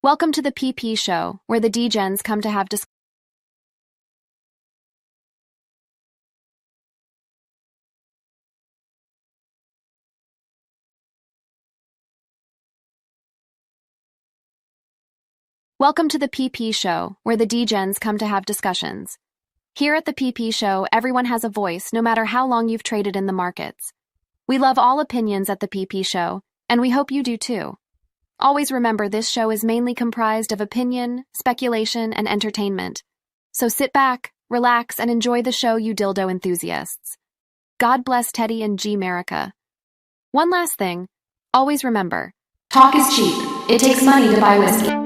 Welcome to the PP Show, where the D-Gens come to have discussions. Welcome to the PP Show, where the D-Gens come to have discussions. Here at the PP Show, everyone has a voice, no matter how long you've traded in the markets. We love all opinions at the PP Show, and we hope you do too. Always remember this show is mainly comprised of opinion, speculation, and entertainment. So sit back, relax, and enjoy the show, you dildo enthusiasts. God bless Teddy and G-Merica. One last thing, always remember, talk is cheap. It takes money to buy whiskey.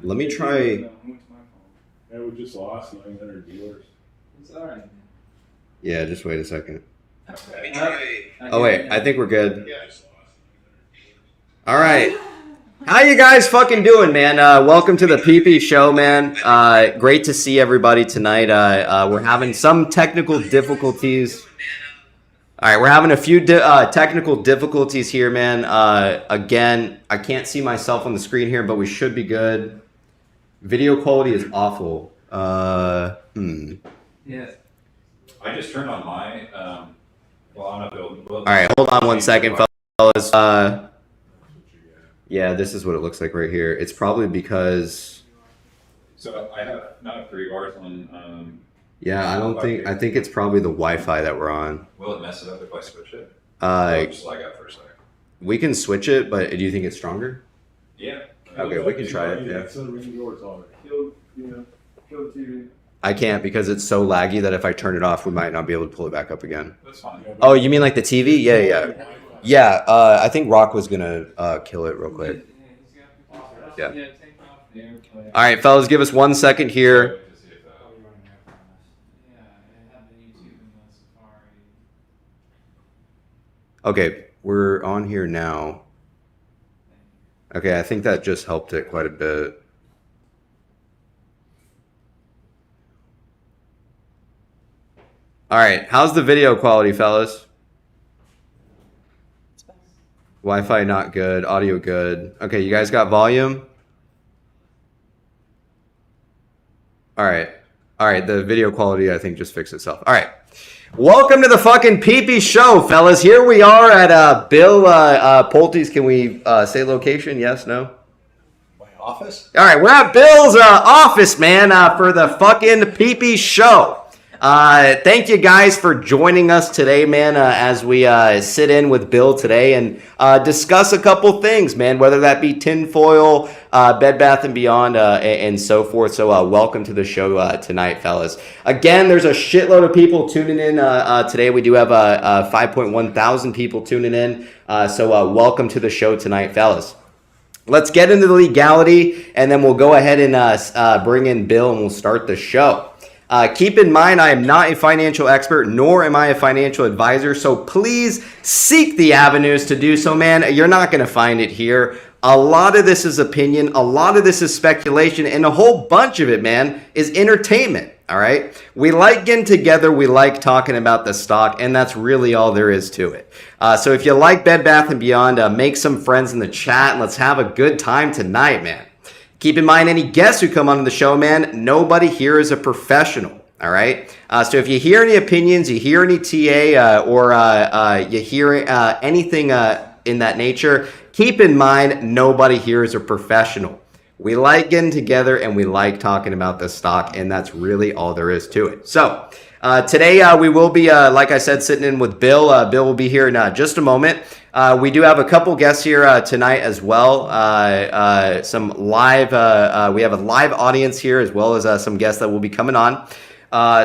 Let me try. Yeah, we just lost 900 viewers. It's all right. Yeah, just wait a second. Let me try. Oh wait, I think we're good. All right. How you guys fucking doing, man? Welcome to the PPShow, man. Great to see everybody tonight. We're having some technical difficulties. All right, we're having a few technical difficulties here, man. Again, I can't see myself on the screen here, but we should be good. Video quality is awful. Yes. I just turned on my. Well, I'm not building. All right, hold on one second, fellas. Yeah, this is what it looks like right here. It's probably because. So I have not 3 bars on. Yeah, I think it's probably the Wi-Fi that we're on. Will it mess it up if I switch it? It'll just lag out for a second. We can switch it, but do you think it's stronger? Yeah. Okay, we can try it. Yeah. Kill TV. I can't because it's so laggy that if I turn it off, we might not be able to pull it back up again. That's fine. Oh, you mean like the TV? Yeah. Yeah, I think Rock was gonna kill it real quick. Yeah. All right, fellas, give us 1 second here. Okay, we're on here now. Okay, I think that just helped it quite a bit. All right, how's the video quality, fellas? Wi-Fi not good, audio good. Okay, you guys got volume? All right, the video quality I think just fixed itself. All right, welcome to the fucking PPShow, fellas. Here we are at Bill Pulte's. Can we say location? Yes, no? My office? All right, we're at Bill's office, man, for the fucking PPShow. Thank you guys for joining us today, man, as we sit in with Bill today and discuss a couple things, man, whether that be tinfoil, Bed Bath & Beyond, and so forth. So welcome to the show tonight, fellas. Again, there's a shitload of people tuning in today. We do have 5.1 thousand people tuning in. So welcome to the show tonight, fellas. Let's get into the legality, and then we'll go ahead and bring in Bill, and we'll start the show. Keep in mind, I am not a financial expert, nor am I a financial advisor, so please seek the avenues to do so, man. You're not going to find it here. A lot of this is opinion, a lot of this is speculation, and a whole bunch of it, man, is entertainment, all right? We like getting together, we like talking about the stock, and that's really all there is to it. So if you like Bed Bath & Beyond, make some friends in the chat, and let's have a good time tonight, man. Keep in mind, any guests who come on the show, man, nobody here is a professional, all right? So if you hear any opinions, you hear any TA, or you hear anything in that nature, keep in mind, nobody here is a professional. We like getting together, and we like talking about the stock, and that's really all there is to it. So today we will be, like I said, sitting in with Bill. Bill will be here in just a moment. We do have a couple guests here tonight as well. Some live, we have a live audience here as well as some guests that will be coming on.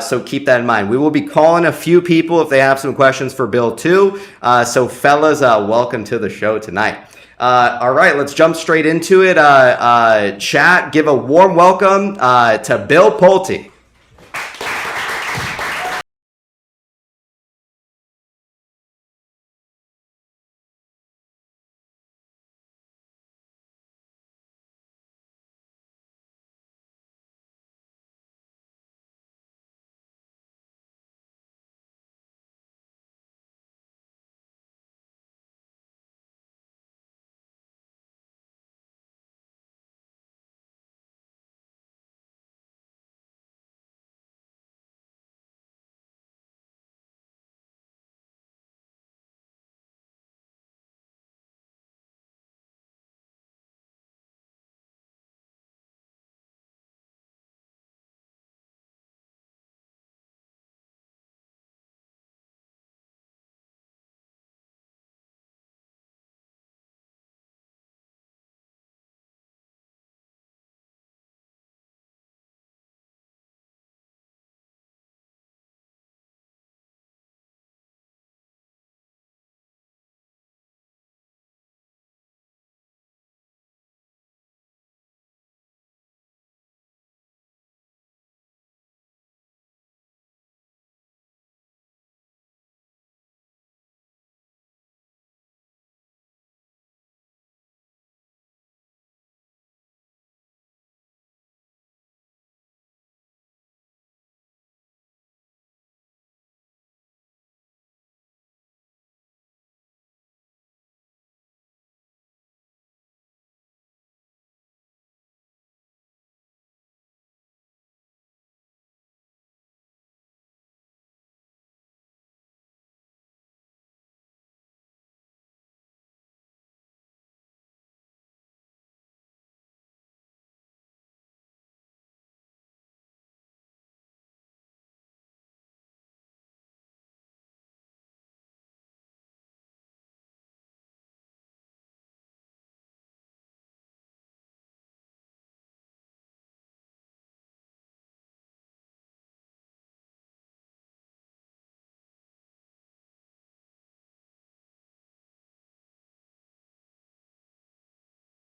So keep that in mind. We will be calling a few people if they have some questions for Bill too. So fellas, welcome to the show tonight. All right, let's jump straight into it. Chat, give a warm welcome to Bill Pulte.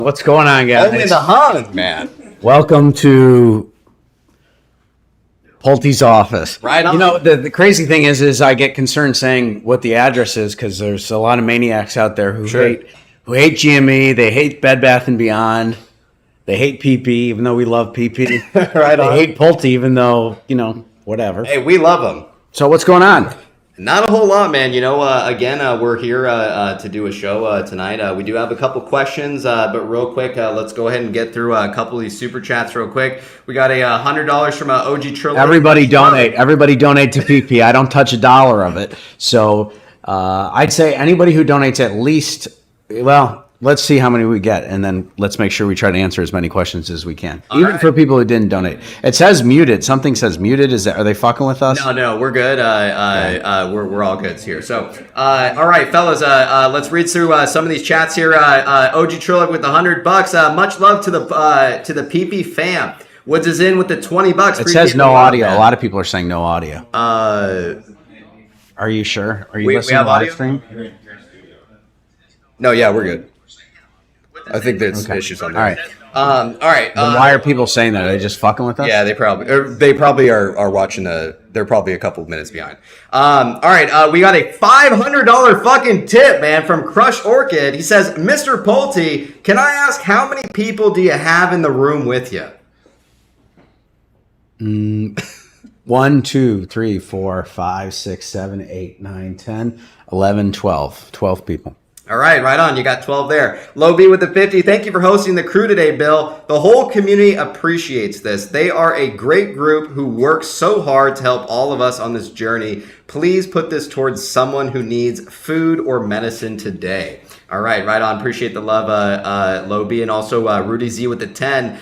What's going on, guys? Only the Hun, man. Welcome to Pulte's office. Right on. You know, the crazy thing is I get concerned saying what the address is because there's a lot of maniacs out there who hate GME. They hate Bed Bath & Beyond. They hate PP, even though we love PP. Right on. They hate Pulte, even though, whatever. Hey, we love them. So what's going on? Not a whole lot, man. Again, we're here to do a show tonight. We do have a couple questions, but real quick, let's go ahead and get through a couple of these super chats real quick. We got a $100 from OG Trilogy. Everybody donate. Everybody donate to PP. I don't touch a dollar of it. So I'd say anybody who donates at least, let's see how many we get, and then let's make sure we try to answer as many questions as we can, even for people who didn't donate. It says muted. Something says muted. Are they fucking with us? No, we're good. We're all good here. So, all right, fellas, let's read through some of these chats here. OG Trilogy with the $100. Much love to the PP fam. Woods is in with the $20. It says no audio. A lot of people are saying no audio. Are you sure? Are you listening have to audio? Livestream? No, yeah, we're good. I think there's issues on there. All right. All right. Then why are people saying that? Are they just fucking with us? Yeah, they probably are watching they're probably a couple of minutes behind. All right, we got a $500 fucking tip, man, from Crush Orchid. He says, Mr. Pulte, can I ask how many people do you have in the room with you? 1, 2, 3, 4, 5, 6, 7, 8, 9, 10, 11, 12. 12 people. All right, right on. You got 12 there. Low B with the 50. Thank you for hosting the crew today, Bill. The whole community appreciates this. They are a great group who work so hard to help all of us on this journey. Please put this towards someone who needs food or medicine today. All right, right on. Appreciate the love, Low B, and also Rudy Z with the 10.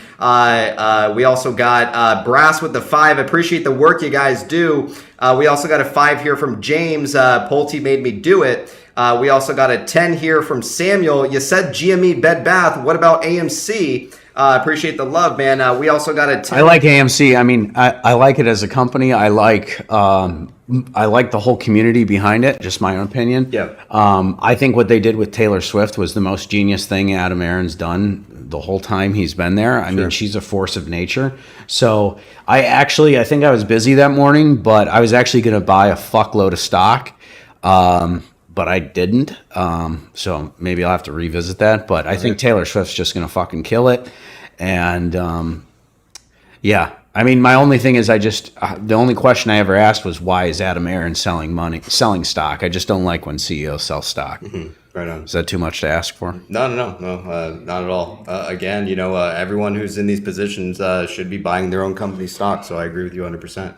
We also got Brass with the 5. Appreciate the work you guys do. We also got a 5 here from James. Pulte made me do it. We also got a 10 here from Samuel. You said GME Bed Bath. What about AMC? Appreciate the love, man. We also got a 10. I like AMC. I mean, I like it as a company. I like the whole community behind it. Just my own opinion. Yeah. I think what they did with Taylor Swift was the most genius thing Adam Aaron's done the whole time he's been there. I mean, she's a force of nature. So I think I was busy that morning, but I was actually going to buy a fuckload of stock. But I didn't. So maybe I'll have to revisit that. But I think Taylor Swift's just going to fucking kill it. And yeah, I mean, my only thing is the only question I ever asked was, why is Adam Aaron selling stock? I just don't like when CEOs sell stock. Mm-hmm. Right on. Is that too much to ask for? No, not at all. Again, everyone who's in these positions should be buying their own company stock. So I agree with you 100%.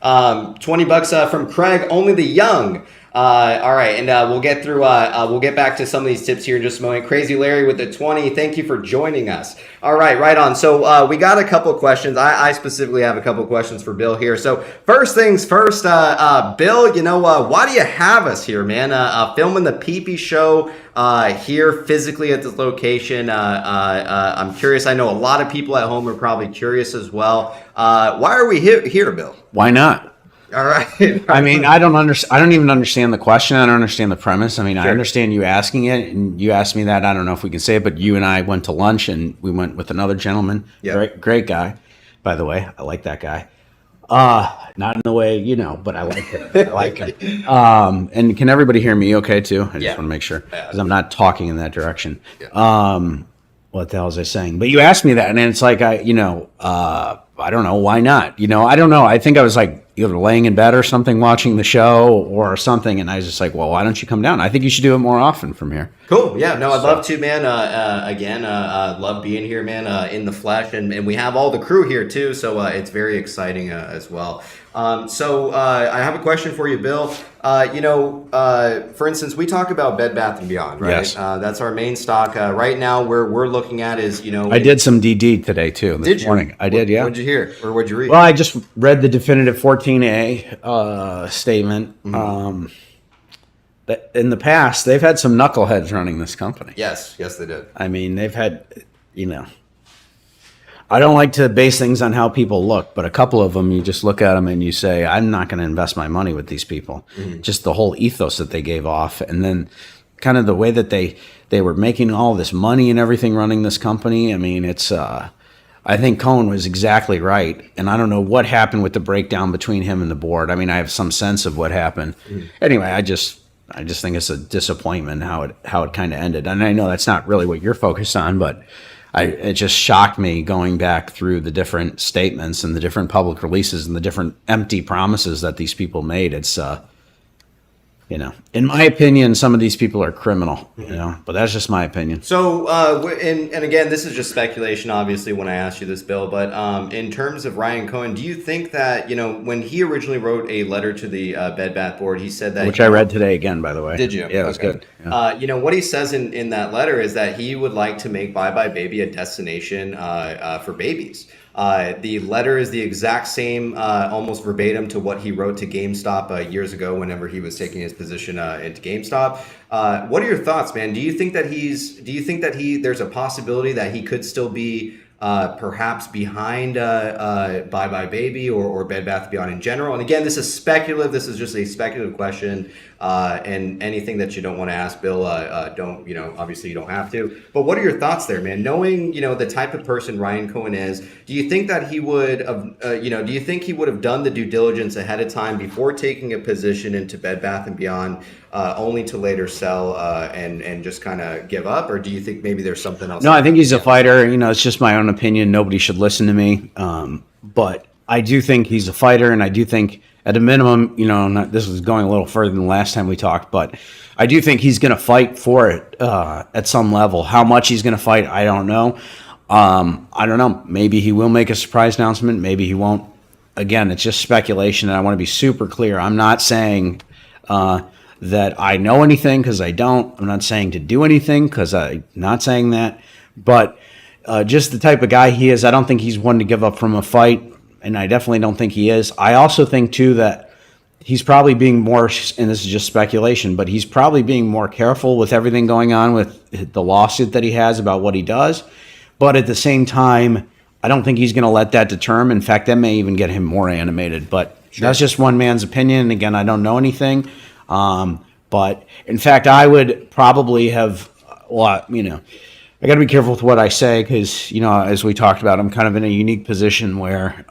$20 from Craig, only the young. All right, and we'll get through. We'll get back to some of these tips here in just a moment. Crazy Larry with the 20. Thank you for joining us. All right, right on. So we got a couple of questions. I specifically have a couple of questions for Bill here. So first things first, Bill. Why do you have us here, man? Filming the PP show here physically at this location. I'm curious. I know a lot of people at home are probably curious as well. Why are we here, Bill? Why not? All right. I mean, I don't even understand the question. I don't understand the premise. I mean, I understand you asking it, and you asked me that. I don't know if we can say it, but you and I went to lunch, and we went with another gentleman. Yeah. Great guy, by the way. I like that guy. Not in the way, but I like him. I like him. And can everybody hear me okay, too? I just want to make sure, because I'm not talking in that direction. Yeah. What the hell was I saying? But you asked me that, and it's like, I don't know. Why not? I don't know. I think I was like either laying in bed or something watching the show or something. And I was just like, well, why don't you come down? I think you should do it more often from here. Cool. Yeah, no, I'd love to, man. Again, love being here, man, in the flesh. And we have all the crew here, too. So it's very exciting as well. So I have a question for you, Bill. For instance, we talk about Bed Bath & Beyond, right? Yes. That's our main stock. Right now, we're looking at is, I did some DD today, too, this morning. I did, yeah. What'd you hear? Or what'd you read? Well, I just read the definitive 14A statement. Mm-hmm. That in the past, they've had some knuckleheads running this company. Yes, they did. I mean, they've had, I don't like to base things on how people look, but a couple of them, you just look at them and you say, I'm not going to invest my money with these people. Mm-hmm. Just the whole ethos that they gave off. And then kind of the way that they were making all this money and everything running this company. I mean, it's I think Cohen was exactly right, and I don't know what happened with the breakdown between him and the board. I mean, I have some sense of what happened. Anyway, I just think it's a disappointment how it kind of ended. And I know that's not really what you're focused on, but it just shocked me going back through the different statements and the different public releases and the different empty promises that these people made. It's in my opinion, some of these people are criminal, but that's just my opinion. So, and again, this is just speculation, obviously, when I asked you this, Bill, but in terms of Ryan Cohen, do you think that, when he originally wrote a letter to the Bed Bath Board, he said that... Which I read today again, by the way. Did you? Yeah, it was good. Yeah. What he says in that letter is that he would like to make Bye Bye Baby a destination for babies. The letter is the exact same, almost verbatim to what he wrote to GameStop years ago whenever he was taking his position into GameStop. What are your thoughts, man? Do you think that there's a possibility that he could still be perhaps behind Bye Bye Baby or Bed Bath & Beyond in general? And again, this is speculative. This is just a speculative question. And anything that you don't want to ask Bill, don't, obviously you don't have to. But what are your thoughts there, man? Knowing, the type of person Ryan Cohen is, do you think that he would have, do you think he would have done the due diligence ahead of time before taking a position into Bed Bath & Beyond, only to later sell and just kind of give up? Or do you think maybe there's something else? No, I think he's a fighter. It's just my own opinion. Nobody should listen to me. But I do think he's a fighter, and I do think at a minimum, this is going a little further than the last time we talked, but I do think he's going to fight for it at some level. How much he's going to fight, I don't know. I don't know. Maybe he will make a surprise announcement. Maybe he won't. Again, it's just speculation, and I want to be super clear. I'm not saying that I know anything, because I don't. I'm not saying to do anything, because I'm not saying that. But just the type of guy he is, I don't think he's one to give up from a fight, and I definitely don't think he is. I also think, too, that he's probably being more, and this is just speculation, but he's probably being more careful with everything going on with the lawsuit that he has about what he does. But at the same time, I don't think he's going to let that deter him. In fact, that may even get him more animated. But that's just one man's opinion. And again, I don't know anything. But in fact, I would probably have, I got to be careful with what I say, because, as we talked about, I'm kind of in a unique position where,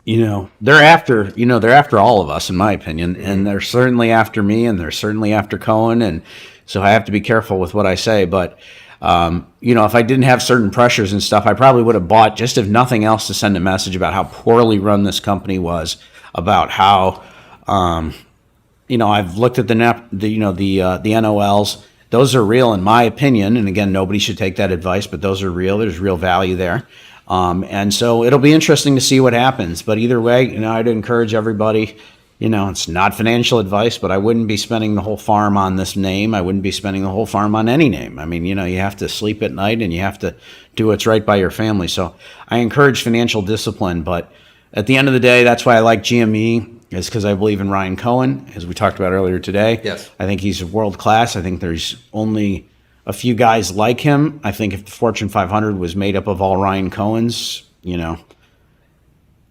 they're after all of us, in my opinion, and they're certainly after me, and they're certainly after Cohen, and so I have to be careful with what I say. But if I didn't have certain pressures and stuff, I probably would have bought, just if nothing else, to send a message about how poorly run this company was, about how, I've looked at the NOLs. Those are real, in my opinion, and again, nobody should take that advice, but those are real. There's real value there. And so it'll be interesting to see what happens. But either way, I'd encourage everybody, it's not financial advice, but I wouldn't be spending the whole farm on this name. I wouldn't be spending the whole farm on any name. I mean, you have to sleep at night, and you have to do what's right by your family. So I encourage financial discipline, but at the end of the day, that's why I like GME. Is because I believe in Ryan Cohen, as we talked about earlier today. Yes. I think he's world class. I think there's only a few guys like him. I think if the Fortune 500 was made up of all Ryan Cohens,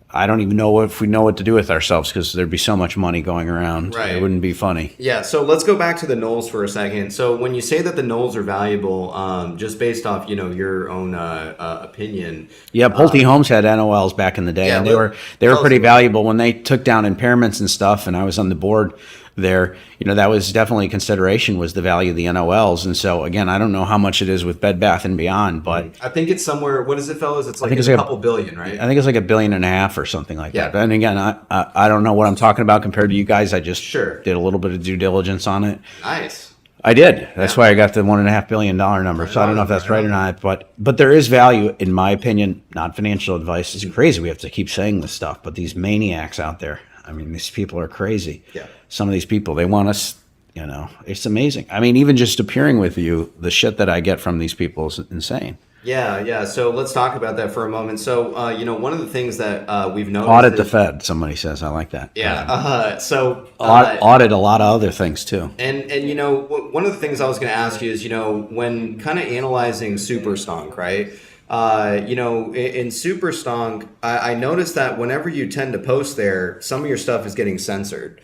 I don't even know if we know what to do with ourselves, because there'd be so much money going around. Right. It wouldn't be funny. Yeah, so let's go back to the NOLs for a second. So when you say that the NOLs are valuable, just based off, your own opinion. Yeah, Pulte Homes had NOLs back in the day, and they were pretty valuable when they took down impairments and stuff, and I was on the board there. That was definitely a consideration, was the value of the NOLs. And so again, I don't know how much it is with Bed Bath & Beyond, but I think it's somewhere, what is it, fellas? It's like a couple billion, right? I think it's like $1.5 billion or something like that. And again, I don't know what I'm talking about compared to you guys. I just did a little bit of due diligence on it. Nice. I did. That's why I got the $1.5 billion number. So I don't know if that's right or not, but there is value, in my opinion. Not financial advice. It's crazy we have to keep saying this stuff, but these maniacs out there, I mean, these people are crazy. Yeah. Some of these people, they want us, it's amazing. I mean, even just appearing with you, the shit that I get from these people is insane. Yeah. So let's talk about that for a moment. So, one of the things that we've noticed... Audit the Fed, somebody says. I like that. Yeah. Audit a lot of other things, too. And one of the things I was going to ask you is, when kind of analyzing Superstonk, right? In Superstonk, I noticed that whenever you tend to post there, some of your stuff is getting censored.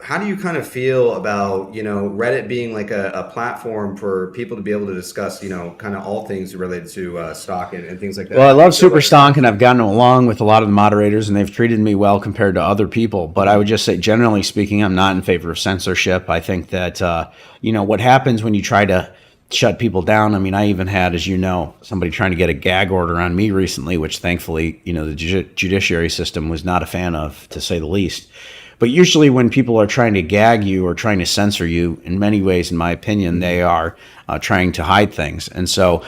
how do you kind of feel about, Reddit being like a platform for people to be able to discuss, kind of all things related to stock and things like that? Well, I love Super Stonk, and I've gotten along with a lot of the moderators, and they've treated me well compared to other people. But I would just say, generally speaking, I'm not in favor of censorship. I think that, what happens when you try to shut people down. I mean, I even had, as you know, somebody trying to get a gag order on me recently, which thankfully, the judiciary system was not a fan of, to say the least. But usually when people are trying to gag you or trying to censor you, in many ways, in my opinion, they are trying to hide things. And so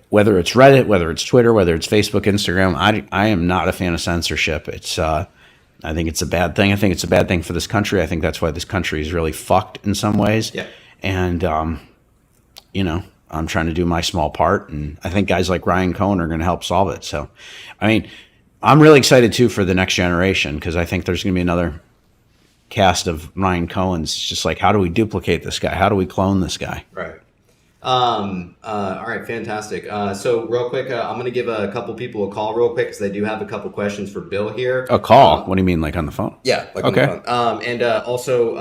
whether it's Reddit, whether it's Twitter, whether it's Facebook, Instagram, I am not a fan of censorship. It's I think it's a bad thing. I think it's a bad thing for this country. I think that's why this country is really fucked in some ways. Yeah. And, I'm trying to do my small part. And I think guys like Ryan Cohen are going to help solve it. So, I mean, I'm really excited, too, for the next generation, because I think there's going to be another cast of Ryan Cohen's. It's just like, how do we duplicate this guy? How do we clone this guy? Right. All right, fantastic. So real quick, I'm going to give a couple people a call real quick because they do have a couple questions for Bill here. A call? What do you mean, like on the phone? Yeah. Like okay. On the phone. And also,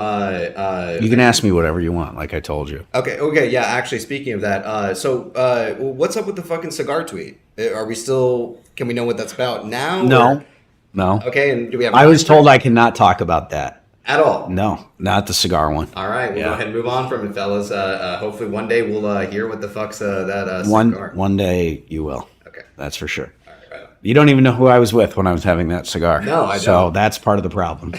you can ask me whatever you want, like I told you. Okay. Yeah. Actually, speaking of that, so what's up with the fucking cigar tweet? Are we still? Can we know what that's about now? No. Okay. And do we have? I was told I cannot talk about that. At all? No, not the cigar one. All right, we'll go ahead and move on from it, fellas. Hopefully one day we'll hear what the fuck's that cigar. One day you will. Okay. That's for sure. All right. You don't even know who I was with when I was having that cigar. No, I don't. So that's part of the problem.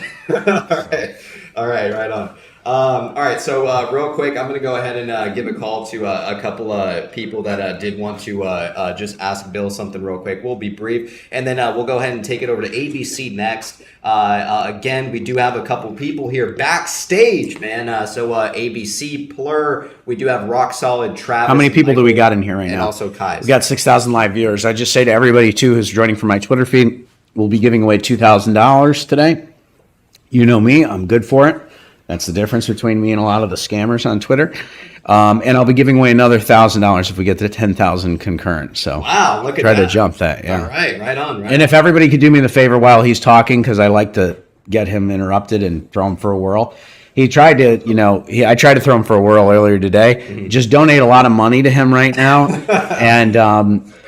All right, right on. All right, so real quick, I'm going to go ahead and give a call to a couple people that did want to just ask Bill something real quick. We'll be brief, and then we'll go ahead and take it over to ABC next. Again, we do have a couple people here backstage, man. So ABC, Plur, we do have Rock Solid, Travis. How many people do we got in here right now? And also Kai. We got 6,000 live viewers. I just say to everybody, too, who's joining from my Twitter feed, we'll be giving away $2,000 today. You know me. I'm good for it. That's the difference between me and a lot of the scammers on Twitter. And I'll be giving away another $1,000 if we get to 10,000 concurrent. So wow, look at try that. to jump that. Yeah. All right, right on. And if everybody could do me the favor while he's talking, because I like to get him interrupted and throw him for a whirl. He tried to, I tried to throw him for a whirl earlier today. Mm-hmm. Just donate a lot of money to him right now.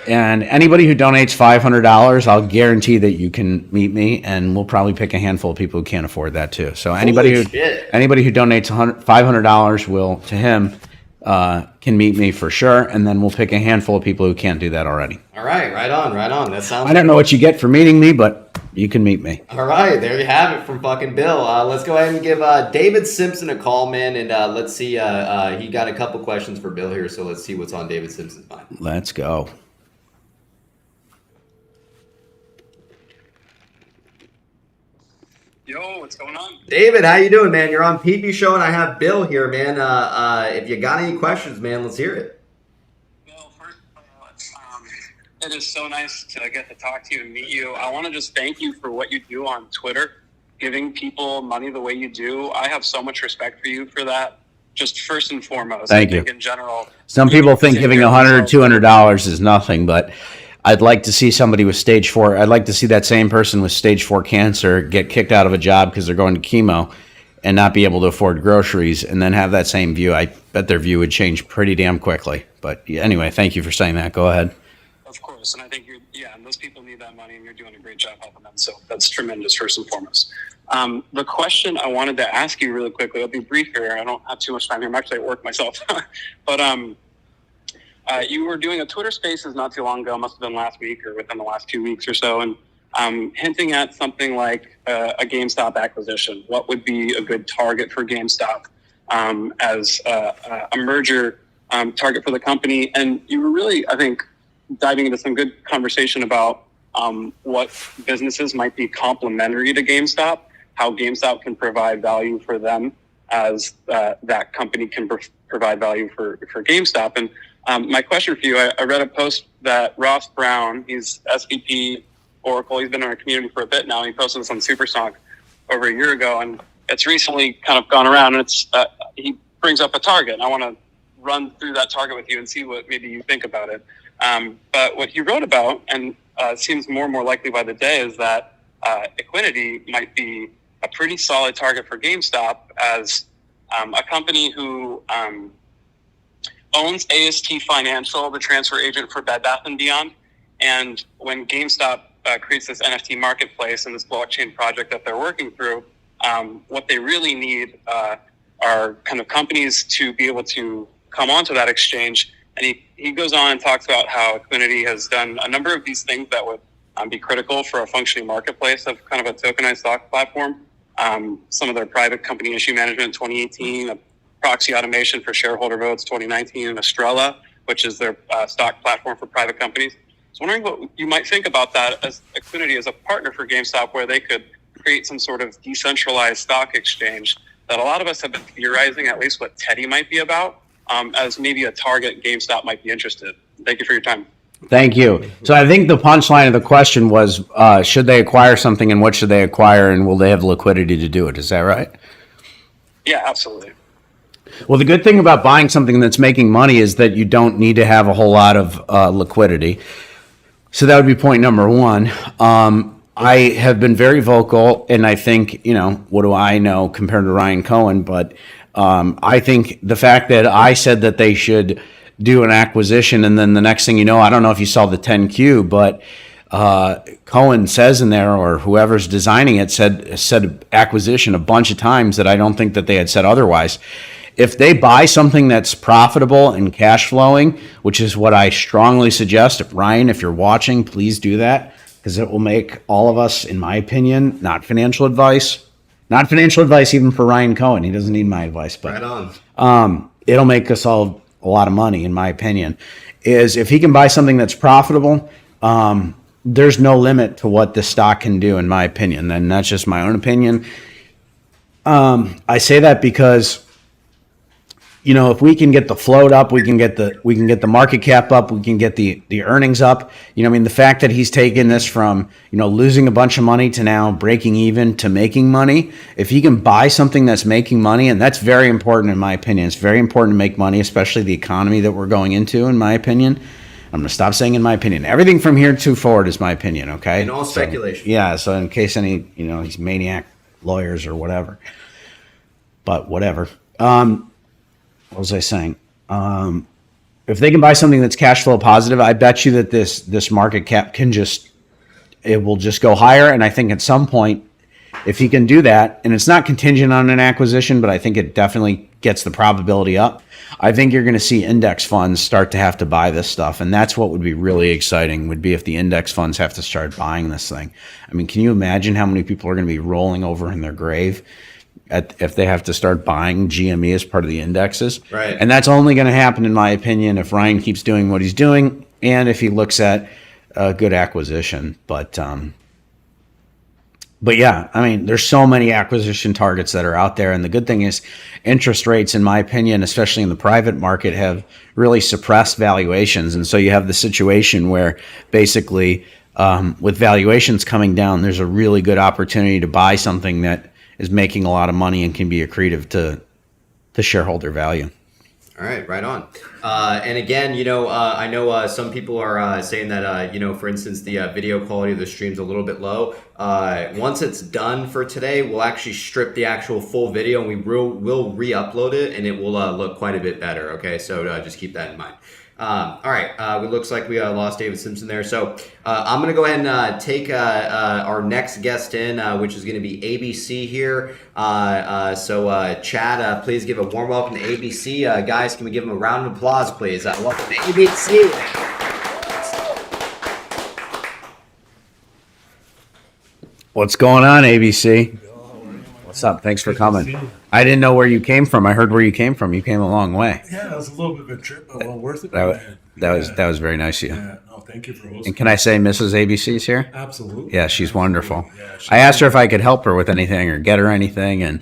And anybody who donates $500, I'll guarantee that you can meet me, and we'll probably pick a handful of people who can't afford that too. So anybody who donates $500 will to him can meet me for sure, and then we'll pick a handful of people who can't do that already. All right, right on. That sounds. I don't know what you get for meeting me, but you can meet me. All right, there you have it from fucking Bill. Let's go ahead and give David Simpson a call, man, and let's see. He got a couple questions for Bill here, so let's see what's on David Simpson's mind. Let's go. Yo, what's going on? David, how you doing, man? You're on PPShow, and I have Bill here, man. If you got any questions, man, let's hear it. Well, first of all, it is so nice to get to talk to you and meet you. I want to just thank you for what you do on Twitter, giving people money the way you do. I have so much respect for you for that. Just first and foremost, thank you. In general, some people think giving $100 or $200 is nothing, but I'd like to see somebody with stage 4. I'd like to see that same person with stage 4 cancer get kicked out of a job because they're going to chemo and not be able to afford groceries, and then have that same view. I bet their view would change pretty damn quickly. But anyway, thank you for saying that. Go ahead. Of course, and I think and those people need that money, and you're doing a great job helping them. So that's tremendous, first and foremost. The question I wanted to ask you really quickly, I'll be brief here. I don't have too much time here. I'm actually at work myself. But you were doing a Twitter Spaces not too long ago, must have been last week or within the last 2 weeks or so, and hinting at something like a GameStop acquisition. What would be a good target for GameStop as a merger target for the company? And you were really, I think, diving into some good conversation about what businesses might be complementary to GameStop, how GameStop can provide value for them as that company can provide value for GameStop. And my question for you, I read a post that Ross Brown, he's SVP Oracle, he's been in our community for a bit now, he posted this on Supersonic over a year ago, and it's recently kind of gone around, and it's he brings up a target, and I want to run through that target with you and see what maybe you think about it. But what he wrote about, and seems more and more likely by the day, is that Equinity might be a pretty solid target for GameStop as a company who owns AST Financial, the transfer agent for Bed Bath & Beyond. And when GameStop creates this NFT marketplace and this blockchain project that they're working through, what they really need are kind of companies to be able to come onto that exchange. And he goes on and talks about how Equinity has done a number of these things that would be critical for a functioning marketplace of kind of a tokenized stock platform. Some of their private company issue management 2018, a proxy automation for shareholder votes 2019, and Estrella, which is their stock platform for private companies. So wondering what you might think about that as Equinity as a partner for GameStop, where they could create some sort of decentralized stock exchange that a lot of us have been theorizing, at least what Teddy might be about, as maybe a target GameStop might be interested. Thank you for your time. Thank you. So I think the punchline of the question was, should they acquire something and what should they acquire and will they have liquidity to do it? Is that right? Yeah, absolutely. Well, the good thing about buying something that's making money is that you don't need to have a whole lot of liquidity. So that would be point number one. I have been very vocal, and I think, what do I know compared to Ryan Cohen? But I think the fact that I said that they should do an acquisition, and then the next thing you know, I don't know if you saw the 10Q, but Cohen says in there, or whoever's designing it said acquisition a bunch of times that I don't think that they had said otherwise. If they buy something that's profitable and cash flowing, which is what I strongly suggest, Ryan, if you're watching, please do that, because it will make all of us, in my opinion, not financial advice even for Ryan Cohen. He doesn't need my advice, but Right on. It'll make us all a lot of money, in my opinion, is if he can buy something that's profitable, there's no limit to what the stock can do, in my opinion. And that's just my own opinion. I say that because, if we can get the float up, we can get the market cap up, we can get the earnings up. The fact that he's taken this from, losing a bunch of money to now breaking even to making money. If he can buy something that's making money, and that's very important in my opinion. It's very important to make money, especially the economy that we're going into, in my opinion. I'm going to stop saying in my opinion. Everything from here to forward is my opinion, okay? And all speculation. Yeah, so in case any, these maniac lawyers or whatever. But whatever. What was I saying? If they can buy something that's cash flow positive, I bet you that this market cap it will just go higher. And I think at some point, if he can do that, and it's not contingent on an acquisition, but I think it definitely gets the probability up. I think you're going to see index funds start to have to buy this stuff. And that's what would be really exciting, would be if the index funds have to start buying this thing. I mean, can you imagine how many people are going to be rolling over in their grave if they have to start buying GME as part of the indexes? Right. And that's only going to happen, in my opinion, if Ryan keeps doing what he's doing and if he looks at a good acquisition. But yeah, I mean, there's so many acquisition targets that are out there. And the good thing is interest rates, in my opinion, especially in the private market, have really suppressed valuations. And so you have the situation where basically with valuations coming down, there's a really good opportunity to buy something that is making a lot of money and can be accretive to shareholder value. All right, right on. And again, I know some people are saying that, for instance, the video quality of the stream's a little bit low. Once it's done for today, we'll actually strip the actual full video and we'll re-upload it, and it will look quite a bit better. Okay, so just keep that in mind. All right, it looks like we lost David Simpson there. So I'm going to go ahead and take our next guest in, which is going to be ABC here. So Chad, please give a warm welcome to ABC. Guys, can we give him a round of applause, please? Welcome to ABC. What's going on, ABC? What's up? Thanks for coming. I didn't know where you came from. I heard where you came from. You came a long way. Yeah, it was a little bit of a trip, but well worth it. That was very nice of you. Yeah, no, thank you for hosting. And can I say Mrs. ABC's here? Absolutely. Yeah, she's wonderful. Yeah, I asked her if I could help her with anything or get her anything, and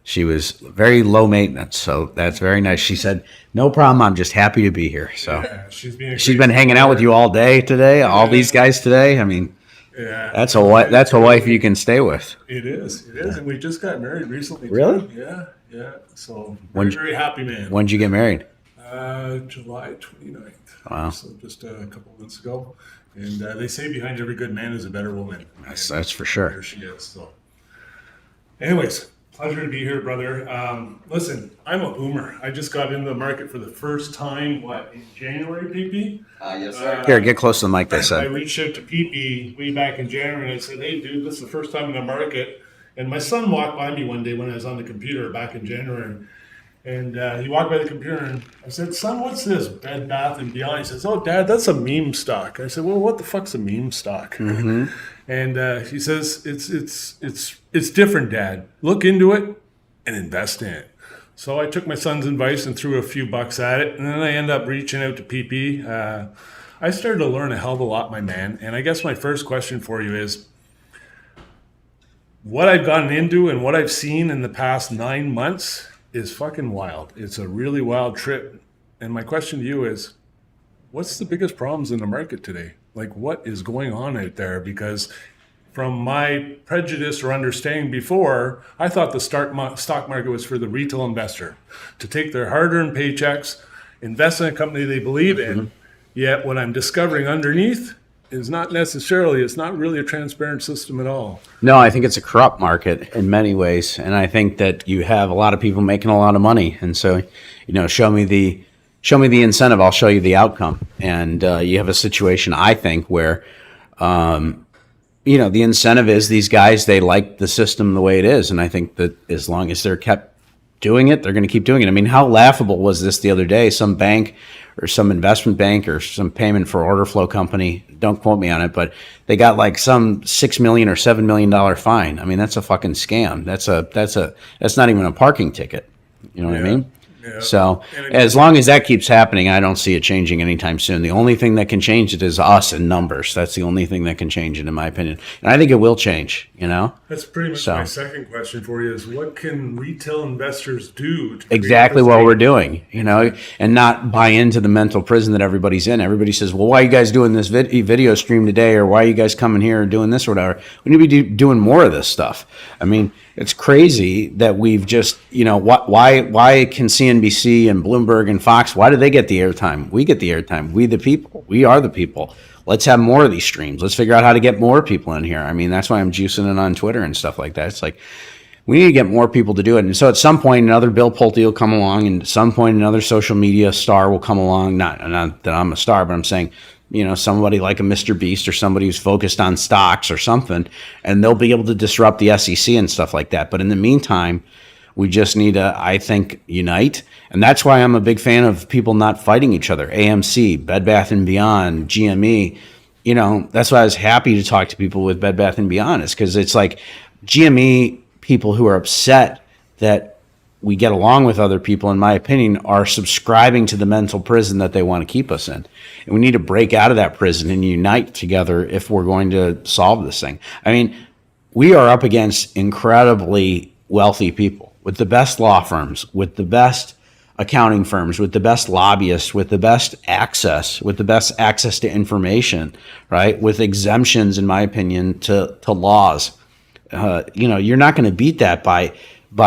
she was very low maintenance. So that's very nice. She said, "No problem. I'm just happy to be here." So yeah, she's been hanging out with you all day today. All these guys today. I mean, yeah, that's a wife you can stay with. It is, and we just got married recently. Really? Too. Yeah. So When- very happy man. When'd you get married? July 29th. Wow. So just a couple of months ago. And they say behind every good man is a better woman. That's for sure. There she is. So Anyways, pleasure to be here, brother. Listen, I'm a boomer. I just got into the market for the first time, in January, PP? Yes, sir. Here, get close to the mic, they I said. reached out to PP way back in January and I said, hey, dude, this is the first time in the market. And my son walked by me one day when I was on the computer back in January. And he walked by the computer and I said, son, what's this? Bed Bath and Beyond. He says, oh, Dad, that's a meme stock. I said, well, what the fuck's a meme stock? Mm-hmm. And he says, it's different, Dad. Look into it and invest in it. So I took my son's advice and threw a few bucks at it. And then I ended up reaching out to PP. I started to learn a hell of a lot, my man. And I guess my first question for you is, what I've gotten into and what I've seen in the past 9 months is fucking wild. It's a really wild trip. And my question to you is, what's the biggest problems in the market today? Like, what is going on out there? Because from my prejudice or understanding before, I thought the stock market was for the retail investor to take their hard-earned paychecks, invest in a company they believe in. Yet what I'm discovering underneath is not necessarily, it's not really a transparent system at all. No, I think it's a corrupt market in many ways. And I think that you have a lot of people making a lot of money. And so, show me the incentive, I'll show you the outcome. And you have a situation, I think, where, the incentive is these guys, they like the system the way it is. And I think that as long as they're kept doing it, they're going to keep doing it. I mean, how laughable was this the other day? Some bank or some investment bank or some payment for order flow company, don't quote me on it, but they got like some $6 million or $7 million fine. I mean, that's a fucking scam. That's not even a parking ticket. You know what I mean? Yeah. So as long as that keeps happening, I don't see it changing anytime soon. The only thing that can change it is us and numbers. That's the only thing that can change it, in my opinion. And I think it will change, That's pretty much my second question for you is, what can retail investors do to exactly what we're doing, and not buy into the mental prison that everybody's in. Everybody says, well, why are you guys doing this video stream today? Or why are you guys coming here and doing this or whatever? We need to be doing more of this stuff. I mean, it's crazy that we've just, why can CNBC and Bloomberg and Fox, why do they get the airtime? We get the airtime. We the people. We are the people. Let's have more of these streams. Let's figure out how to get more people in here. I mean, that's why I'm juicing it on Twitter and stuff like that. It's like, we need to get more people to do it. And so at some point, another Bill Pulte will come along, and at some point, another social media star will come along. Not that I'm a star, but I'm saying, somebody like a Mr. Beast or somebody who's focused on stocks or something, and they'll be able to disrupt the SEC and stuff like that. But in the meantime, we just need to, I think, unite. And that's why I'm a big fan of people not fighting each other. AMC, Bed Bath & Beyond, GME. That's why I was happy to talk to people with Bed Bath & Beyond, is because it's like GME people who are upset that we get along with other people, in my opinion, are subscribing to the mental prison that they want to keep us in. And we need to break out of that prison and unite together if we're going to solve this thing. I mean, we are up against incredibly wealthy people with the best law firms, with the best accounting firms, with the best lobbyists, with the best access to information, right? With exemptions, in my opinion, to laws. You're not going to beat that by,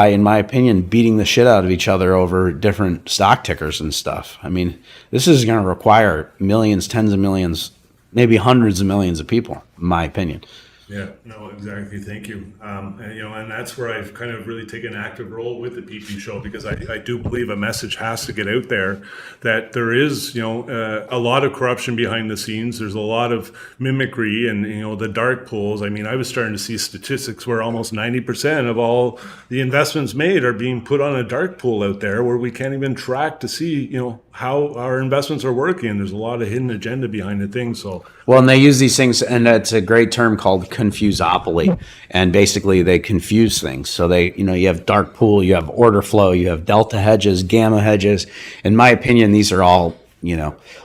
in my opinion, beating the shit out of each other over different stock tickers and stuff. I mean, this is going to require millions, tens of millions, maybe hundreds of millions of people, in my opinion. Yeah, no, exactly. Thank you. And that's where I've kind of really taken an active role with the PP show, because I do believe a message has to get out there that there is, a lot of corruption behind the scenes. There's a lot of mimicry and, the dark pools. I mean, I was starting to see statistics where almost 90% of all the investments made are being put on a dark pool out there where we can't even track to see, how our investments are working. There's a lot of hidden agenda behind the thing. So, well, and they use these things, and it's a great term called confusopoly, and basically they confuse things. So they, you have dark pool, you have order flow, you have delta hedges, gamma hedges. In my opinion, these are all,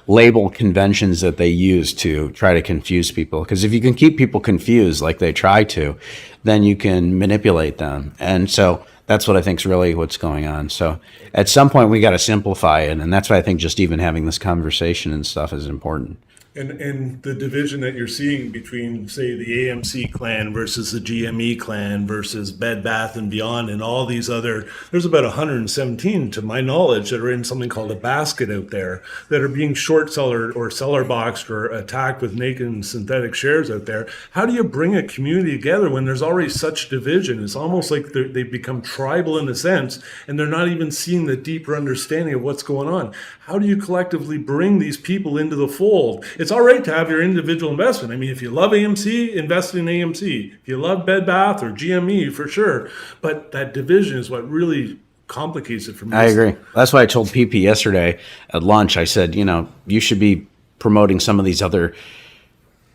label conventions that they use to try to confuse people. Because if you can keep people confused like they try to, then you can manipulate them. And so that's what I think is really what's going on. So at some point we got to simplify it. And that's why I think just even having this conversation and stuff is important. And the division that you're seeing between, say, the AMC clan versus the GME clan versus Bed Bath and Beyond and all these other, there's about 117 to my knowledge that are in something called a basket out there that are being short seller or seller boxed or attacked with naked and synthetic shares out there. How do you bring a community together when there's already such division? It's almost like they've become tribal in a sense, and they're not even seeing the deeper understanding of what's going on. How do you collectively bring these people into the fold? It's all right to have your individual investment. I mean, if you love AMC, invest in AMC. If you love Bed Bath or GME, for sure. But that division is what really complicates it for me. I agree. That's why I told PP yesterday at lunch. I said, you should be promoting some of these other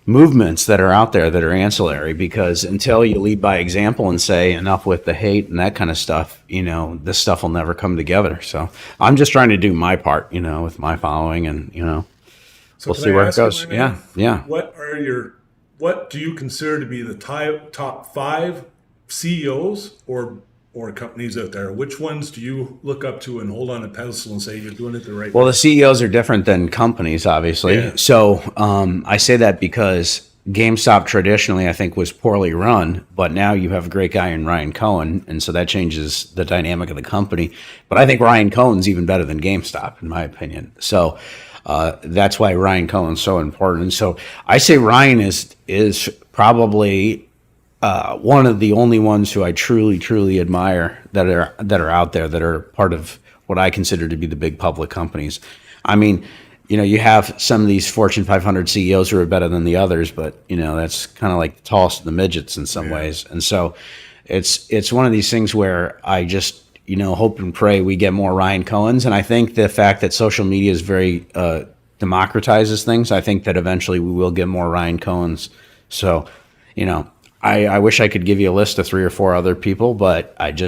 movements that are out there that are ancillary, because until you lead by example and say enough with the hate and that kind of stuff, this stuff will never come together. So I'm just trying to do my part, with my following, and, So we'll see where it goes. You, my man, Yeah. What do you consider to be the top 5 CEOs or companies out there? Which ones do you look up to and hold on a pedestal and say you're doing it the right way? Well, the CEOs are different than companies, obviously. Yeah. So I say that because GameStop traditionally, I think, was poorly run, but now you have a great guy in Ryan Cohen, and so that changes the dynamic of the company. But I think Ryan Cohen's even better than GameStop, in my opinion. So that's why Ryan Cohen's so important. So I say Ryan is probably one of the only ones who I truly admire that are out there, that are part of what I consider to be the big public companies. I mean, you have some of these Fortune 500 CEOs who are better than the others, but that's kind of like the tallest of the midgets in some ways. And so it's one of these things where I just hope and pray we get more Ryan Cohens. And I think the fact that social media is very democratizes things, I think that eventually we will get more Ryan Cohens. So I wish I could give you a list of 3 or 4 other people, but I'd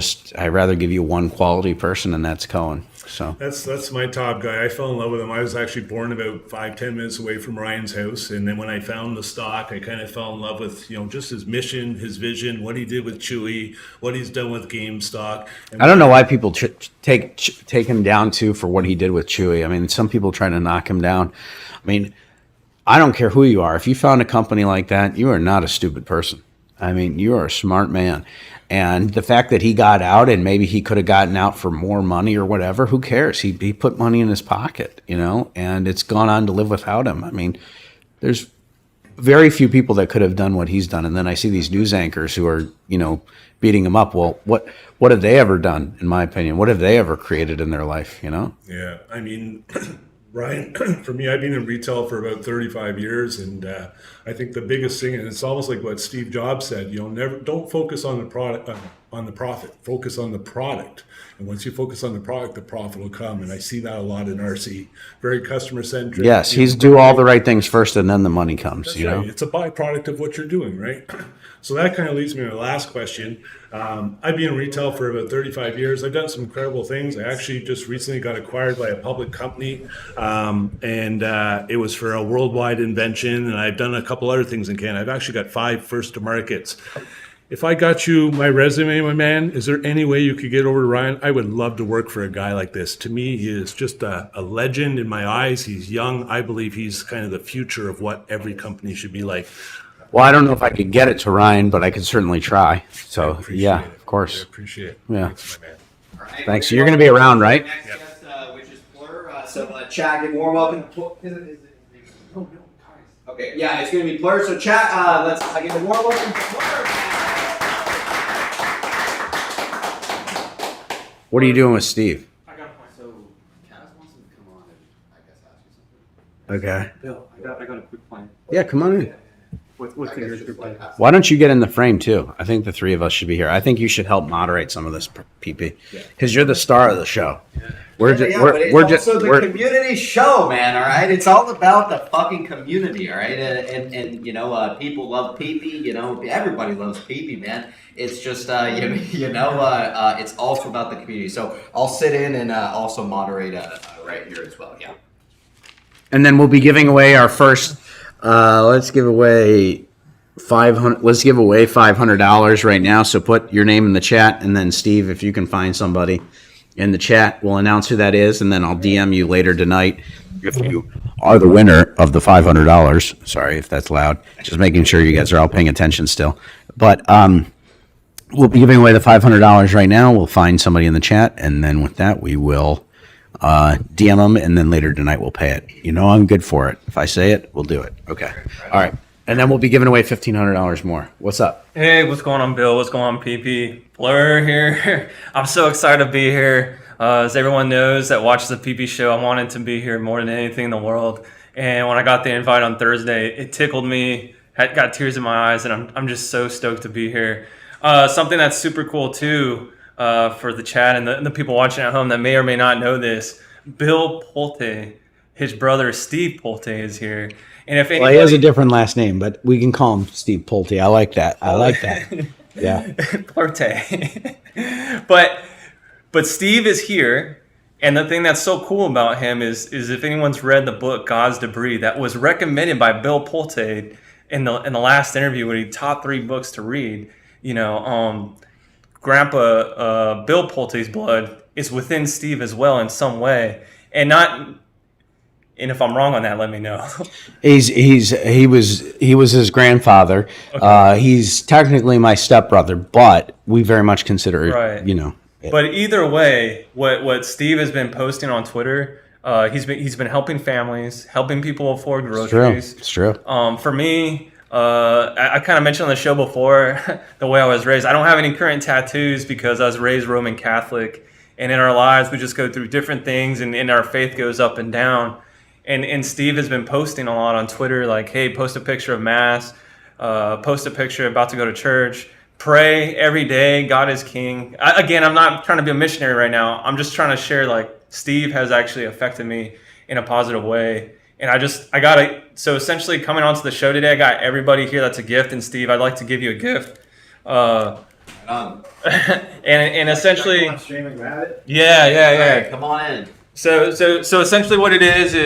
rather give you one quality person, and that's Cohen. So that's my top guy. I fell in love with him. I was actually born about 5-10 minutes away from Ryan's house, and then when I found the stock, I kind of fell in love with just his mission, his vision, what he did with Chewy, what he's done with GameStop. And I don't know why people take him down too for what he did with Chewy. I mean, some people try to knock him down. I mean, I don't care who you are. If you found a company like that, you are not a stupid person. I mean, you are a smart man. And the fact that he got out, and maybe he could have gotten out for more money or whatever, who cares? He put money in his pocket, and it's gone on to live without him. I mean, there's very few people that could have done what he's done. And then I see these news anchors who are, beating him up. Well, what have they ever done, in my opinion? What have they ever created in their life, Yeah, I mean, Ryan, for me, I've been in retail for about 35 years, and I think the biggest thing, and it's almost like what Steve Jobs said, don't focus on the product, on the profit, focus on the product. And once you focus on the product, the profit will come. And I see that a lot in RC, very customer centric. Yes, he's do all the right things first, and then the money comes. That's right. It's a byproduct of what you're doing, right? So that kind of leads me to the last question. I've been in retail for about 35 years. I've done some incredible things. I actually just recently got acquired by a public company, and it was for a worldwide invention. And I've done a couple other things in Canada. I've actually got 5 first to markets. If I got you my resume, my man, is there any way you could get over to Ryan? I would love to work for a guy like this. To me, he is just a legend in my eyes. He's young. I believe he's kind of the future of what every company should be like. Well, I don't know if I could get it to Ryan, but I could certainly try. So, yeah, of course. I appreciate it. Yeah. Thanks, my man. All right, Thanks. You're going to be around, right? Next guest, which is Plur. So, chat, give warm welcome. Okay, yeah, it's going to be Plur. So, chat, let's give a warm welcome to Plur. What are you doing with Steve? I got a point. So, Kaz wants him to come on and I guess ask you something. Okay. Bill, I got a quick point. Yeah, come on in. What's I the guess your just quick like point? ask Why don't you get in the frame, too? I think the 3 of us should be here. I think you should help moderate some of this, PP, because you're the star of the show. We're just, but it's we're just, also the we're, community show, man. All right, it's all about the fucking community. All right, and people love PP. Everybody loves PP, man. It's just it's also about the community. So I'll sit in and also moderate right here as well. Yeah. and then we'll be giving away our first, let's give away $500 right now. So put your name in the chat, and then Steve, if you can find somebody in the chat, we'll announce who that is, and then I'll DM you later tonight. if you are the winner of the $500. Sorry if that's loud. Just making sure you guys are all paying attention still. But we'll be giving away the $500 right now. We'll find somebody in the chat, and then with that, we will DM them, and then later tonight we'll pay it. You know I'm good for it. If I say it, we'll do it. Okay. All right. And then we'll be giving away $1,500 more. What's up? Hey, what's going on, Bill? What's going on, PP? Blur here. I'm so excited to be here. As everyone knows that watches the PP show, I wanted to be here more than anything in the world. And when I got the invite on Thursday, it tickled me. Got tears in my eyes, and I'm just so stoked to be here. Something that's super cool too, for the chat and the people watching at home that may or may not know this. Bill Pulte, his brother Steve Pulte, is here. And if anybody, Well, he has a different last name, but we can call him Steve Pulte. I like that. Yeah. Pulte. But Steve is here, and the thing that's so cool about him is if anyone's read the book God's Debris that was recommended by Bill Pulte in the last interview when he top 3 books to read, Grandpa Bill Pulte's blood is within Steve as well in some way, and if I'm wrong on that, let me know. He was his grandfather. Okay. He's technically my stepbrother, but we very much consider Right. it. But either way, what Steve has been posting on Twitter, he's been helping families, helping people afford groceries. It's true. For me, I kind of mentioned on the show before the way I was raised. I don't have any current tattoos because I was raised Roman Catholic, and in our lives we just go through different things, and our faith goes up and down. And Steve has been posting a lot on Twitter, like, hey, post a picture of Mass, post a picture about to go to church, pray every day, God is king. Again, I'm not trying to be a missionary right now. I'm just trying to share, like, Steve has actually affected me in a positive way. And so essentially coming onto the show today, I got everybody here that's a gift. And Steve, I'd like to give you a gift. And essentially, yeah. Come on in. So essentially what it is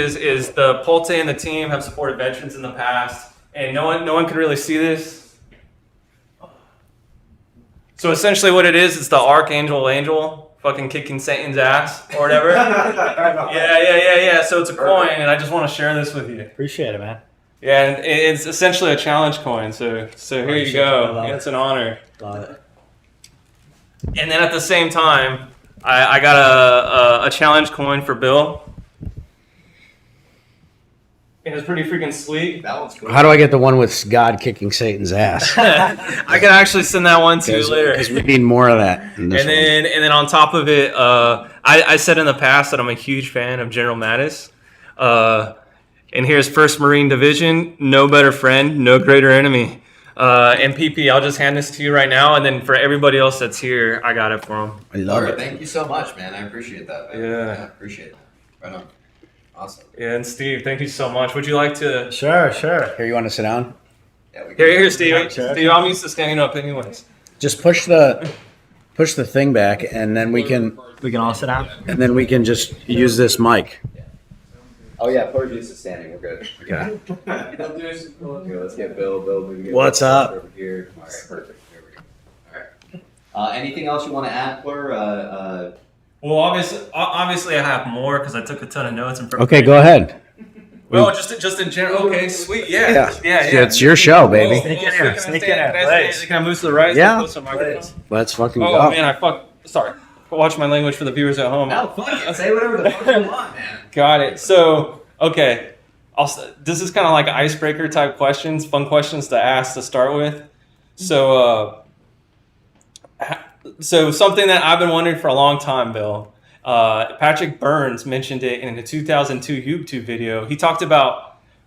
the Pulte and the team have supported veterans in the past, and no one can really see this. So essentially what it is, it's the Archangel Angel fucking kicking Satan's ass or whatever. Yeah. So it's a coin, and I just want to share this with you. Appreciate it, man. Yeah, and it's essentially a challenge coin. So here you go. It's an honor. Love it. And then at the same time, I got a challenge coin for Bill. And it's pretty freaking sweet. That one's cool. How do I get the one with God kicking Satan's ass? I can actually send that one to you later. Because we need more of that. And then on top of it, I said in the past that I'm a huge fan of General Mattis. And here's 1st Marine Division, no better friend, no greater enemy. And PP, I'll just hand this to you right now, and then for everybody else that's here, I got it for them. I love it. Thank you so much, man. I appreciate that. Man. Yeah. Appreciate it. Right on. Awesome. Yeah, and Steve, thank you so much. Would you like to? Sure. Here, you want to sit down? Yeah, we Here, Steve. Yeah, sure. Steve, I'm used to standing up anyways. Just push the thing back, and then we can all sit down. just use this mic. Oh yeah, Porter used to standing. We're good. Okay. Okay, let's get Bill. We get What's up? over here? All right, perfect. Here we go. All right. Anything else you want to add, Fleur? Well, obviously, I have more because I took a ton of notes. Okay, go ahead. Well, just in general. Okay, sweet. Yeah. It's your show, baby. Sneak in here. Can I move to the right? Yeah. Close to the microphone? Let's fucking Oh go. man, Sorry. Watch my language for the viewers at home. No, fuck it. Say whatever the fuck you want, man. Got it. So, okay. This is kind of like icebreaker type questions, fun questions to ask to start with. So something that I've been wondering for a long time, Bill. Patrick Burns mentioned it in a 2002 YouTube video. He talked about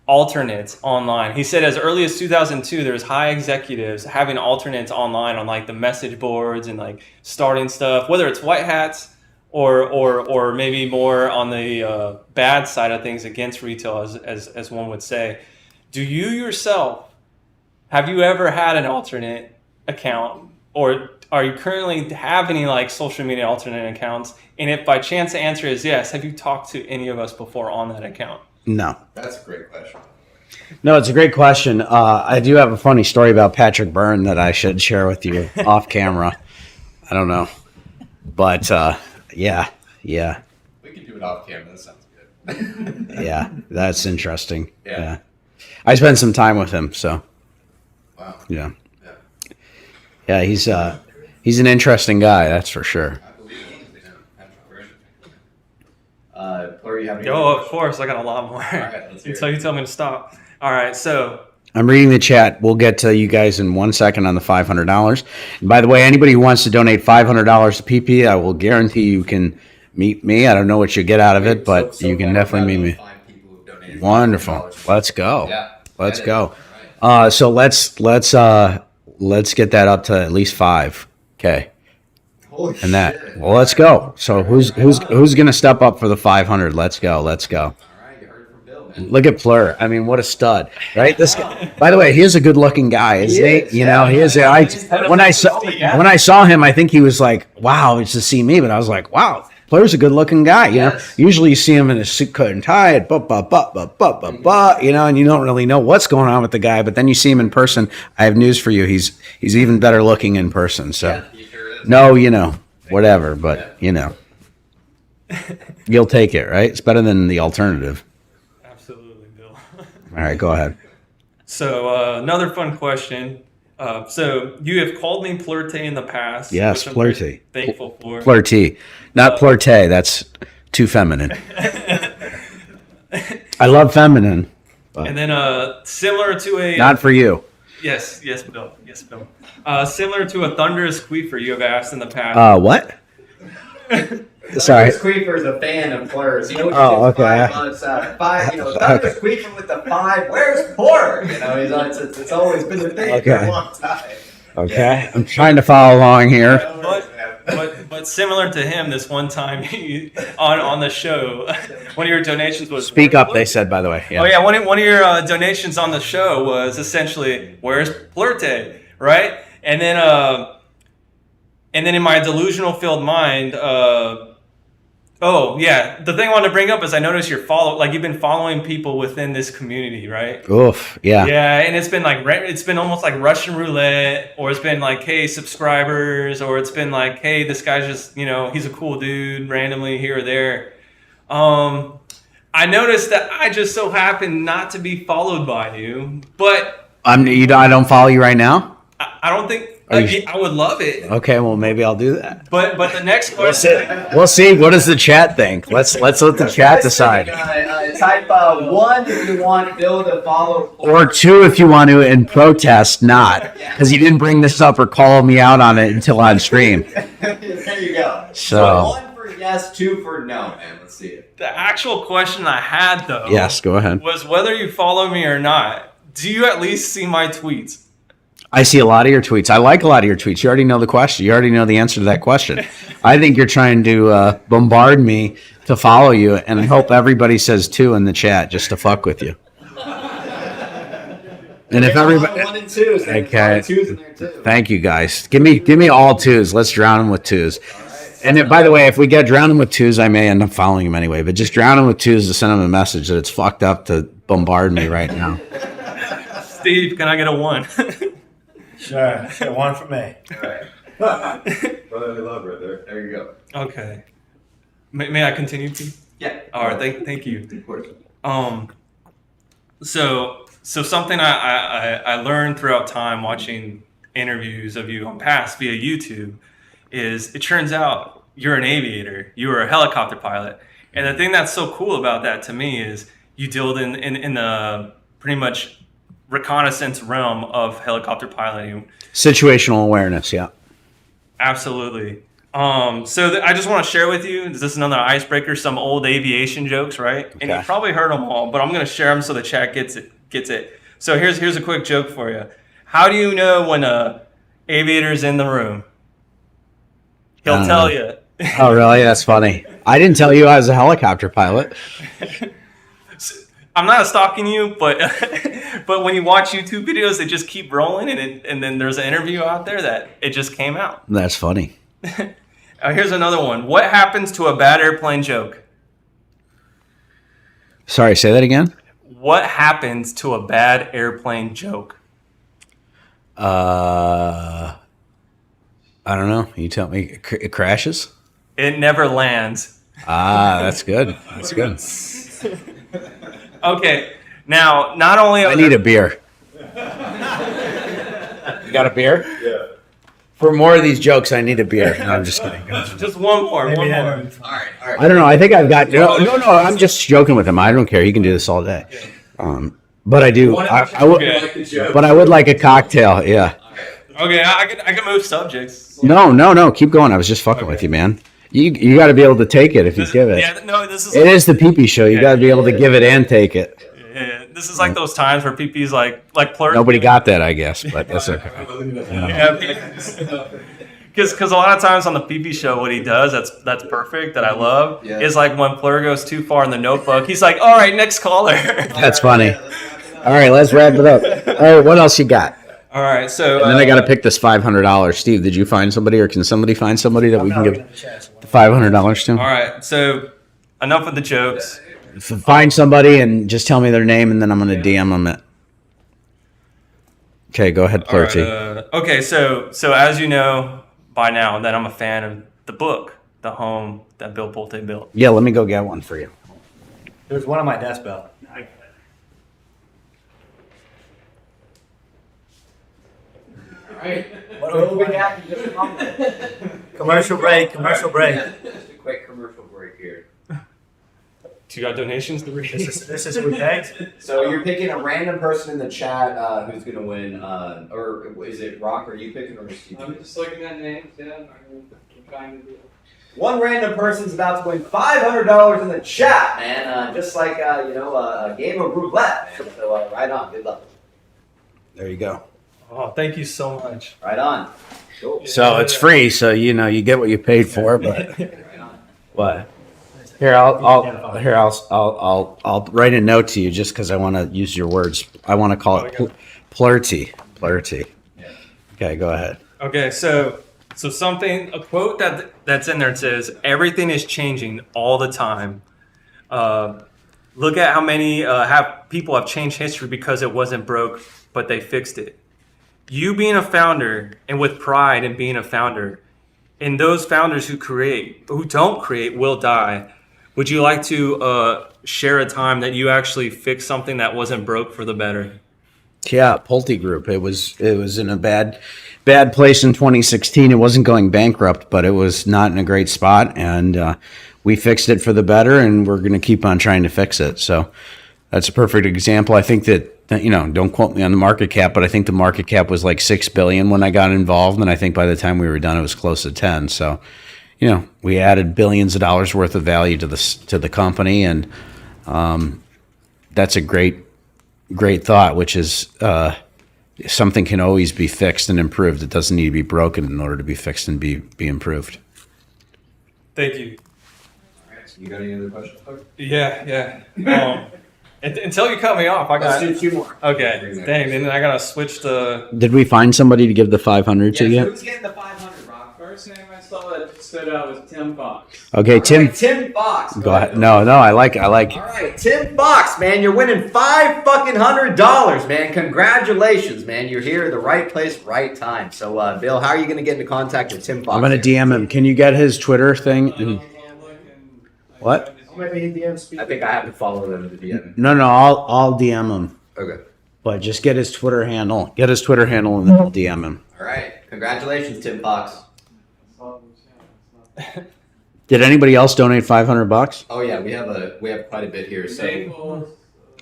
alternates online. He said as early as 2002, there was high executives having alternates online on like the message boards and like starting stuff, whether it's white hats or maybe more on the bad side of things against retail, as one would say. Do you yourself, have you ever had an alternate account, or are you currently have any like social media alternate accounts? And if by chance the answer is yes, have you talked to any of us before on that account? No. That's a great question. No, it's a great question. I do have a funny story about Patrick Byrne that I should share with you off camera. I don't know. But, yeah. We can do it off camera. That sounds good. Yeah, that's interesting. Yeah. I spent some time with him, so Wow. yeah. Yeah, he's an interesting guy, that's for sure. I believe it. Plur, you have any? Oh, of course, I got a lot more. right, let's hear Until you tell me to stop. All right, so I'm reading the chat. We'll get to you guys in 1 second on the $500. And by the way, anybody who wants to donate $500 to PP, I will guarantee you can meet me. I don't know what you get out of it, but So you can far, definitely meet me. 5 people who've donated Wonderful. $500. Let's go. Yeah. Let's That go. is- right. So let's get that up to at least 5. Okay. Holy And that. shit. Well, let's go. So who's gonna step up for the 500? Let's go. Let's go. All right, you heard it from Bill, man. Look at Plur. I mean, what a stud, right? This guy. By the way, he is a good-looking guy, isn't he? is, You know, he is. When I saw him, I think he was like, "Wow, it's to see me," but I was like, "Wow, Plur's a good-looking guy." You know, usually you see him in a suit, coat, and tie, and you know, and you don't really know what's going on with the guy. But then you see him in person. I have news for you. He's even better looking in person. So, He sure is. no, you know, whatever. But you know, you'll take it, right? It's better than the alternative. absolutely, Bill. All right, go ahead. So another fun question. So you have called me Plurte in the past. Yes, which I'm very Plurte. Thankful for. Flirty, not flirte. That's too feminine. I love feminine, And then similar to a not for you. yes, Bill. Similar to a thunderous queefer you have asked in the past. What? Sorry. Squeaker is a fan of Plur's. You know, Oh, okay. Five. You know, Thunder Squeaker with the 5. Where's Plur? You know, it's always been the thing for Okay. a long time. Okay, I'm trying to follow along here. But similar to him, this one time on the show, one of your donations was Speak up, they said, by the way. Oh yeah, one of your donations on the show was essentially "Where's Plurte?" Right, and then in my delusional filled mind, oh yeah, the thing I wanted to bring up is I noticed you've been following people within this community, right? Oof, yeah. Yeah, and it's been almost like Russian roulette, or it's been like, hey, subscribers, or it's been like, hey, this guy's just, he's a cool dude, randomly here or there. I noticed that I just so happen not to be followed by you, but I don't follow you right now? I don't think Are you- I would love it. Okay, well, maybe I'll do that. But the next question, We'll see. What does the chat think? Let's let the chat decide. Type 1 if you want Bill to follow. Or 2 if you want to, and protest not, because you didn't bring this up or call me out on it until on stream. There you go. So- 1 for yes, 2 for no, man. Let's see it. the actual question I had though, Yes, go ahead. was whether you follow me or not. Do you at least see my tweets? I see a lot of your tweets. I like a lot of your tweets. You already know the question. You already know the answer to that question. I think you're trying to bombard me to follow you, and I hope everybody says 2 in the chat just to fuck with you. And if everybody, 1 and 2s. Okay. 2s in there too. thank you guys. Give me all 2s. Let's drown them with 2s. And by the way, if we get drowning with 2s, I may end up following him anyway. But just drowning with 2s to send him a message that it's fucked up to bombard me right now. Steve, can I get a 1? Sure. 1 for me. Brotherly love right there. There you go. Okay. May I continue, Pete? Yeah. All right. Thank you. Of course. So something I learned throughout time watching interviews of you on past via YouTube is it turns out you're an aviator. You were a helicopter pilot. And the thing that's so cool about that to me is you deal in the pretty much reconnaissance realm of helicopter piloting. Situational awareness, yeah. Absolutely. I just want to share with you, this is another icebreaker, some old aviation jokes, right? And Okay. you probably heard them all, but I'm going to share them so the chat gets it. So here's a quick joke for you. How do you know when a aviator's in the room? He'll tell you. Oh, really? That's funny. I didn't tell you I was a helicopter pilot. I'm not stalking you, but but when you watch YouTube videos, they just keep rolling, and then there's an interview out there that it just came out. That's funny. Here's another one. What happens to a bad airplane joke? Sorry, say that again? What happens to a bad airplane joke? I don't know. You tell me. It crashes? It never lands. Ah, that's good. That's good. Okay. Now, not only I need a beer. You got a beer? Yeah. For more of these jokes, I need a beer. No, I'm just kidding. just one more. Maybe One that more. would be fine. I don't know. I think I've got no. I'm just joking with him. I don't care. He can do this all day. But I do. I would. But I would like a cocktail. Yeah. Okay, I can move subjects. No. Keep going. I was just fucking with you, man. You got to be able to take it if you give it. Yeah, no, this is. It is the PP show. You got to be able to give it and take it. Yeah, this is like those times where PP's like flirt. Nobody got that, I guess, but that's okay. Because a lot of times on the PP show, what he does that's perfect that I love is like when Plur goes too far in the notebook, he's like, "All right, next caller." That's funny. All right, let's wrap it up. All right, what else you got? All right, so And then I got to pick this $500. Steve, did you find somebody, or can somebody find somebody that we can give the $500 to? all right, so enough with the jokes. Find somebody and just tell me their name, and then I'm going to DM them it. Okay, go ahead, All right, Plurty. okay, so as you know by now, that I'm a fan of the book, The Home That Bill Pulte Built. Yeah, let me go get one for you. There's one on my desk belt. What are we playing? Commercial break. Just a quick commercial break here. You got donations to read? This is who begged. So you're picking a random person in the chat who's going to win, or is it Rock? Or are you picking, or Steve? I'm just looking at names, yeah. I'm trying to do it. One random person's about to win $500 in the chat, man. Just like a game of roulette, man. So right on, good luck. There you go. Oh, thank you so much. Right on. Cool. So it's free, so you get what you paid for, but what? Here, I'll write a note to you just because I want to use your words. I want to call it Plurty. Okay, go ahead. Okay, so a quote that's in there says, "Everything is changing all the time." Look at how many people have changed history because it wasn't broke, but they fixed it. You being a founder, and with pride in being a founder, and those founders who don't create will die. Would you like to share a time that you actually fixed something that wasn't broke for the better? Yeah, Pulte Group. It was in a bad place in 2016. It wasn't going bankrupt, but it was not in a great spot, and we fixed it for the better, and we're going to keep on trying to fix it. So that's a perfect example. I think that don't quote me on the market cap, but I think the market cap was like $6 billion when I got involved, and I think by the time we were done, it was close to 10. So, we added billions of dollars worth of value to the company, and that's a great thought, which is something can always be fixed and improved. It doesn't need to be broken in order to be fixed and be improved. Thank you. All right, so you got any other questions? Yeah. Until you cut me off, Let's do two more. Okay, dang, then I gotta switch the. Did we find somebody to give the 500 to yet? Who's getting the 500, Rock? First name I saw that stood out was Tim Fox. Okay, All Tim. right, Tim Fox. Go ahead. No, I like it. All right, Tim Fox, man, you're winning $500, man. Congratulations, man. You're here at the right place, right time. So, Bill, how are you going to get into contact with Tim Fox? I'm going to DM him. Can you get his Twitter thing? What? I think I have to follow them to DM. No, I'll DM him. Okay. But just get his Twitter handle. Get his Twitter handle, and then I'll DM him. All right. Congratulations, Tim Fox. Did anybody else donate $500? Oh yeah, we have quite a bit here. So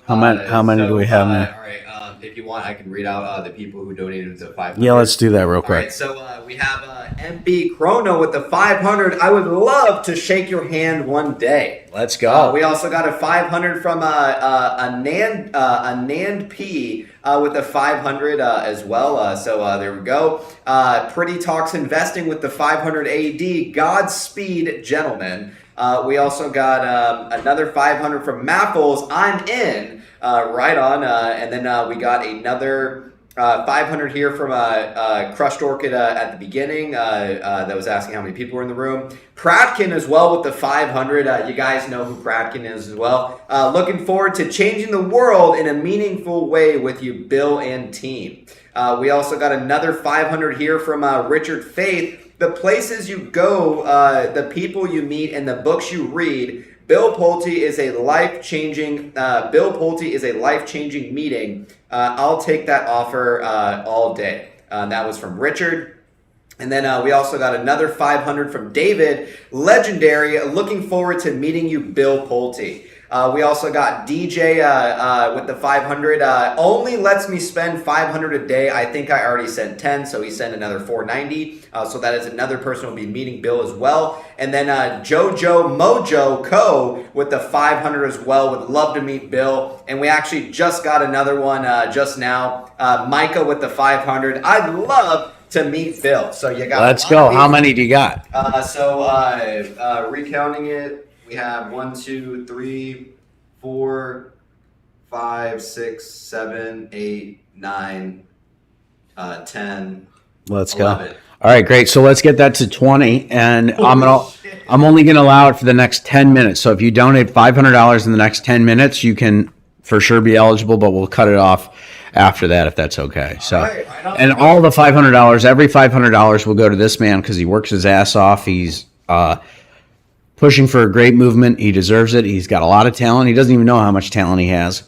How many do we have now? All right. If you want, I can read out the people who donated the 500. Yeah, let's do that real All quick. right, so we have MB Chrono with the 500. I would love to shake your hand one day. Let's go. We also got a 500 from Anand P with the 500 as well. So there we go. Pretty Talks Investing with the 500 AD. Godspeed, gentlemen. We also got another 500 from Mapples. I'm in. Right on. And then we got another 500 here from Crushed Orchid at the beginning that was asking how many people were in the room. Pratkin as well with the 500. You guys know who Pratkin is as well. Looking forward to changing the world in a meaningful way with you, Bill and team. We also got another 500 here from Richard Faith. The places you go, the people you meet, and the books you read Bill Pulte is a life-changing. Bill Pulte is a life-changing meeting. I'll take that offer all day. That was from Richard. And then we also got another 500 from David. Legendary. Looking forward to meeting you, Bill Pulte. We also got DJ with the 500. Only lets me spend 500 a day. I think I already sent 10, so he sent another 490. So that is another person who will be meeting Bill as well. And then Jojo Mojo Co with the 500 as well. Would love to meet Bill. And we actually just got another one just now. Micah with the 500. I'd love to meet Bill. So you got. Let's go. How many do you got? Recounting it. We have 1, 2, 3, 4, 5, 6, 7, 8, 9, 10. Let's 11. go. All right, great. So let's get that to 20, and I'm only going to allow it for the next 10 minutes. So if you donate $500 in the next 10 minutes, you can for sure be eligible, but we'll cut it off after that if that's okay. So, and all the $500, every $500 will go to this man because he works his ass off. He's pushing for a great movement. He deserves it. He's got a lot of talent. He doesn't even know how much talent he has.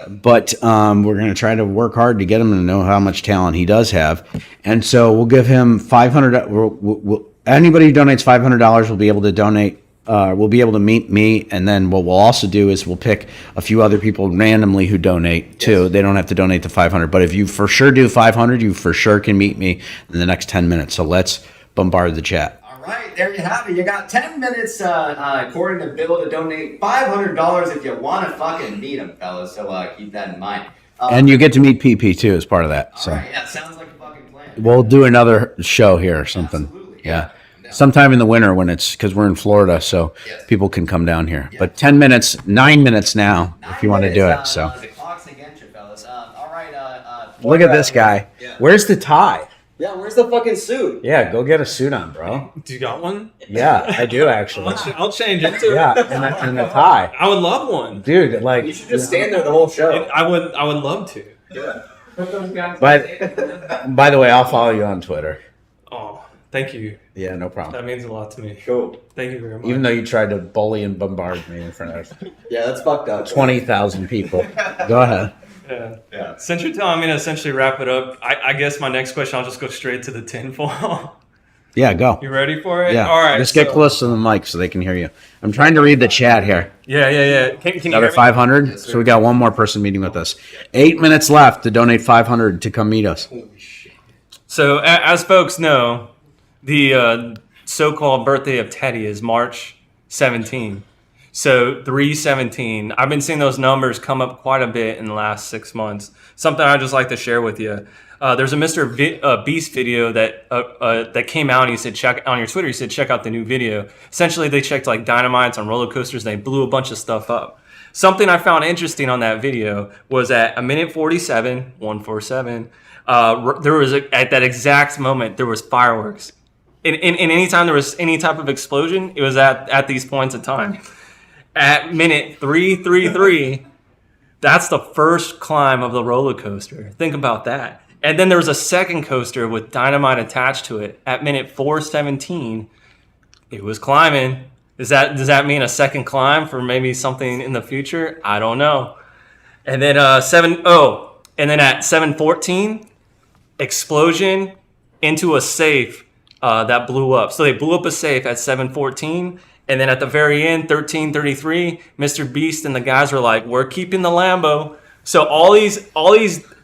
But we're going to try to work hard to get him to know how much talent he does have. And so we'll give him $500. Anybody who donates $500 will be able to donate. We'll be able to meet me. And then what we'll also do is we'll pick a few other people randomly who donate too. They don't have to donate the 500. But if you for sure do 500, you for sure can meet me in the next 10 minutes. So let's bombard the chat. All right, there you have it. You got 10 minutes, according to Bill, to donate $500 if you want to fucking meet him, fellas. So keep that in mind. And you get to meet PP too as part of that. So all right, yeah, sounds like a fucking plan. we'll do another show here or something. Absolutely, yeah. Sometime in the winter when it's because we're in Florida, so people can come down here. But 10 minutes, 9 minutes now, if you want to do it. So the clock's against you, fellas. All right. look at this guy. Where's the tie? Yeah, where's the fucking suit? Yeah, go get a suit on, bro. Do you got one? Yeah, I do actually. I'll change it too. Yeah, and a tie, I would love one. dude. Like, You should just stand there the whole show. I would love to. Yeah. Put those guys. by the way, I'll follow you on Twitter. Oh, thank you. Yeah, no problem. That means a lot to me. Cool. Thank you very much. Even though you tried to bully and bombard me in front of Yeah, that's fucked up. 20,000 people. Go ahead. Yeah. Since you're telling me to essentially wrap it up, I guess my next question, I'll just go straight to the tinfoil. Yeah, go. You ready for it? Yeah. All right. Just get close to the mic so they can hear you. I'm trying to read the chat here. Yeah. Can you Another hear me? 500. So we got one more person meeting with us. 8 minutes left to donate 500 to come meet us. So, as folks know, the so-called birthday of Teddy is March 17. So 317. I've been seeing those numbers come up quite a bit in the last 6 months. Something I'd just like to share with you. There's a Mr. Beast video that came out. And he said, check on your Twitter. He said, check out the new video. Essentially, they checked like dynamites on roller coasters. And they blew a bunch of stuff up. Something I found interesting on that video was at a minute 47, 147. There was at that exact moment there was fireworks. In any time there was any type of explosion, it was at these points of time. At minute 333, that's the first climb of the roller coaster. Think about that. And then there was a second coaster with dynamite attached to it. At minute 417, it was climbing. Does that mean a second climb for maybe something in the future? I don't know. And then at 714, explosion into a safe that blew up. So they blew up a safe at 714. And then at the very end, 1333, Mr. Beast and the guys were like, we're keeping the Lambo. So all these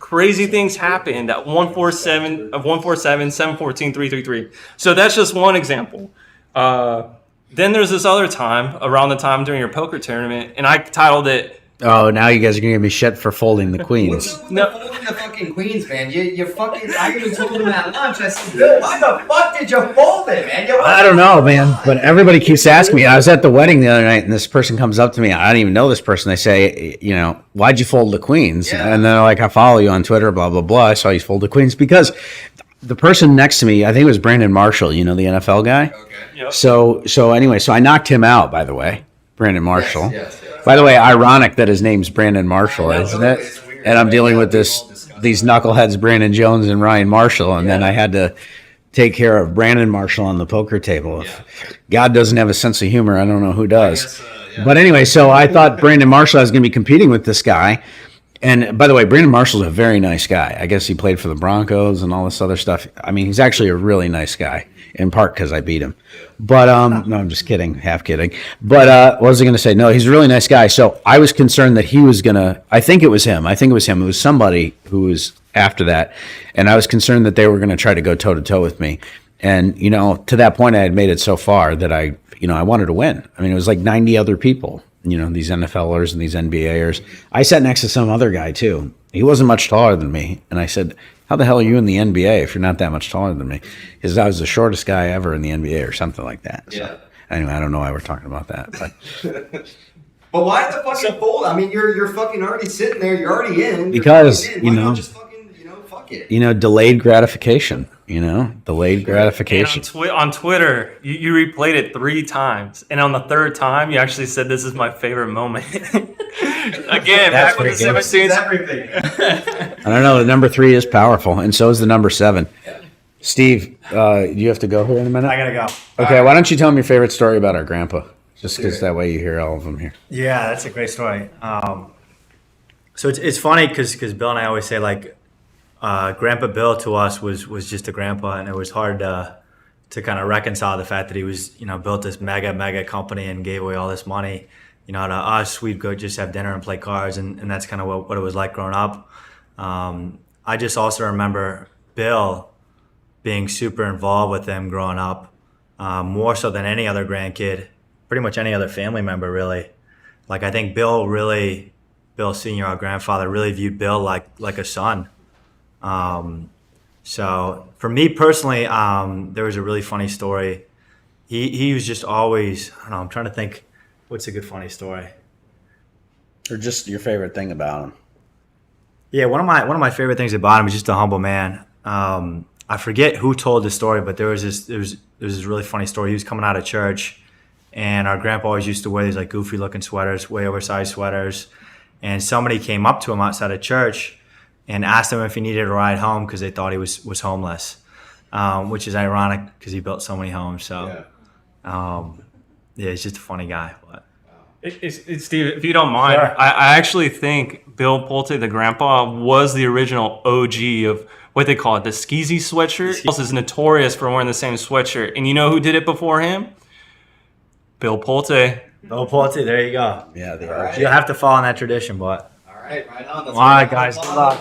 crazy things happened at 147, 714, 333. So that's just one example. Then there's this other time, around the time during your poker tournament, and I titled it, Oh, now you guys are going to be shit for folding the queens. Folding the fucking queens, man. You fucking. I even told him at lunch. I said, Bill, why the fuck did you fold it, man? I don't know, man. But everybody keeps asking me. I was at the wedding the other night, and this person comes up to me. I don't even know this person. They say, why'd you fold the queens? Yeah. And they're like, I follow you on Twitter, blah, blah, blah. I saw you fold the queens. Because the person next to me, I think it was Brandon Marshall, the NFL guy. Okay. Yep. So anyway, I knocked him out, by the way. Brandon Marshall. Yes. By the way, ironic that his name's Brandon Marshall, isn't it? It's weird. And I'm dealing with these knuckleheads, Brandon Jones and Ryan Marshall, and then I had to take care of Brandon Marshall on the poker table. If God doesn't have a sense of humor, I don't know who does. But anyway, so I thought Brandon Marshall was going to be competing with this guy. And by the way, Brandon Marshall's a very nice guy. I guess he played for the Broncos and all this other stuff. I mean, he's actually a really nice guy, in part because I beat him. But no, I'm just kidding, half kidding. But what was I going to say? No, he's a really nice guy. So I was concerned that he was going to, I think it was him. It was somebody who was after that. And I was concerned that they were going to try to go toe-to-toe with me. And, to that point, I had made it so far that I wanted to win. I mean, it was like 90 other people. These NFLers and these NBAers. I sat next to some other guy too. He wasn't much taller than me. And I said, how the hell are you in the NBA if you're not that much taller than me? Because I was the shortest guy ever in the NBA or something like that. Yeah. So, anyway, I don't know why we're talking about that. But, But why the fucking fold? I mean, you're fucking already sitting there. You're already in. Because, Why not just fucking, fuck it. delayed gratification. Delayed gratification. And on Twitter, you replayed it 3 times, and on the 3rd time, you actually said, "This is my favorite moment." Again, back with the 17th. Everything. I don't know. The number 3 is powerful, and so is the number 7. Steve, you have to go here in a minute? I gotta go. Okay, why don't you tell me your favorite story about our grandpa? Just because that way you hear all of them here. Yeah, that's a great story. So it's funny because Bill and I always say Grandpa Bill to us was just a grandpa, and it was hard to kind of reconcile the fact that he was built this mega company and gave away all this money. To us, we'd go just have dinner and play cards, and that's kind of what it was like growing up. I just also remember Bill being super involved with them growing up, more so than any other grandkid, pretty much any other family member, really. I think Bill Sr., our grandfather, really viewed Bill like a son. So for me personally, there was a really funny story. He was just always, I don't know, I'm trying to think, what's a good funny story? Or just your favorite thing about him. Yeah, one of my favorite things about him is just a humble man. I forget who told the story, but there was this really funny story. He was coming out of church, and our grandpa always used to wear these goofy looking sweaters, way oversized sweaters. And somebody came up to him outside of church and asked him if he needed a ride home because they thought he was homeless, which is ironic because he built so many homes. So, he's just a funny guy. But. It's Steve, if you don't mind, sure. I actually think Bill Pulte, the grandpa, was the original OG of what they call it, the skeezy sweatshirt. He is notorious for wearing the same sweatshirt. And you know who did it before him? Bill Pulte. Bill Pulte, there you go. Yeah, right. You'll have to follow in that tradition, but. All right on. All right, guys. Good luck.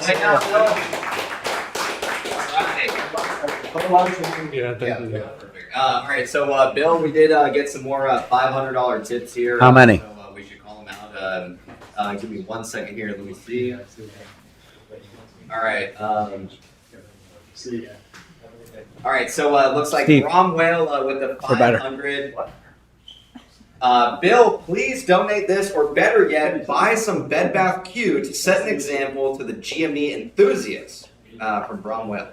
Yeah, thank you. Perfect. All right, so Bill, we did get some more $500 tips here. How many? So we should call them out. Give me 1 second here. Let me see. All right. All right. So it looks like Steve. Bromwell with the 500. Bill, please donate this, or better yet, buy some Bed Bath Q to set an example to the GME enthusiasts. From Bromwell.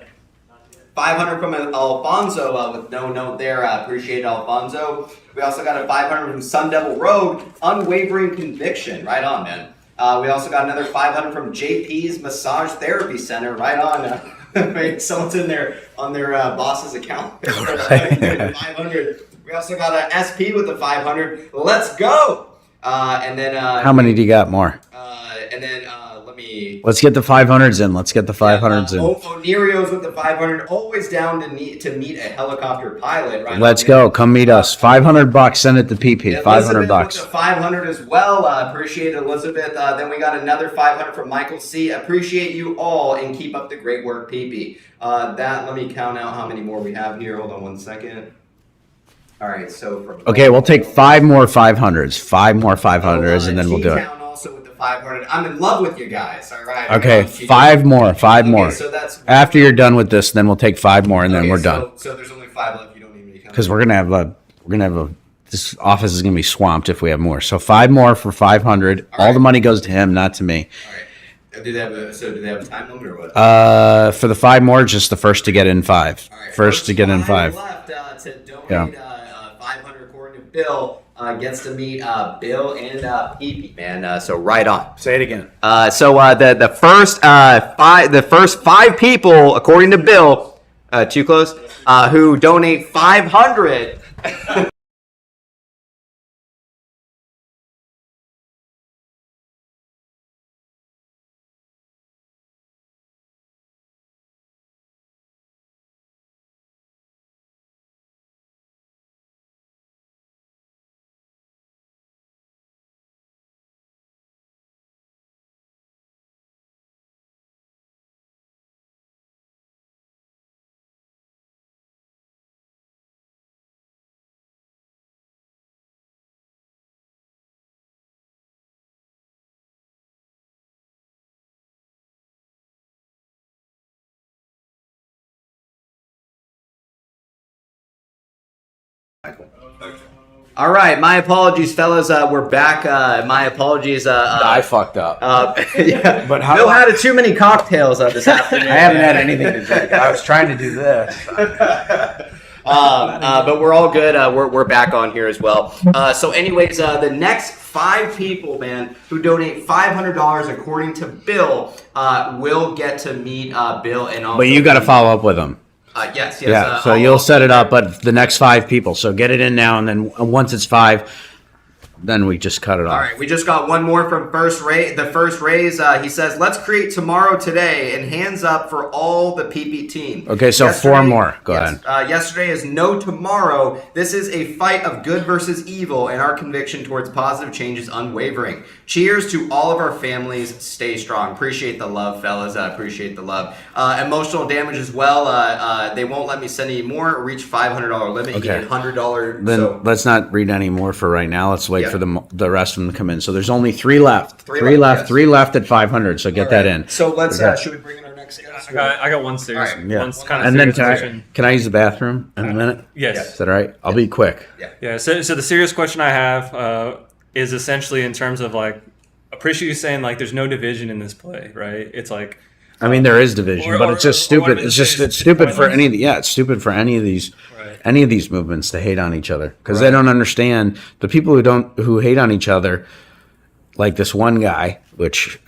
500 from Alfonso with no note there. Appreciate it, Alfonso. We also got a 500 from Sun Devil Road. Unwavering conviction. Right on, man. We also got another 500 from JP's Massage Therapy Center. Right on. Someone's in there on their boss's account. 500. We also got an SP with the 500. Let's go. And then how many do you got more? And then let's get the 500s in. Let's get the 500s in. Onerio's with the 500. Always down to meet a helicopter pilot. Right. Let's go. Come meet us. $500. Send it to PP. $500. With the 500 as well. Appreciate it, Elizabeth. Then we got another 500 from Michael C. Appreciate you all and keep up the great work, PP. Let me count out how many more we have here. Hold on 1 second. All right, so okay, we'll take 5 more 500s. 5 more 500s, and then we'll do it. Also with the 500. I'm in love with you guys. All right. Okay, 5 more. 5 more. So that's after you're done with this, then we'll take 5 more, and then we're done. So there's only 5 left. You don't need me to count. Because we're gonna have this office is gonna be swamped if we have more. So 5 more for 500. All the money goes to him, not to me. All right. Do they have a time limit or what? For the 5 more, just the first to get in 5. All right, first to get in 5. Left to donate 500 according to Bill. Gets to meet Bill and PP, man. So right on. Say it again. So the first 5 people, according to Bill, too close, who donate 500 All right, my apologies, fellas. We're back. My apologies. I fucked up. Yeah, But how Bill do I- had too many cocktails this afternoon. I haven't had anything to drink. I was trying to do this. But we're all good. We're back on here as well. So, anyways, the next 5 people, man, who donate $500 according to Bill, will get to meet Bill and all. But you got to follow up with them. Yes. Yeah, so you'll set it up, but the next 5 people. So get it in now, and then once it's 5, then we just cut it off. All right, we just got one more from the first raise. He says, "Let's create tomorrow today," and hands up for all the PP team. Okay, so 4 more. Go ahead. Yesterday is no tomorrow. This is a fight of good versus evil, and our conviction towards positive change is unwavering. Cheers to all of our families. Stay strong. Appreciate the love, fellas. Appreciate the love. Emotional damage as well. They won't let me send any more. Reach $500 limit. Okay. You get $100. Then let's not read any more for right now. Let's wait for the rest of them to come in. So there's only 3 left. Three left, yes. 3 left at 500. So get that in. So let's. Should we bring in our next guest? I got one serious. All right. Yeah. One's kind of And then serious question. can I use the bathroom in a minute? Yes. Is that all right? I'll be quick. Yeah. So the serious question I have is essentially in terms of like, appreciate you saying like there's no division in this play, right? It's like, I mean, there is division, but it's just stupid. It's stupid for any. It's stupid for any of these. Right. Any of these movements to hate on each other because they don't understand the people who hate on each other, like this one guy. Which,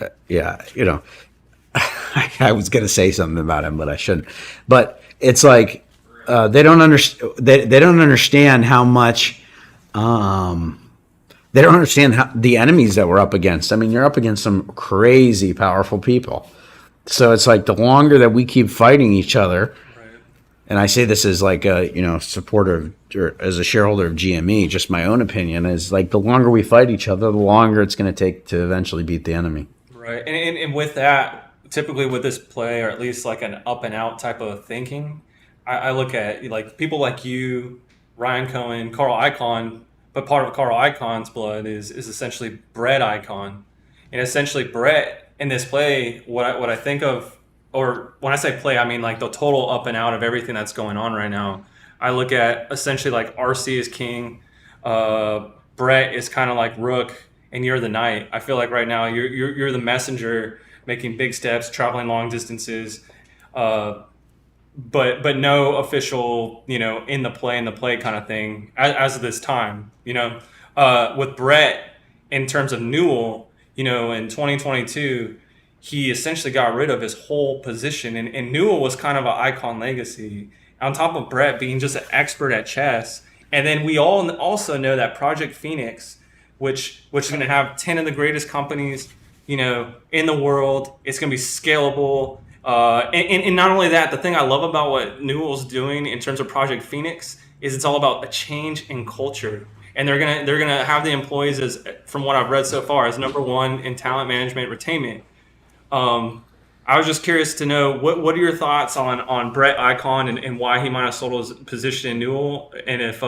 I was gonna say something about him, but I shouldn't. But it's like they don't understand. They don't understand how much. They don't understand how the enemies that we're up against. I mean, you're up against some crazy powerful people. So it's like the longer that we keep fighting each other. And I say this as like a supporter or as a shareholder of GME. Just my own opinion is like the longer we fight each other, the longer it's going to take to eventually beat the enemy. right. And with that, typically with this play, or at least like an up and out type of thinking, I look at like people like you, Ryan Cohen, Carl Icahn, but part of Carl Icahn's blood is essentially Brett Icahn. And essentially Brett in this play, what I think of, or when I say play, I mean like the total up and out of everything that's going on right now. I look at essentially like RC is king, Brett is kind of like rook, and you're the knight. I feel like right now you're the messenger, making big steps, traveling long distances, but no official, in the play kind of thing as of this time. With Brett in terms of Newell, in 2022. He essentially got rid of his whole position, and Newell was kind of an icon legacy on top of Brett being just an expert at chess. And then we all also know that Project Phoenix, which is going to have 10 of the greatest companies, in the world. It's going to be scalable. And not only that, the thing I love about what Newell's doing in terms of Project Phoenix is it's all about a change in culture. And they're gonna have the employees as, from what I've read so far, as number 1 in talent management retainment. I was just curious to know what are your thoughts on Brett Icahn and why he might have sold his position in Newell, and if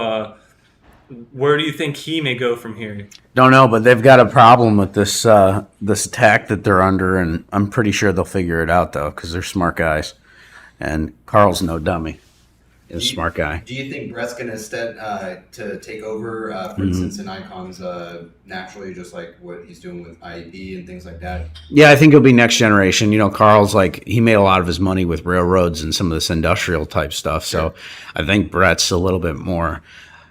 where do you think he may go from here? Don't know, but they've got a problem with this attack that they're under, and I'm pretty sure they'll figure it out though because they're smart guys, and Carl's no dummy. He's a smart guy. Do you think Brett's going to take over, for instance, in Icon's naturally, just like what he's doing with IEP and things like that? Yeah, I think it'll be next generation. Carl's he made a lot of his money with railroads and some of this industrial type stuff. So I think Brett's a little bit more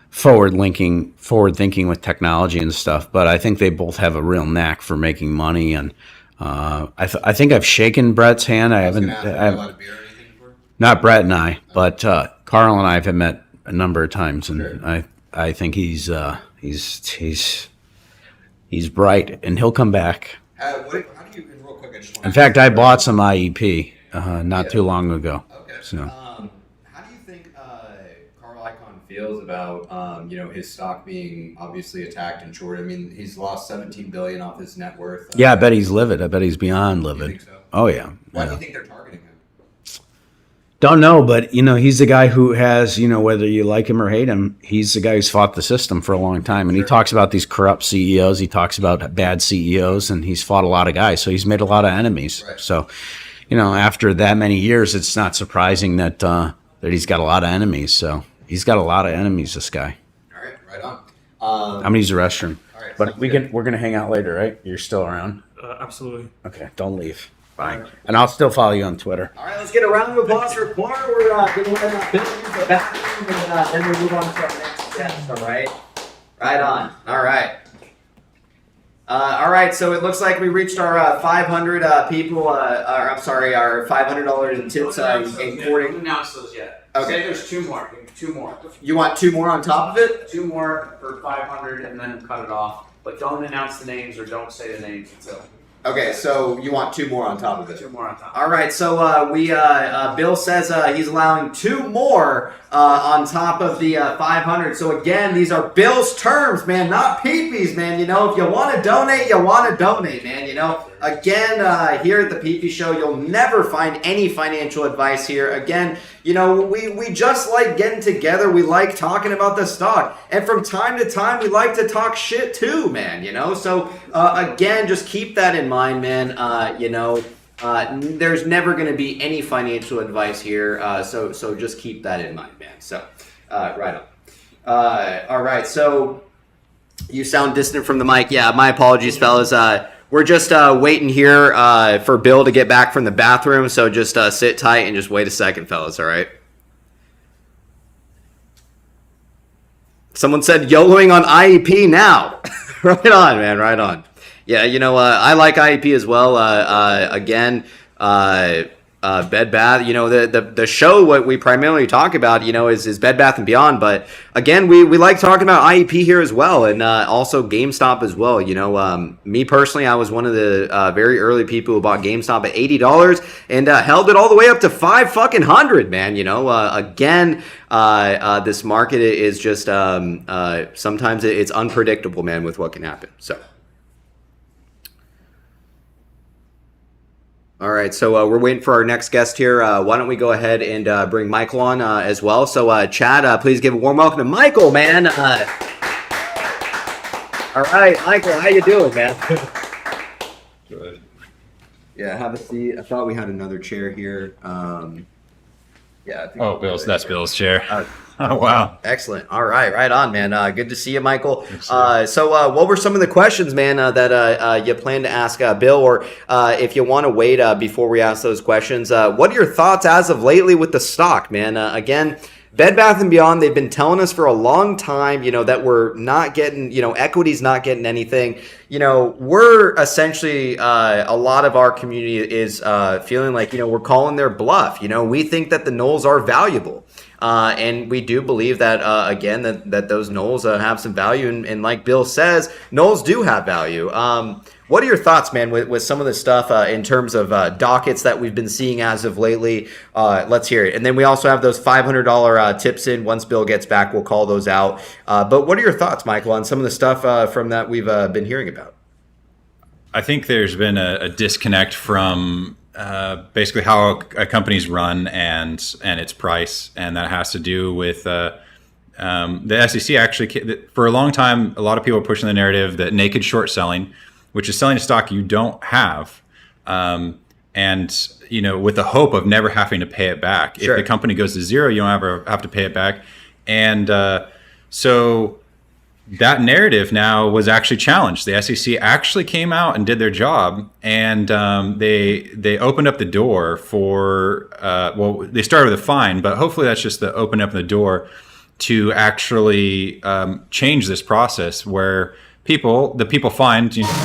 forward thinking with technology and stuff. But I think they both have a real knack for making money. And I think I've shaken Brett's hand. I haven't. A lot of beer or anything before? Not Brett and I, but Carl and I have met a number of times, and I think he's bright, and he'll come back. How do you, real quick, I just want In fact, I bought some IEP not too long ago. Okay. So. How do you think Carl Icahn feels about his stock being obviously attacked and shorted? I mean, he's lost $17 billion off his net worth. Yeah, I bet he's livid. I bet he's beyond livid. You think so? Oh yeah. Why do you think they're targeting him? Don't know, but he's the guy who has, whether you like him or hate him, he's the guy who's fought the system for a long time. And he talks about these corrupt CEOs. He talks about bad CEOs, and he's fought a lot of guys. So he's made a lot of enemies. Right. So, after that many years, it's not surprising that he's got a lot of enemies. So he's got a lot of enemies, this guy. Right on. I'm gonna use the restroom. All right, But sounds we're gonna hang out later, right? You're still around. Absolutely. Okay, don't leave. Bye. And I'll still follow you on Twitter. All right, let's get a round of applause for Corner. We're going to let Bill use the bathroom, and then we'll move on to our next guest, all right? Right on. All right. All right, so it looks like we reached our 500 people, our $500 in tips in courting. Don't announce those yet. Okay. Say there's two more. Two more. You want 2 more on top of it? 2 more for 500 and then cut it off. But don't announce the names or don't say the names until. Okay, so you want 2 more on top of it. 2 more on top. All right, so Bill says he's allowing 2 more on top of the 500. So again, these are Bill's terms, man, not PP's, man. You know, if you want to donate, you want to donate, man. You know, again, here at the PP Show, you'll never find any financial advice here. Again, you know, we just like getting together. We like talking about the stock, and from time to time, we like to talk shit too, man. You know, so again, just keep that in mind, man. You know. There's never going to be any financial advice here, so just keep that in mind, man. So, right on. All right, so you sound distant from the mic. Yeah, my apologies, fellas. We're just waiting here for Bill to get back from the bathroom, so just sit tight and just wait a second, fellas, all right? Someone said YOLOing on IEP now. Right on, man, right on. Yeah, you know, I like IEP as well. Again, Bed Bath. You know, the show what we primarily talk about, you know, is Bed Bath and Beyond. But again, we like talking about IEP here as well, and also GameStop as well. You know, me personally, I was one of the very early people who bought GameStop at $80 and held it all the way up to $500, man. You know, again, this market is just sometimes it's unpredictable, man, with what can happen. So. All right, so we're waiting for our next guest here. Why don't we go ahead and bring Michael on as well? So, Chad, please give a warm welcome to Michael, man. All right, Michael, how you doing, man? Good. Yeah, have a seat. I thought we had another chair here. Yeah. I think That's Bill's chair. Oh, wow. Excellent. All right. Right on, man. Good to see you, Michael. So what were some of the questions, man, that you plan to ask Bill? Or if you want to wait before we ask those questions, what are your thoughts as of lately with the stock, man? Again, Bed Bath & Beyond, they've been telling us for a long time, you know, that we're not getting, you know, equity's not getting anything. You know, we're essentially, a lot of our community is feeling like, you know, we're calling their bluff. You know, we think that the NOLs are valuable. And we do believe that, again, that those NOLs have some value. And like Bill says, NOLs do have value. What are your thoughts, man, with some of the stuff in terms of dockets that we've been seeing as of lately? Let's hear it. And then we also have those $500 tips in. Once Bill gets back, we'll call those out. But what are your thoughts, Michael, on some of the stuff from that we've been hearing about? I think there's been a disconnect from basically how a company's run and its price, and that has to do with the SEC. Actually, for a long time, a lot of people are pushing the narrative that naked short selling, which is selling a stock you don't have, and you know, with the hope of never having to pay it back. Sure. If the company goes to zero, you don't ever have to pay it back, and so that narrative now was actually challenged. The SEC actually came out and did their job, and they opened up the door for they started with a fine, but hopefully that's just the open up the door to actually change this process where the people find, you know,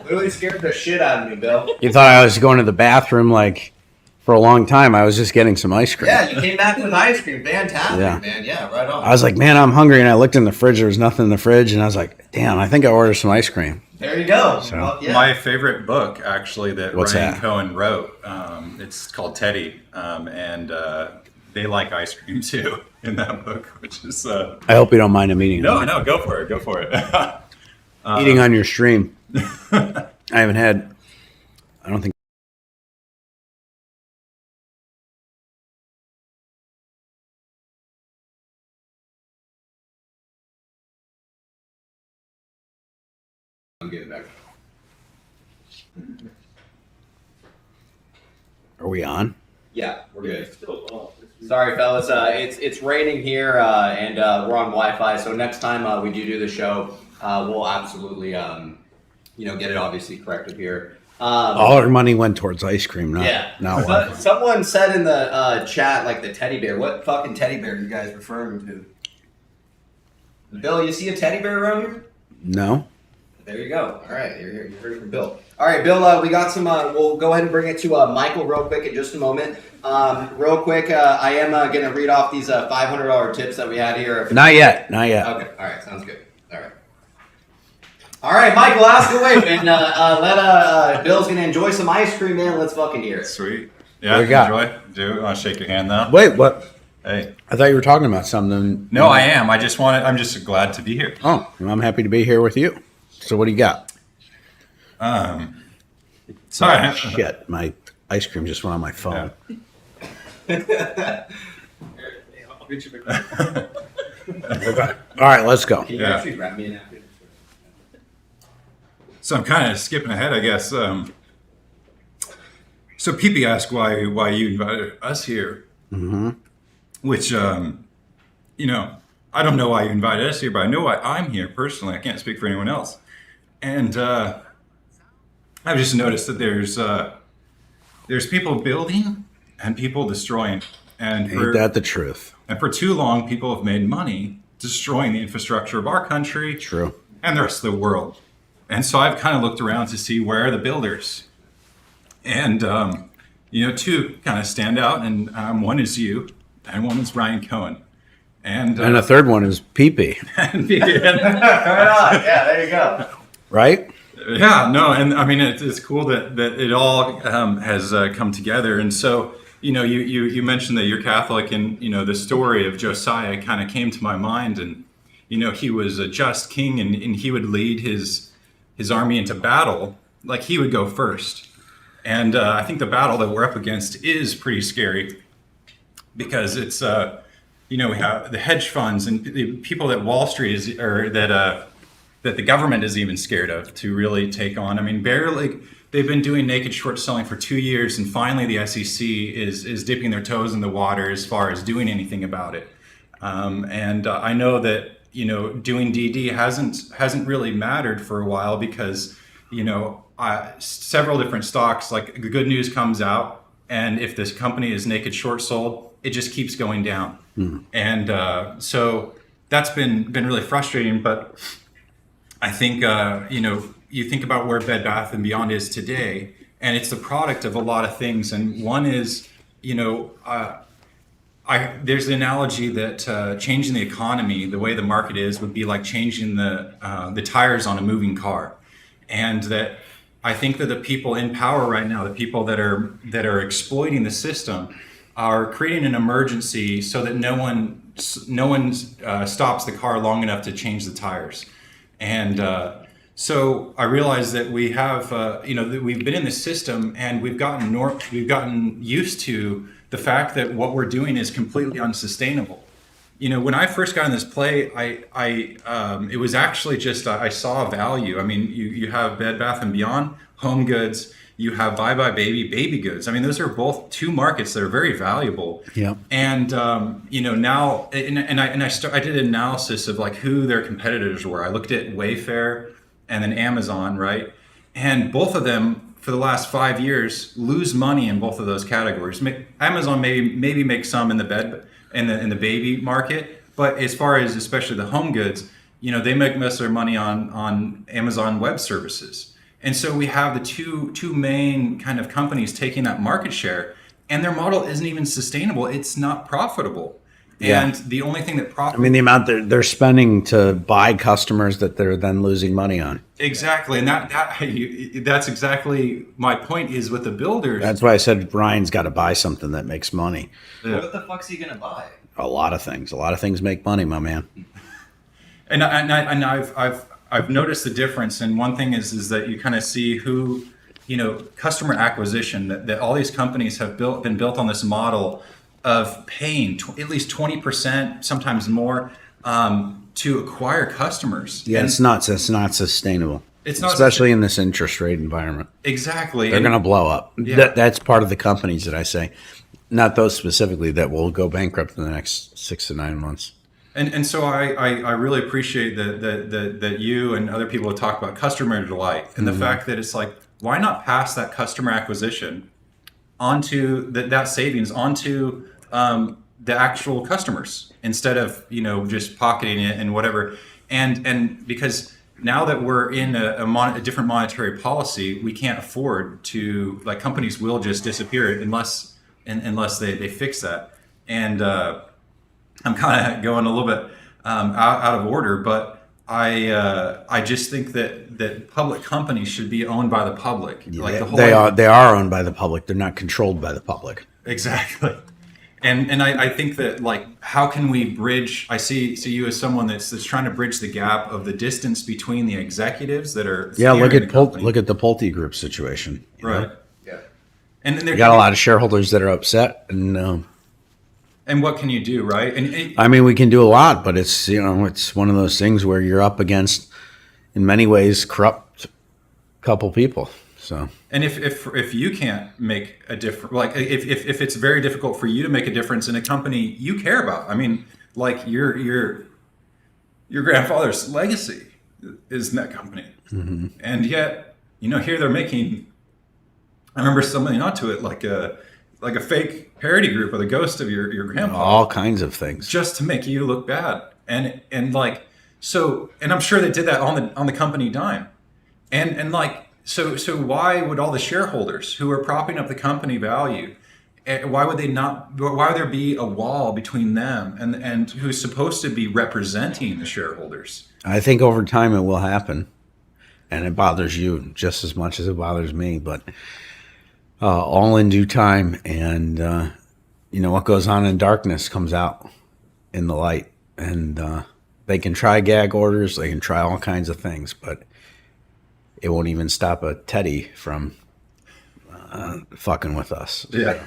Literally scared the shit out of me, Bill. You thought I was going to the bathroom like for a long time. I was just getting some ice cream. Yeah, you came back with ice cream. Fantastic, Yeah. man. Yeah, right on. I was like, man, I'm hungry. And I looked in the fridge. There was nothing in the fridge. And I was like, damn, I think I ordered some ice cream. There you go. So- Well, yeah. My favorite book, actually, that What's Ryan that? Cohen wrote, it's called Teddy, and they like ice cream too in that book, which is I hope you don't mind him eating. no, go for it, Eating on your stream. I haven't had, I don't think. I'm getting back. Are we on? Yeah, we're good. Sorry, fellas. It's raining here, and we're on Wi-Fi. So next time we do the show, we'll absolutely, get it obviously corrected here. All our money went towards ice cream, not Yeah. not So- Wi-Fi. someone said in the chat, like the teddy bear. What fucking teddy bear are you guys referring to? Bill, you see a teddy bear around here? No. There you go. All right, you're heard from Bill. All right, Bill, we got some. We'll go ahead and bring it to Michael real quick in just a moment. Real quick, I am going to read off these $500 tips that we had here. Not yet. Not yet. Okay. All right. Sounds good. All right. All right, Michael, ask away, man. Let Bill's going to enjoy some ice cream, man. Let's fucking hear it. sweet. What Yeah, we got? enjoy. Do you want to shake your hand though? Wait, what? Hey, I thought you were talking about something. no, I am. I'm just glad to be here. Oh, well, I'm happy to be here with you. So what do you got? Sorry. Shit, my ice cream just went on my phone. Uh, Okay. All right, let's go. Can you Yeah. actually grab me a napkin? So I'm kind of skipping ahead, I guess. So PP asked why you invited us here, which I don't know why you invited us here, but I know why I'm here personally. I can't speak for anyone else, and I've just noticed that there's people building and people destroying, and Ain't that the truth? and for too long, people have made money destroying the infrastructure of our country True. and the rest of the world. And so I've kind of looked around to see where are the builders. And, two kind of stand out, and one is you, and one is Ryan Cohen. And And a third one is PP, Right on. Yeah, there you go. right? yeah, no, and I mean, it's cool that it all has come together. And so, you mentioned that you're Catholic, and, the story of Josiah kind of came to my mind. And, he was a just king, and he would lead his army into battle. Like, he would go first. And I think the battle that we're up against is pretty scary, because it's, we have the hedge funds and the people that Wall Street is, or that the government is even scared of to really take on. I mean, barely, they've been doing naked short selling for 2 years, and finally the SEC is dipping their toes in the water as far as doing anything about it. I know that, doing DD hasn't really mattered for a while, because, several different stocks, like, the good news comes out, and if this company is naked short sold, it just keeps going down. And so that's been really frustrating. But I think, you think about where Bed Bath & Beyond is today, and it's the product of a lot of things. And one is, there's the analogy that changing the economy, the way the market is, would be like changing the tires on a moving car. And that I think that the people in power right now, the people that are exploiting the system, are creating an emergency so that no one stops the car long enough to change the tires. And so I realize that we have, that we've been in the system, and we've gotten used to the fact that what we're doing is completely unsustainable. When I first got in this play, it was actually just I saw value. I mean, you have Bed Bath & Beyond, Home Goods. You have Bye Bye Baby, baby goods. I mean, those are both two markets that are very valuable. Yeah. And now, I did an analysis of like who their competitors were. I looked at Wayfair and then Amazon, right? And both of them, for the last 5 years, lose money in both of those categories. Amazon maybe makes some in the bed in the baby market, but as far as especially the home goods, they make most of their money on Amazon Web Services. And so we have the two main kind of companies taking that market share, and their model isn't even sustainable. It's not profitable. Yeah. And the only thing that I mean, the amount they're spending to buy customers that they're then losing money on. Exactly. And that's exactly my point is with the builders. That's why I said Ryan's got to buy something that makes money. Yeah. What the fuck's he gonna buy? A lot of things. A lot of things make money, my man. And I've noticed the difference. And one thing is that you kind of see who, customer acquisition, that all these companies have been built on this model of paying at least 20%, sometimes more, to acquire customers. Yeah, And it's not sustainable. It's not especially in this interest rate environment. Exactly. They're going to blow up. Yeah. That's part of the companies that I say, not those specifically that will go bankrupt in the next 6 to 9 months. And so I really appreciate that you and other people have talked about customer delight and the fact that it's like, why not pass that customer acquisition onto that savings onto the actual customers instead of just pocketing it and whatever. And because now that we're in a different monetary policy, we can't afford to, like, companies will just disappear unless they fix that. And I'm kind of going a little bit out of order, but I just think that public companies should be owned by the public. Yeah, like they are owned by the public. They're not controlled by the public. Exactly. And I think that, like, how can we bridge? I see you as someone that's trying to bridge the gap of the distance between the executives that are Look at the Pulte Group situation, right? Yeah, and you got a lot of shareholders that are upset, and what can you do, right? And I mean, we can do a lot, but it's it's one of those things where you're up against, in many ways, corrupt couple people. So, and if you can't make a difference, like if it's very difficult for you to make a difference in a company you care about, I mean, like your grandfather's legacy is in that company, and yet here they're making. I remember somebody onto it like a fake parody group of the ghost of your grandpa, all kinds of things, just to make you look bad, and like so, and I'm sure they did that on the company dime, and like. So why would all the shareholders who are propping up the company value, why would there be a wall between them and who's supposed to be representing the shareholders? I think over time it will happen, and it bothers you just as much as it bothers me, but all in due time. And what goes on in darkness comes out in the light, and they can try gag orders, they can try all kinds of things, but it won't even stop a Teddy from fucking with us. Yeah.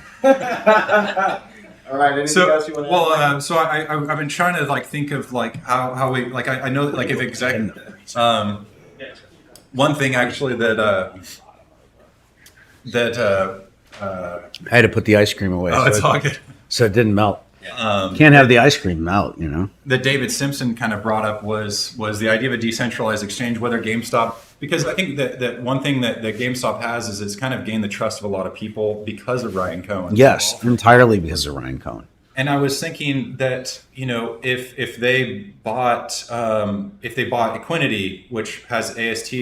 All right. Anything else you want to? Well, so I've been trying to, like, think of, like, how we, like, I know, like, if exactly one thing actually that I had to put the ice cream away. It's all good. So it didn't melt. Can't have the ice cream melt, That David Simpson kind of brought up was the idea of a decentralized exchange, whether GameStop, because I think that one thing that GameStop has is it's kind of gained the trust of a lot of people because of Ryan Cohen. Yes, entirely because of Ryan Cohen. And I was thinking that if they bought Equinity, which has AST,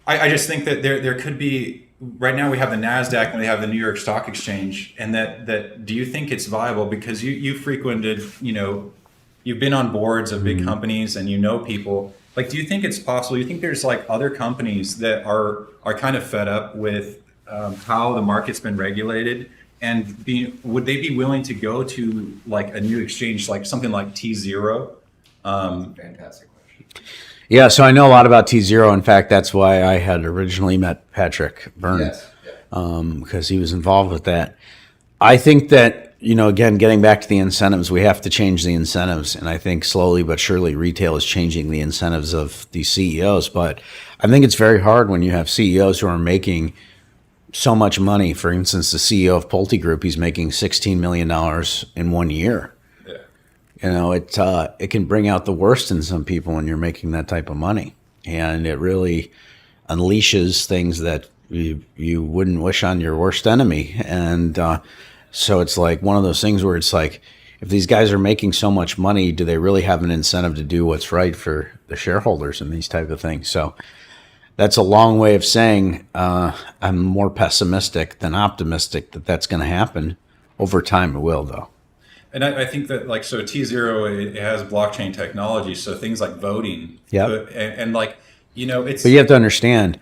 I just think that there could be. Right now we have the NASDAQ and we have the New York Stock Exchange, and that do you think it's viable? Because you frequented, you've been on boards of big companies and people. Like, do you think it's possible? You think there's, like, other companies that are kind of fed up with how the market's been regulated, and would they be willing to go to, like, a new exchange, like something like T0? Fantastic question. Yeah, so I know a lot about T0. In fact, that's why I had originally met Patrick Byrne, Yes. because he was involved with that. I think that, again, getting back to the incentives, we have to change the incentives. And I think slowly but surely retail is changing the incentives of these CEOs. But I think it's very hard when you have CEOs who are making so much money. For instance, the CEO of Pulte Group, he's making $16 million in 1 year. It can bring out the worst in some people when you're making that type of money, and it really unleashes things that you wouldn't wish on your worst enemy. And so it's like one of those things where it's like, if these guys are making so much money, do they really have an incentive to do what's right for the shareholders and these type of things. So that's a long way of saying I'm more pessimistic than optimistic that that's going to happen. Over time, it will, though. And I think that like, so T0, it has blockchain technology. So things like voting. Yep. And like, you know, it's. But you have to understand,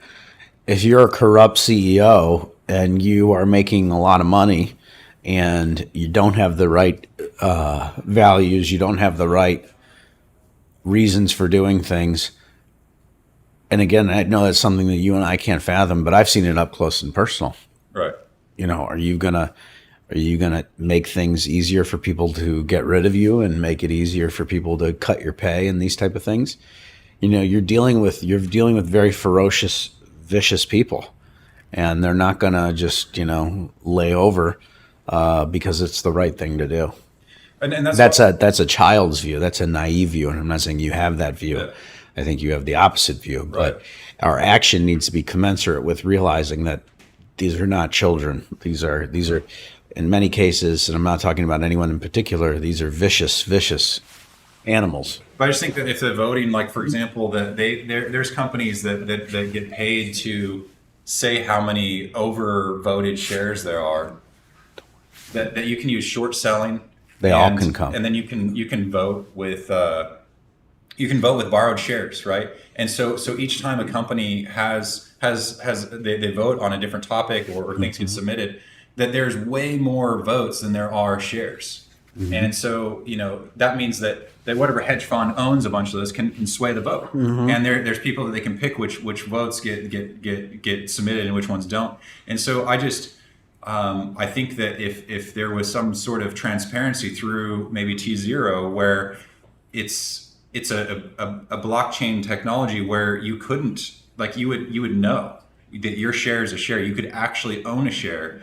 if you're a corrupt CEO and you are making a lot of money and you don't have the right values, you don't have the right reasons for doing things. And again, I know that's something that you and I can't fathom, but I've seen it up close and personal. Right. You know, are you gonna make things easier for people to get rid of you and make it easier for people to cut your pay and these type of things? You know, you're dealing with very ferocious, vicious people, and they're not gonna just, you know, lay over because it's the right thing to do. And that's a child's view. That's a naive view, and I'm not saying you have that view. Yeah. I think you have the opposite view. But our action needs to be commensurate with realizing that these are not children. These are in many cases, and I'm not talking about anyone in particular, these are vicious animals. But I just think that if the voting, like for example, that there's companies that get paid to say how many overvoted shares there are, that you can use short selling. They all can come, and then you can vote with borrowed shares, right? And so each time a company they vote on a different topic or things get submitted, that there's way more votes than there are shares. Mm-hmm. And so, you know, that means that whatever hedge fund owns a bunch of those can sway the vote. Mm-hmm. And there's people that they can pick which votes get submitted and which ones don't. And so I think that if there was some sort of transparency through maybe T0 where it's a blockchain technology where you couldn't, like, you would know that your share is a share. You could actually own a share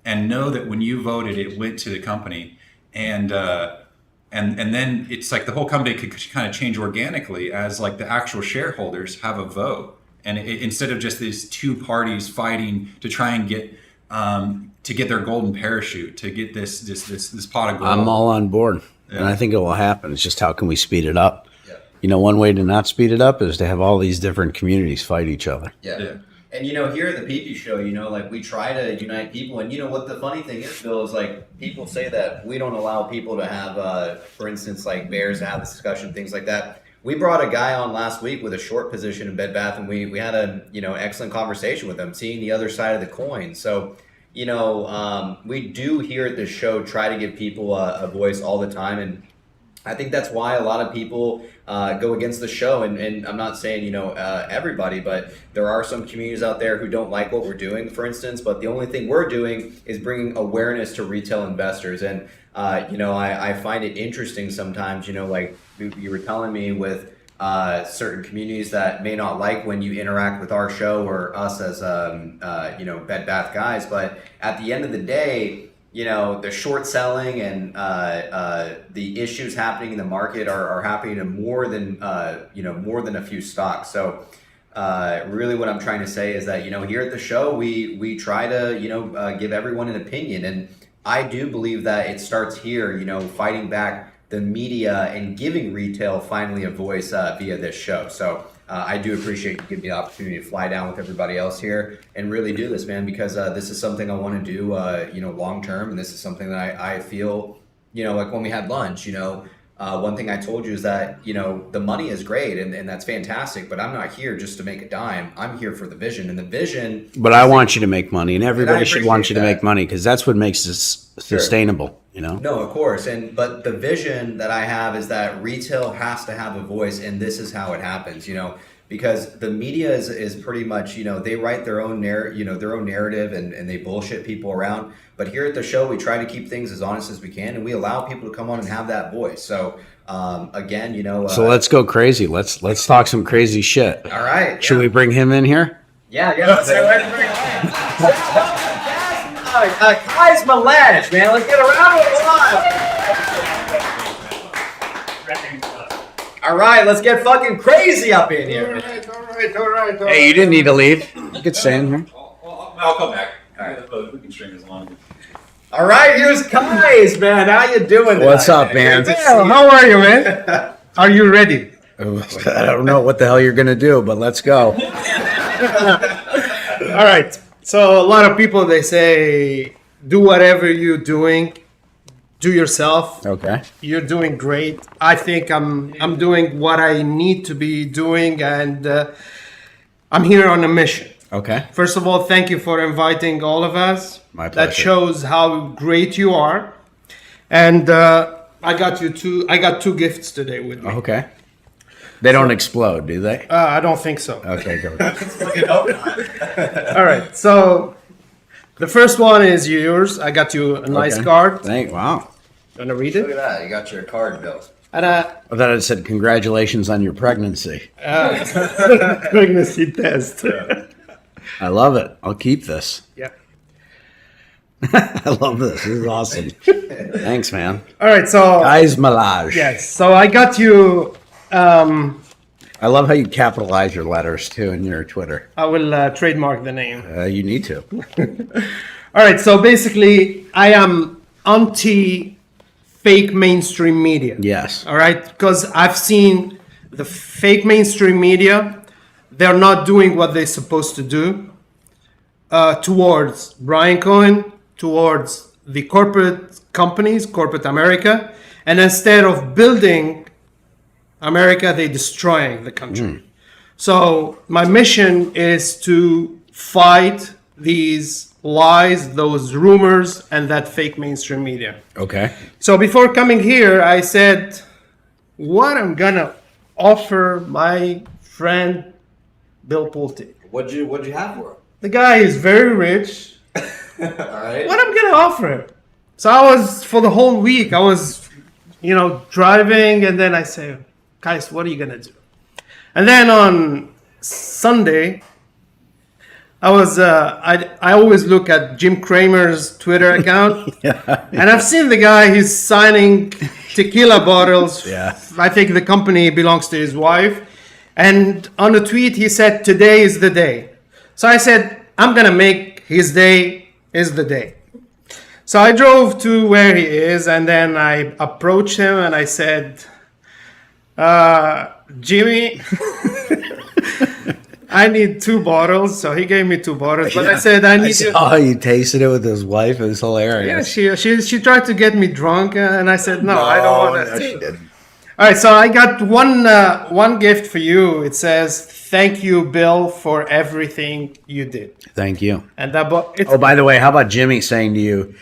and know that when you voted, it went to the company, and then it's like the whole company could kind of change organically as like the actual shareholders have a vote, and instead of just these two parties fighting to try and get their golden parachute, to get this pot of gold. I'm all on board, and I think it will happen. It's just how can we speed it up? Yeah. You know, one way to not speed it up is to have all these different communities fight each other. Yeah. And, you know, here at the PP Show, you know, like, we try to unite people. And, you know, what the funny thing is, Bill, is, like, people say that we don't allow people to have, for instance, like, bears to have this discussion, things like that. We brought a guy on last week with a short position in Bed Bath, and we had a, you know, excellent conversation with him, seeing the other side of the coin. So, you know, we do here at this show try to give people a voice all the time. And I think that's why a lot of people go against the show, and I'm not saying, you know, everybody, but there are some communities out there who don't like what we're doing, for instance, but the only thing we're doing is bringing awareness to retail investors. And, you know, I find it interesting sometimes, you know, like you were telling me with certain communities that may not like when you interact with our show or us as, you know, Bed Bath guys, but at the end of the day, you know, the short selling and the issues happening in the market are happening to more than a few stocks. So really what I'm trying to say is that, you know, here at the show, we try to, you know, give everyone an opinion. And I do believe that it starts here, you know, fighting back the media and giving retail finally a voice via this show. So I do appreciate you giving me the opportunity to fly down with everybody else here and really do this, man, because this is something I want to do, you know, long term. And this is something that I feel, you know, like when we had lunch, you know, one thing I told you is that, you know, the money is great and that's fantastic, but I'm not here just to make a dime. I'm here for the vision, and the vision. But I want you to make money, and everybody should want you to make money, because that's what makes this sustainable. You know? No, of course. but the vision that I have is that retail has to have a voice, and this is how it happens, you know, because the media is pretty much, you know, they write their own narrative and they bullshit people around. But here at the show, we try to keep things as honest as we can, and we allow people to come on and have that voice. So again, you know, so let's go crazy. Let's talk some crazy shit. All right. Should we bring him in here? Yeah. Let's Kai's Malaj, man. Let's get a round of applause. All right, let's get fucking crazy up in here. All right. Hey, you didn't need to leave. You could stay in here. I'll come back. All right. We can string this along. All right, here's Kai's, man. How you doing? What's up, man? Well, how are you, man? Are you ready? I don't know what the hell you're gonna do, but let's go. All right. So a lot of people, they say, do whatever you're doing, do yourself. Okay. You're doing great. I think I'm doing what I need to be doing, and I'm here on a mission. Okay. First of all, thank you for inviting all of us. My pleasure. That shows how great you are. And I got two gifts today with me. Okay. They don't explode, do they? I don't think so. Okay, go. All right. So the first one is yours. I got you a nice card. Wow. You want to read Look it? at that. You got your card, Bill. And I thought it said congratulations on your pregnancy. pregnancy test. I love it. I'll keep this. Yeah. I love this. This is awesome. Thanks, man. All right. So Guys Malage. yes. So I got you. I love how you capitalize your letters too in your Twitter. I will trademark the name. You need to. All right. So basically, I am anti-fake mainstream media. Yes. All right. Because I've seen the fake mainstream media. They're not doing what they're supposed to do towards Brian Cohen, towards the corporate companies, corporate America. And instead of building America, they're destroying the country. So my mission is to fight these lies, those rumors, and that fake mainstream media. Okay. So before coming here, I said, what I'm gonna offer my friend Bill Pulte. What'd you have for him? The guy is very rich. All right. What I'm gonna offer him? So I was, for the whole week, I was, driving, and then I say, guys, what are you gonna do? And then on Sunday, I was, I always look at Jim Cramer's Twitter account, and I've seen the guy, he's signing tequila bottles. Yeah. I think the company belongs to his wife. And on a tweet, he said, today is the day. So I said, I'm going to make his day is the day. So I drove to where he is, and then I approached him and I said, Jimmy, I need 2 bottles. So he gave me 2 bottles. But I said, I need you. Oh, you tasted it with his wife. It was hilarious. Yeah, she tried to get me drunk, and I said, no, I don't want to. No, she didn't. All right, so I got one gift for you. It says, thank you, Bill, for everything you did. Thank you. And that it's, Oh, by the way, how about Jimmy saying to you,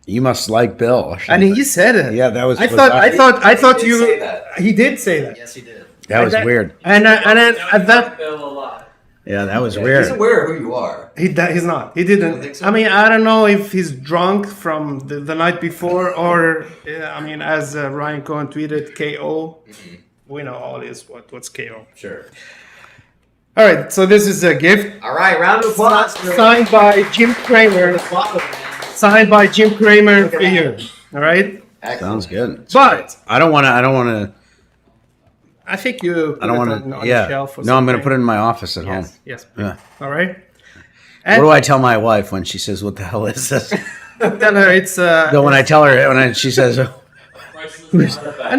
"You must like Bill"? Or and something? he said it. Yeah, that was. I thought He you. did say that. He did say that. Yes, he did. That was weird. And then at that, Bill a lot. Yeah, that was He's weird. aware of who you are. he's not. He You don't didn't. think so? I mean, I don't know if he's drunk from the night before, or as Ryan Cohen tweeted, KO. We know all is what's KO. Sure. All right, so this is a gift All right, round of applause. signed by Jim Cramer. Signed by Jim Cramer for you. All right. Sounds good. But I don't want to. I think you. I don't want on to. the Yeah. shelf or No, I'm going to something. put it in my office at home. Yes. Yeah. All right. What do I tell my wife when she says, "What the hell is this?" Tell her it's. No, when I tell her, she says, And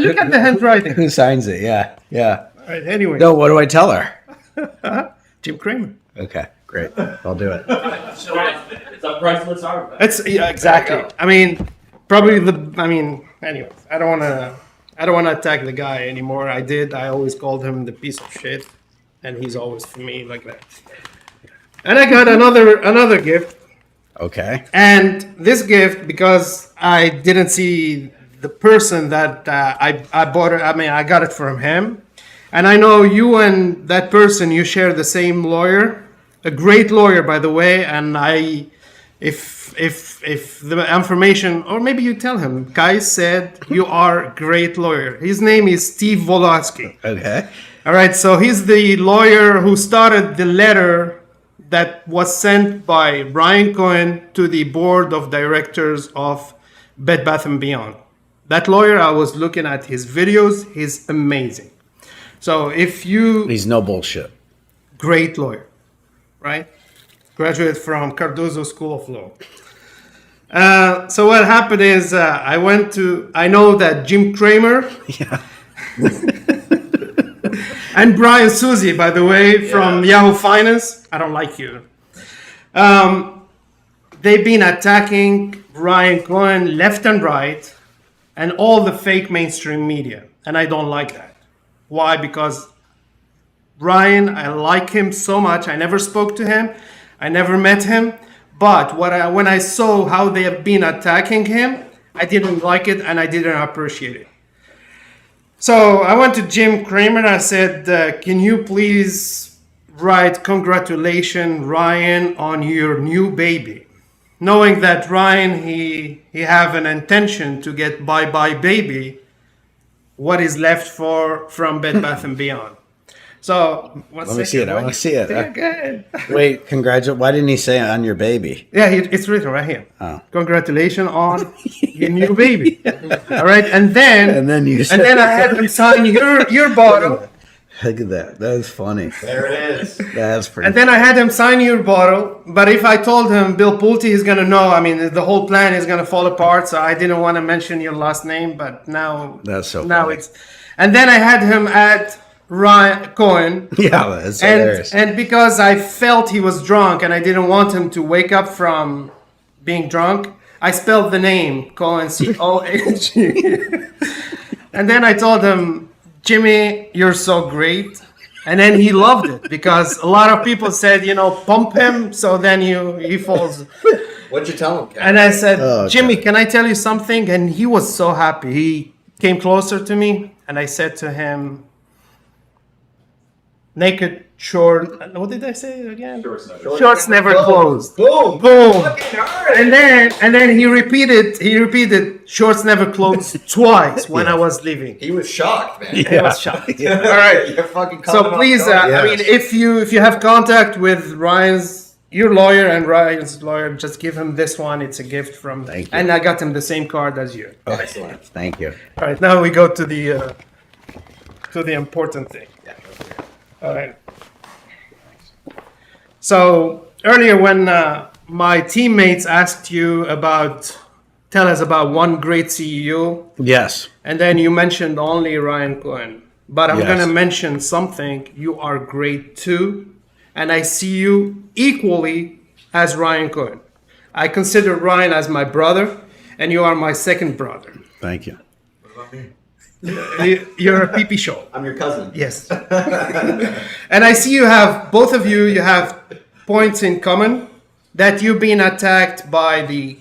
look at the handwriting. "Who signs it?" Yeah, yeah. All right. Anyway. No, what do I tell her? Jim Cramer. Okay, great. I'll do it. It's a priceless artifact. It's exactly. I mean, probably anyways, I don't want to attack the guy anymore. I did. I always called him the piece of shit, and he's always for me like that. And I got another gift. Okay. And this gift, because I didn't see the person that I bought it. I mean, I got it from him, and I know you and that person, you share the same lawyer, a great lawyer, by the way. And if the information, or maybe you tell him, Kai said you are a great lawyer. His name is Steve Volosky. Okay. All right, so he's the lawyer who started the letter that was sent by Brian Cohen to the board of directors of Bed Bath & Beyond. That lawyer, I was looking at his videos, he's amazing. So if you... He's no bullshit. Great lawyer, right? Graduated from Cardozo School of Law. So what happened is I know that Jim Cramer... Yeah. And Brian Susie, by the way, from Yahoo Finance. I don't like you. They've been attacking Ryan Cohen left and right and all the fake mainstream media. And I don't like that. Why? Because Ryan, I like him so much. I never spoke to him. I never met him. But when I saw how they have been attacking him, I didn't like it and I didn't appreciate it. So I went to Jim Cramer and I said, can you please write congratulations, Ryan, on your new baby? Knowing that Ryan, he have an intention to get bye-bye baby, what is left from Bed Bath & Beyond. So, let me see it. I want to see it. Yeah, good. Wait, congratulations. Why didn't he say on your baby? Yeah, it's written right here. Oh. Congratulations on your new baby. All right, and then I had him sign your bottle. Look at that. That's funny. There it is. That's pretty. And then I had him sign your bottle. But if I told him Bill Pulte is gonna know, I mean, the whole plan is gonna fall apart. So I didn't want to mention your last name, but now That's so now funny. it's. And then I had him at Ryan Cohen. Yeah, that's hilarious. And because I felt he was drunk and I didn't want him to wake up from being drunk, I spelled the name Cohen, C-O-H-E. And then I told him, Jimmy, you're so great. And then he loved it because a lot of people said, pump him so then he falls. What'd you tell him, Ken? And I said, Jimmy, can I tell you something? And he was so happy. He came closer to me and I said to him, naked short. What did I say again? Shorts never closed. Boom. Boom. And then he repeated shorts never closed twice when I was leaving. He was shocked, man. He was shocked. All right. You're fucking So please, I mean, if you have contact with your lawyer and Ryan's lawyer, just give him this one. It's a gift from. Thank you. And I got him the same card as you. Excellent. Thank you. All right. Now we go to the important thing. All right. So earlier when my teammates asked you tell us about one great CEO. Yes. And then you mentioned only Ryan Cohen. But I'm Yes. going to mention something. You are great too. And I see you equally as Ryan Cohen. I consider Ryan as my brother and you are my second brother. Thank you. You're a PPShow. I'm your cousin. Yes. And I see you have points in common that you've been attacked by the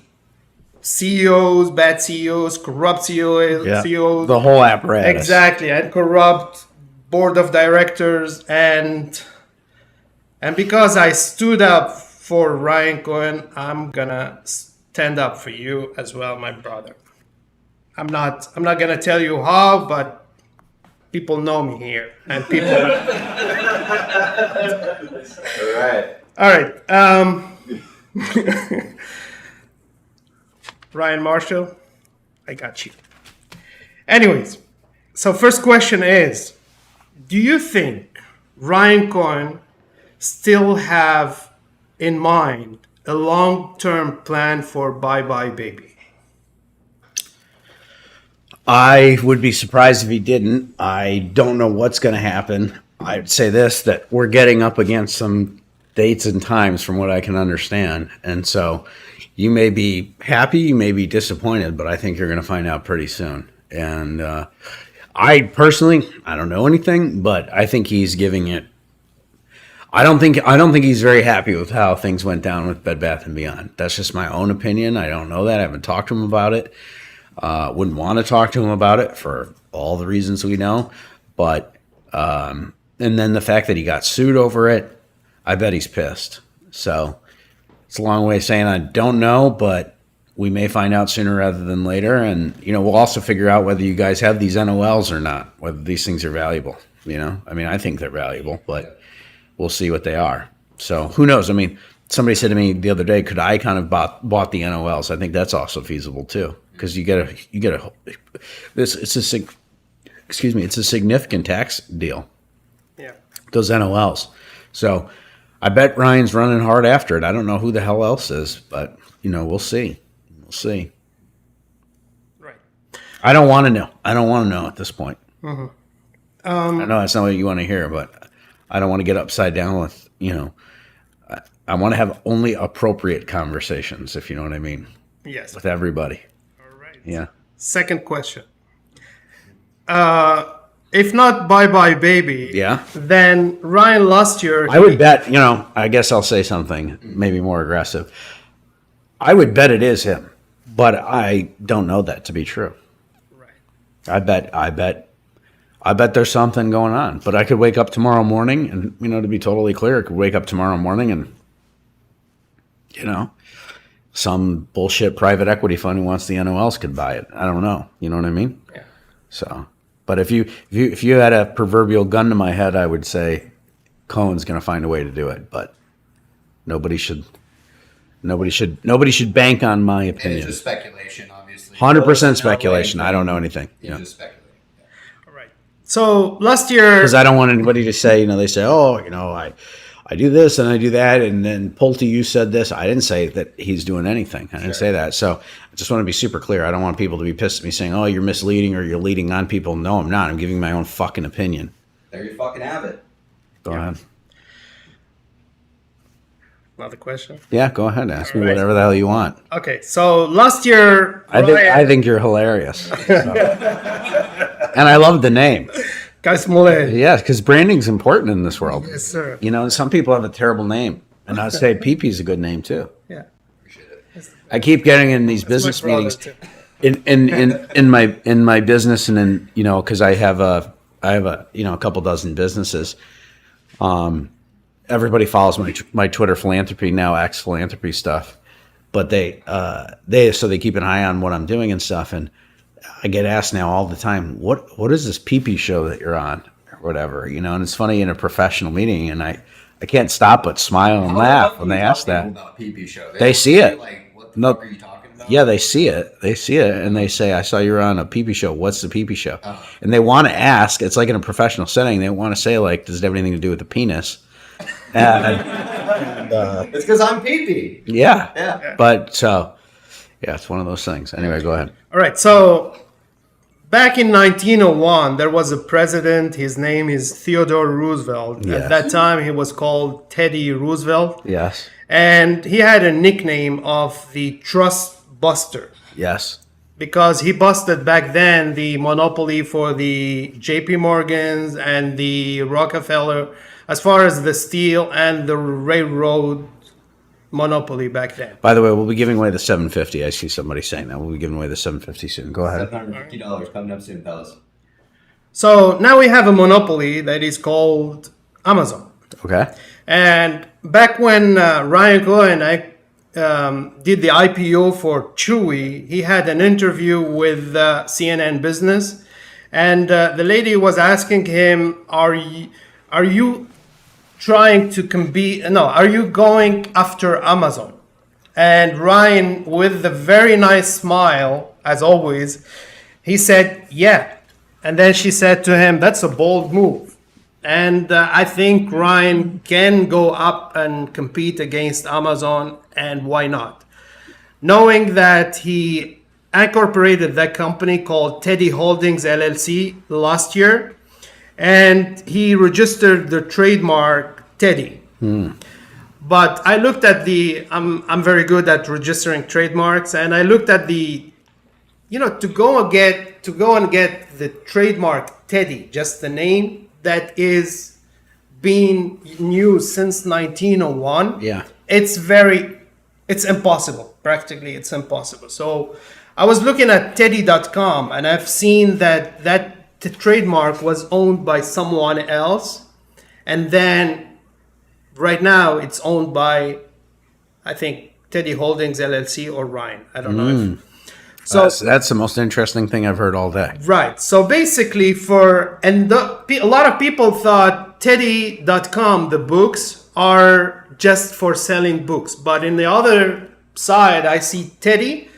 CEOs, bad CEOs, corrupt CEOs, CEOs. The whole apparatus. Exactly. And corrupt board of directors. And because I stood up for Ryan Cohen, I'm going to stand up for you as well, my brother. I'm not gonna tell you how, but people know me here, and people. All right. Ryan Marshall, I got you. Anyways, so first question is, do you think Ryan Cohen still have in mind a long-term plan for Bye Bye Baby? I would be surprised if he didn't. I don't know what's going to happen. I'd say this, that we're getting up against some dates and times from what I can understand. And so you may be happy, you may be disappointed, but I think you're going to find out pretty soon. And I personally, I don't know anything, but I think he's giving it. I don't think he's very happy with how things went down with Bed Bath & Beyond. That's just my own opinion. I don't know that. I haven't talked to him about it. Wouldn't want to talk to him about it for all the reasons we know. But, and then the fact that he got sued over it, I bet he's pissed. So it's a long way of saying I don't know, but we may find out sooner rather than later. And, we'll also figure out whether you guys have these NOLs or not, whether these things are valuable. I mean, I think they're valuable, but we'll see what they are. So who knows? I mean, somebody said to me the other day, could I kind of bought the NOLs? I think that's also feasible too. Because it's a significant tax deal. Yeah. Those NOLs. So I bet Ryan's running hard after it. I don't know who the hell else is, but we'll see. We'll see. Right. I don't want to know. I don't want to know at this point. Mm-hmm. I know that's not what you want to hear, but I don't want to get upside down with, I want to have only appropriate conversations, if you know what I mean, Yes. with everybody. All right. Yeah. Second question. If not Bye Bye Baby, Yeah. then Ryan last year. I would bet, I guess I'll say something maybe more aggressive. I would bet it is him, but I don't know that to be true. Right. I bet there's something going on, but I could wake up tomorrow morning and, to be totally clear, I could wake up tomorrow morning and, some bullshit private equity fund who wants the NOLs could buy it. I don't know. You know what I mean? Yeah. So, but if you had a proverbial gun to my head, I would say Cohen's going to find a way to do it, but nobody should bank on my And opinion. it's just speculation, obviously. 100% speculation. I don't know anything. You're just speculating. Yeah. All right. So last year. Because I don't want anybody to say, they say, I do this and I do that, and then Pulte, you said this. I didn't say that he's doing anything. I didn't say that. So I just want to be super clear. I don't want people to be pissed at me saying, oh, you're misleading or you're leading on people. No, I'm not. I'm giving my own fucking opinion. There you fucking have it. Go ahead. Another question. Yeah, go ahead. Ask me right. whatever the hell you want. Okay. So last year. I think you're hilarious. So. And I love the name. Guys Mole. Yeah, because branding's important in this world. Yes, sir. Some people have a terrible name. And I'd say PP's a good name too. Yeah. I keep getting in these business meetings. In my business, and in because I have a couple dozen businesses. Everybody follows my Twitter philanthropy now, X philanthropy stuff, but they keep an eye on what I'm doing and stuff. And I get asked now all the time, what is this PP show that you're on or whatever, and it's funny in a professional meeting, and I can't stop but smile and laugh when they ask that. About PP show? They see it. Like, what the No. fuck are you talking about? Yeah, they see it. And they say, I saw you were on a PP show. What's the PP show? And they want to ask, it's like in a professional setting, they want to say, like, does it have anything to do with the penis? It's because I'm PP. Yeah. Yeah. But so, yeah, it's one of those things. Anyway, go ahead. All right. So back in 1901, there was a president. His name is Theodore Roosevelt. Yes. At that time, he was called Teddy Roosevelt. Yes. And he had a nickname of the Trust Buster Yes. because he busted back then the monopoly for the JP Morgans and the Rockefeller as far as the steel and the railroad monopoly back then. By the way, we'll be giving away the 750. I see somebody saying that. We'll be giving away the 750 soon. Go ahead. $750 coming up soon, fellas. So now we have a monopoly that is called Amazon. Okay. And back when Ryan Cohen did the IPO for Chewy, he had an interview with CNN Business, and the lady was asking him, "Are you trying to compete? No, are you going after Amazon?" And Ryan, with a very nice smile, as always, he said, "Yeah." And then she said to him, "That's a bold move." And I think Ryan can go up and compete against Amazon, and why not? Knowing that he incorporated that company called Teddy Holdings LLC last year, and he registered the trademark Teddy. But I looked at I'm very good at registering trademarks, and I looked at to go and get the trademark Teddy, just the name, that is being used since 1901. Yeah. It's impossible. Practically, it's impossible. So I was looking at teddy.com, and I've seen that the trademark was owned by someone else. And then right now it's owned by, I think, Teddy Holdings LLC or Ryan. I don't know. So that's the most interesting thing I've heard all day. Right. So basically a lot of people thought Teddy.com, the books, are just for selling books. But in the other side, I see Teddy,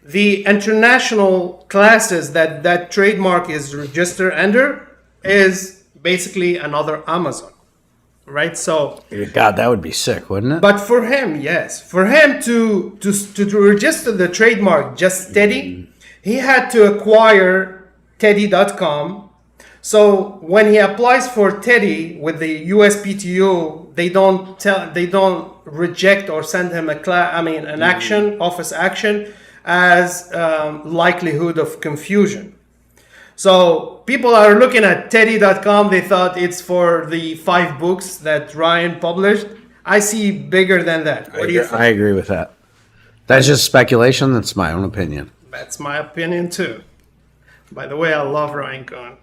the international classes that trademark is registered under, is basically another Amazon. Right. So God, that would be sick, wouldn't it? but for him, yes. For him to register the trademark just Teddy, he had to acquire Teddy.com. So when he applies for Teddy with the USPTO, they don't reject or send him an action, office action, as likelihood of confusion. So people are looking at Teddy.com. They thought it's for the 5 books that Ryan published. I see bigger than that. What do you think? I agree with that. That's just speculation. That's my own opinion. That's my opinion too. By the way, I love Ryan Cohen.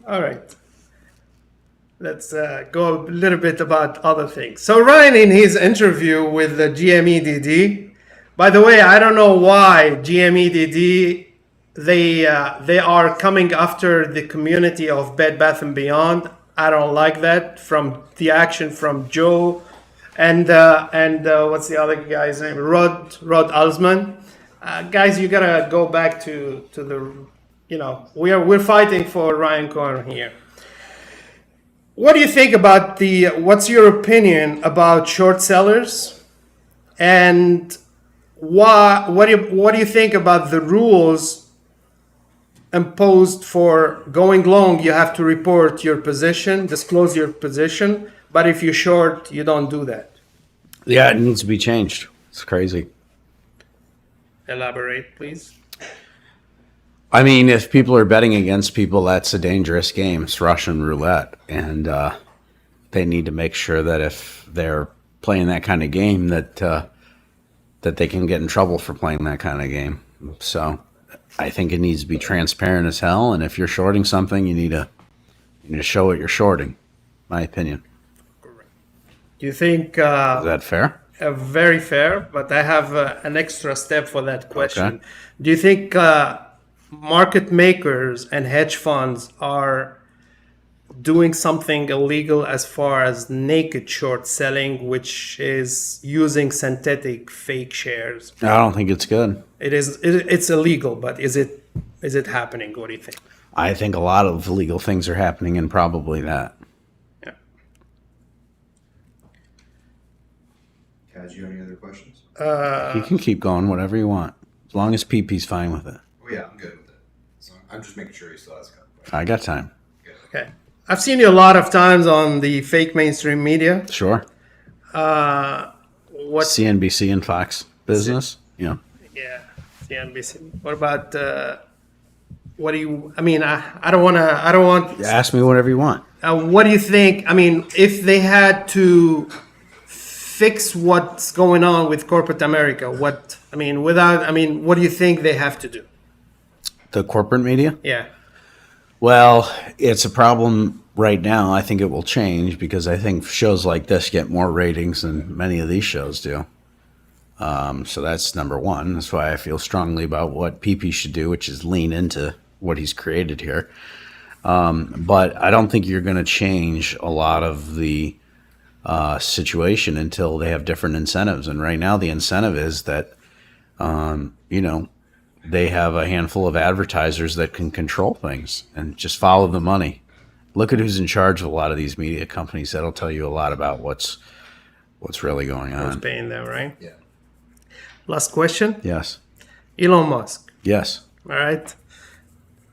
All right. Let's go a little bit about other things. So Ryan, in his interview with the GMEDD, by the way, I don't know why GMEDD, they are coming after the community of Bed Bath & Beyond. I don't like that from the action from Joe and what's the other guy's name? Rod Alsman. Guys, you gotta go back to the, we're fighting for Ryan Cohen here. What do you think about what's your opinion about short sellers? And what do you think about the rules imposed for going long? You have to report your position, disclose your position, but if you're short, you don't do that. Yeah, it needs to be changed. It's crazy. Elaborate, please. I mean, if people are betting against people, that's a dangerous game. It's Russian roulette. And they need to make sure that if they're playing that kind of game, that they can get in trouble for playing that kind of game. So I think it needs to be transparent as hell. And if you're shorting something, you need to show what you're shorting, my opinion. Do you think... Is that fair? Very fair, but I have an extra step for that question. Okay. Do you think market makers and hedge funds are doing something illegal as far as naked short selling, which is using synthetic fake shares? I don't think it's good. It's illegal, but is it happening? What do you think? I think a lot of illegal things are happening, and probably that. Yeah. Kaz, you have any other questions? You can keep going, whatever you want, as long as PP's fine with it. Oh yeah, I'm good with it. So I'm just making sure he still has a couple questions. I got time. Okay. I've seen you a lot of times on the fake mainstream media. Sure. What CNBC and Fox Business. Yeah. Yeah, CNBC. What about what do you? I mean, I don't want. Ask me whatever you want. What do you think? I mean, if they had to fix what's going on with corporate America, what do you think they have to do? The corporate media? Yeah. Well, it's a problem right now. I think it will change because I think shows like this get more ratings than many of these shows do. So that's number one. That's why I feel strongly about what PP should do, which is lean into what he's created here. But I don't think you're going to change a lot of the situation until they have different incentives. And right now the incentive is that, they have a handful of advertisers that can control things and just follow the money. Look at who's in charge of a lot of these media companies. That'll tell you a lot about what's really going on. Who's paying them, right? Yeah. Last question. Yes. Elon Musk. Yes. All right.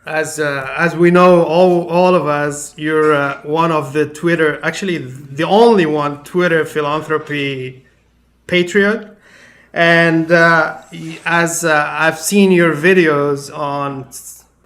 As we know, all of us, you're one of the Twitter, actually the only one Twitter philanthropy patriot. And as I've seen your videos on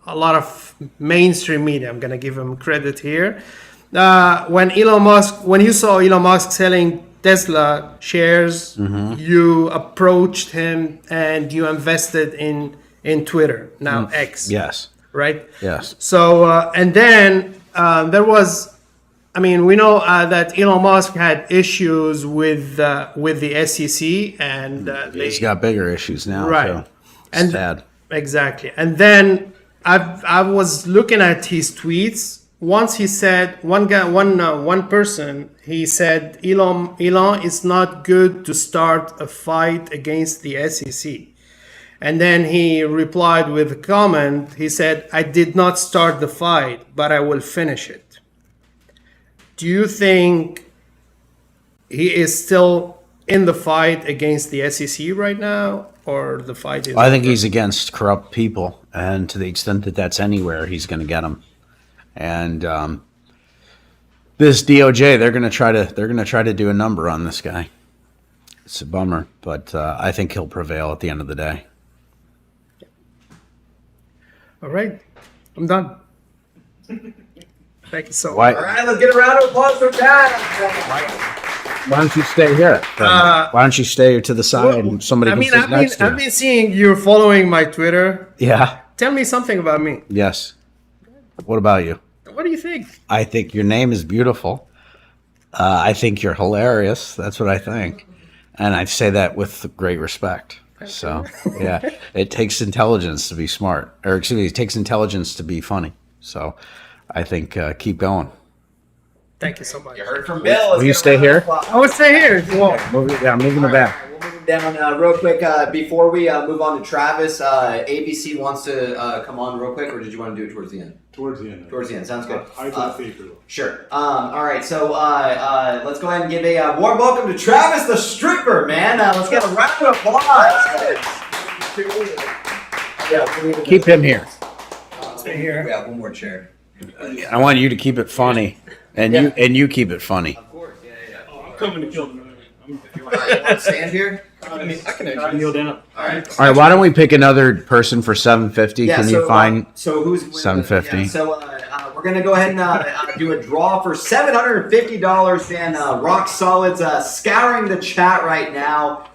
a lot of mainstream media, I'm going to give him credit here. When you saw Elon Musk selling Tesla shares, you approached him and you invested in Twitter, now X. Yes. Right? Yes. So, and then there was, we know that Elon Musk had issues with the SEC, and he's got bigger issues now. Right. So and sad. Exactly. And then I was looking at his tweets. Once he said, one person, he said, Elon, it's not good to start a fight against the SEC. And then he replied with a comment. He said, I did not start the fight, but I will finish it. Do you think he is still in the fight against the SEC right now, or the fight is? I think he's against corrupt people, and to the extent that that's anywhere, he's going to get them. And this DOJ, they're going to try to do a number on this guy. It's a bummer, but I think he'll prevail at the end of the day. All right, I'm done. Thank you so much. Why, All right, let's get a round of applause for that. why don't you stay here? Why don't you stay to the side and somebody can sit next to you? I've been seeing you're following my Twitter. Yeah. Tell me something about me. Yes. What about you? What do you think? I think your name is beautiful. I think you're hilarious. That's what I think. And I say that with great respect. So, yeah, it takes intelligence to be smart. Or, excuse me, it takes intelligence to be funny. So, I think keep going. Thank you so much. You heard from Bill. Will you stay here? I would stay here. Well, Move in the back. We'll move down real quick before we move on to Travis. ABC wants to come on real quick, or did you want to do it towards the end? Towards the end. Towards the end, sounds good. I think Sure. All right, so let's go ahead and give a warm welcome to Travis the stripper, man. Let's get a round of applause. Keep him here. stay here. We have one more chair. I want you to keep it funny, and you keep it funny. Of course, yeah. I'm coming to kill them. You want to stand here? I can actually kneel down. All right. All right, why don't we pick another person for $750? Yeah, Can so, you find so who's $750? Yeah, so we're gonna go ahead and do a draw for $750 and Rock Solid's scouring the chat right now.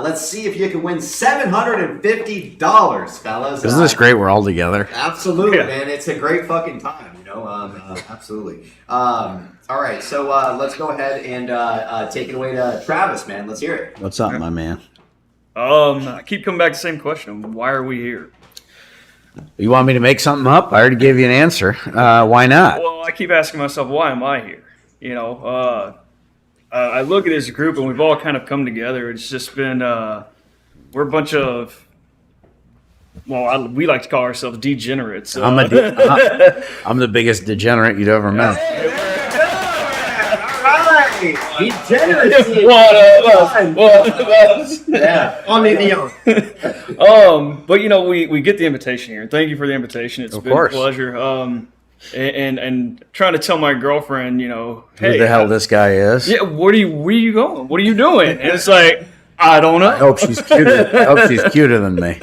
Let's see if you can win $750, fellas. Isn't this great? We're all together. Absolutely, man. It's a great fucking time, you know. Absolutely. All right, so let's go ahead and take it away to Travis, man. Let's hear it. What's up, my man? I keep coming back to the same question. Why are we here? You want me to make something up? I already gave you an answer. Why not? Well, I keep asking myself, why am I here? You know, I look at this group and we've all kind of come together. It's just been, we're a bunch of, we like to call ourselves degenerates. I'm the biggest degenerate you'd ever met. Degeneracy. One of us. Yeah. Only the young. But you know, we get the invitation here. Thank you for the invitation. It's been a pleasure. And trying to tell my girlfriend, you know, hey, who the hell this guy is? Yeah, where are you going? What are you doing? And it's like, I don't know. I hope she's cuter than me.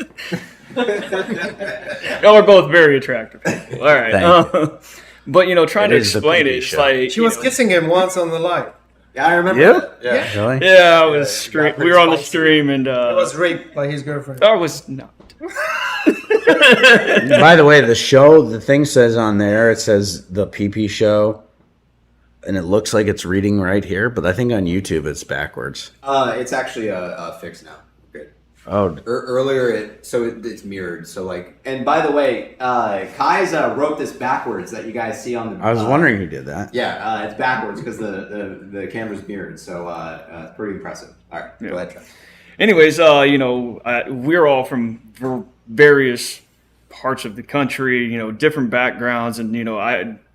Y'all are both very attractive people. All right. But you know, trying to explain it, it's like she was kissing him once on the live. Yeah, I remember. You? That. Yeah. Really? Yeah, I was we were on the stream and He was raped by his girlfriend. I was not. By the way, the show, the thing says on there, it says the PP show, and it looks like it's reading right here, but I think on YouTube it's backwards. It's actually fixed now. Good. Oh, Earlier, it's mirrored. So like, And by the way, Kai's wrote this backwards that you guys see on the. I was wondering who did that. Yeah, it's backwards because the camera's mirrored, so it's pretty impressive. All right, go ahead, Travis. Anyways, you know, we're all from various parts of the country, you know, different backgrounds, and you know,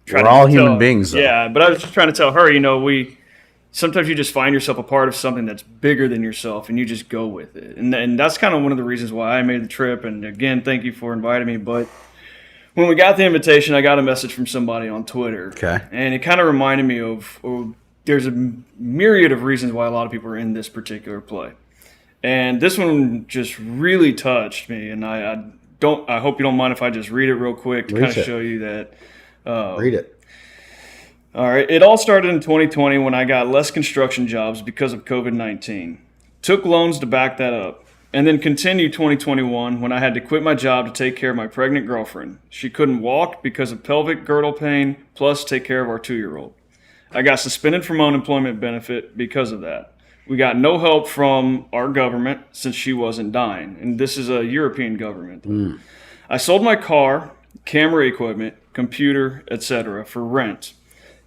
we're all human beings, though. Yeah, but I was just trying to tell her, you know, sometimes you just find yourself a part of something that's bigger than yourself, and you just go with it, and that's kind of one of the reasons why I made the trip. And again, thank you for inviting me. But when we got the invitation, I got a message from somebody on Twitter, Okay. and it kind of reminded me of there's a myriad of reasons why a lot of people are in this particular play. And this one just really touched me, and I hope you don't mind if I just read it real quick to kind of show you that. Read it. All right. It all started in 2020 when I got less construction jobs because of COVID-19. Took loans to back that up, and then continued 2021 when I had to quit my job to take care of my pregnant girlfriend. She couldn't walk because of pelvic girdle pain, plus take care of our 2-year-old. I got suspended from unemployment benefit because of that. We got no help from our government since she wasn't dying, and this is a European government. I sold my car, camera equipment, computer, etc. for rent.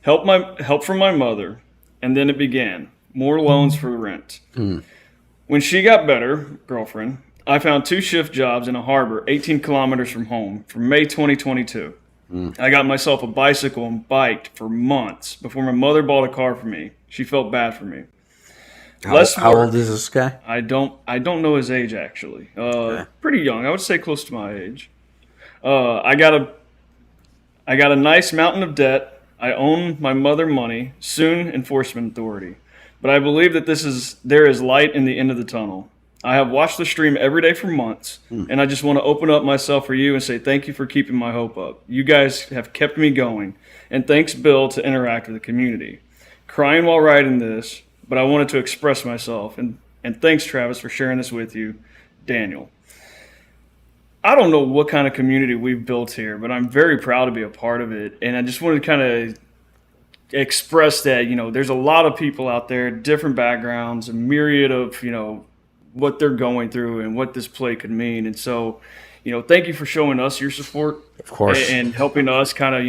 Help from my mother, and then it began. More loans for rent. When she got better, girlfriend, I found 2 shift jobs in a harbor 18 kilometers from home from May 2022. I got myself a bicycle and biked for months before my mother bought a car for me. She felt bad for me. How old is this guy? I don't know his age actually. Pretty young. I would say close to my age. I got a nice mountain of debt. I own my mother money. Soon enforcement authority. But I believe that there is light in the end of the tunnel. I have watched the stream every day for months, and I just want to open up myself for you and say thank you for keeping my hope up. You guys have kept me going, and thanks, Bill, to interact with the community. Crying while writing this, but I wanted to express myself, and thanks, Travis, for sharing this with you, Daniel. I don't know what kind of community we've built here, but I'm very proud to be a part of it, and I just wanted to kind of express that, there's a lot of people out there, different backgrounds, a myriad of, what they're going through and what this play could mean. And so, thank you for showing us your support. Of course. And helping us kind of,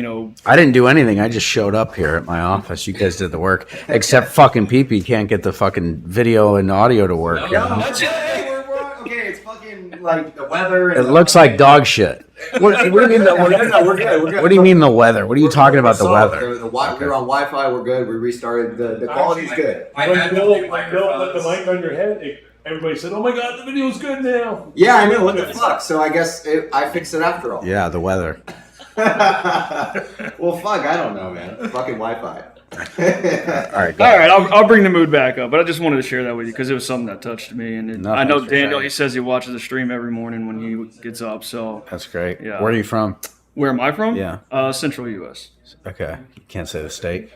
I didn't do anything. I just showed up here at my office. You guys did the work. Except fucking PP can't get the fucking video and audio to work. Okay, it's fucking like the weather. It looks like dog shit. What do you mean we're good? What do you mean the weather? What are you talking about the weather? We were on Wi-Fi. We're good. We restarted. The quality's good. When Bill put the mic on your head, everybody said, "Oh my God, the video's good now." Yeah, I know. What the fuck? So I guess I fixed it after all. Yeah, the weather. Well, fuck. I don't know, man. Fucking Wi-Fi. All right. I'll bring the mood back up, but I just wanted to share that with you because it was something that touched me. And I know Daniel, he says he watches the stream every morning when he gets up. So that's great. Yeah. Where are you from? Where am I from? Yeah. Central U.S. Okay. You can't say the state.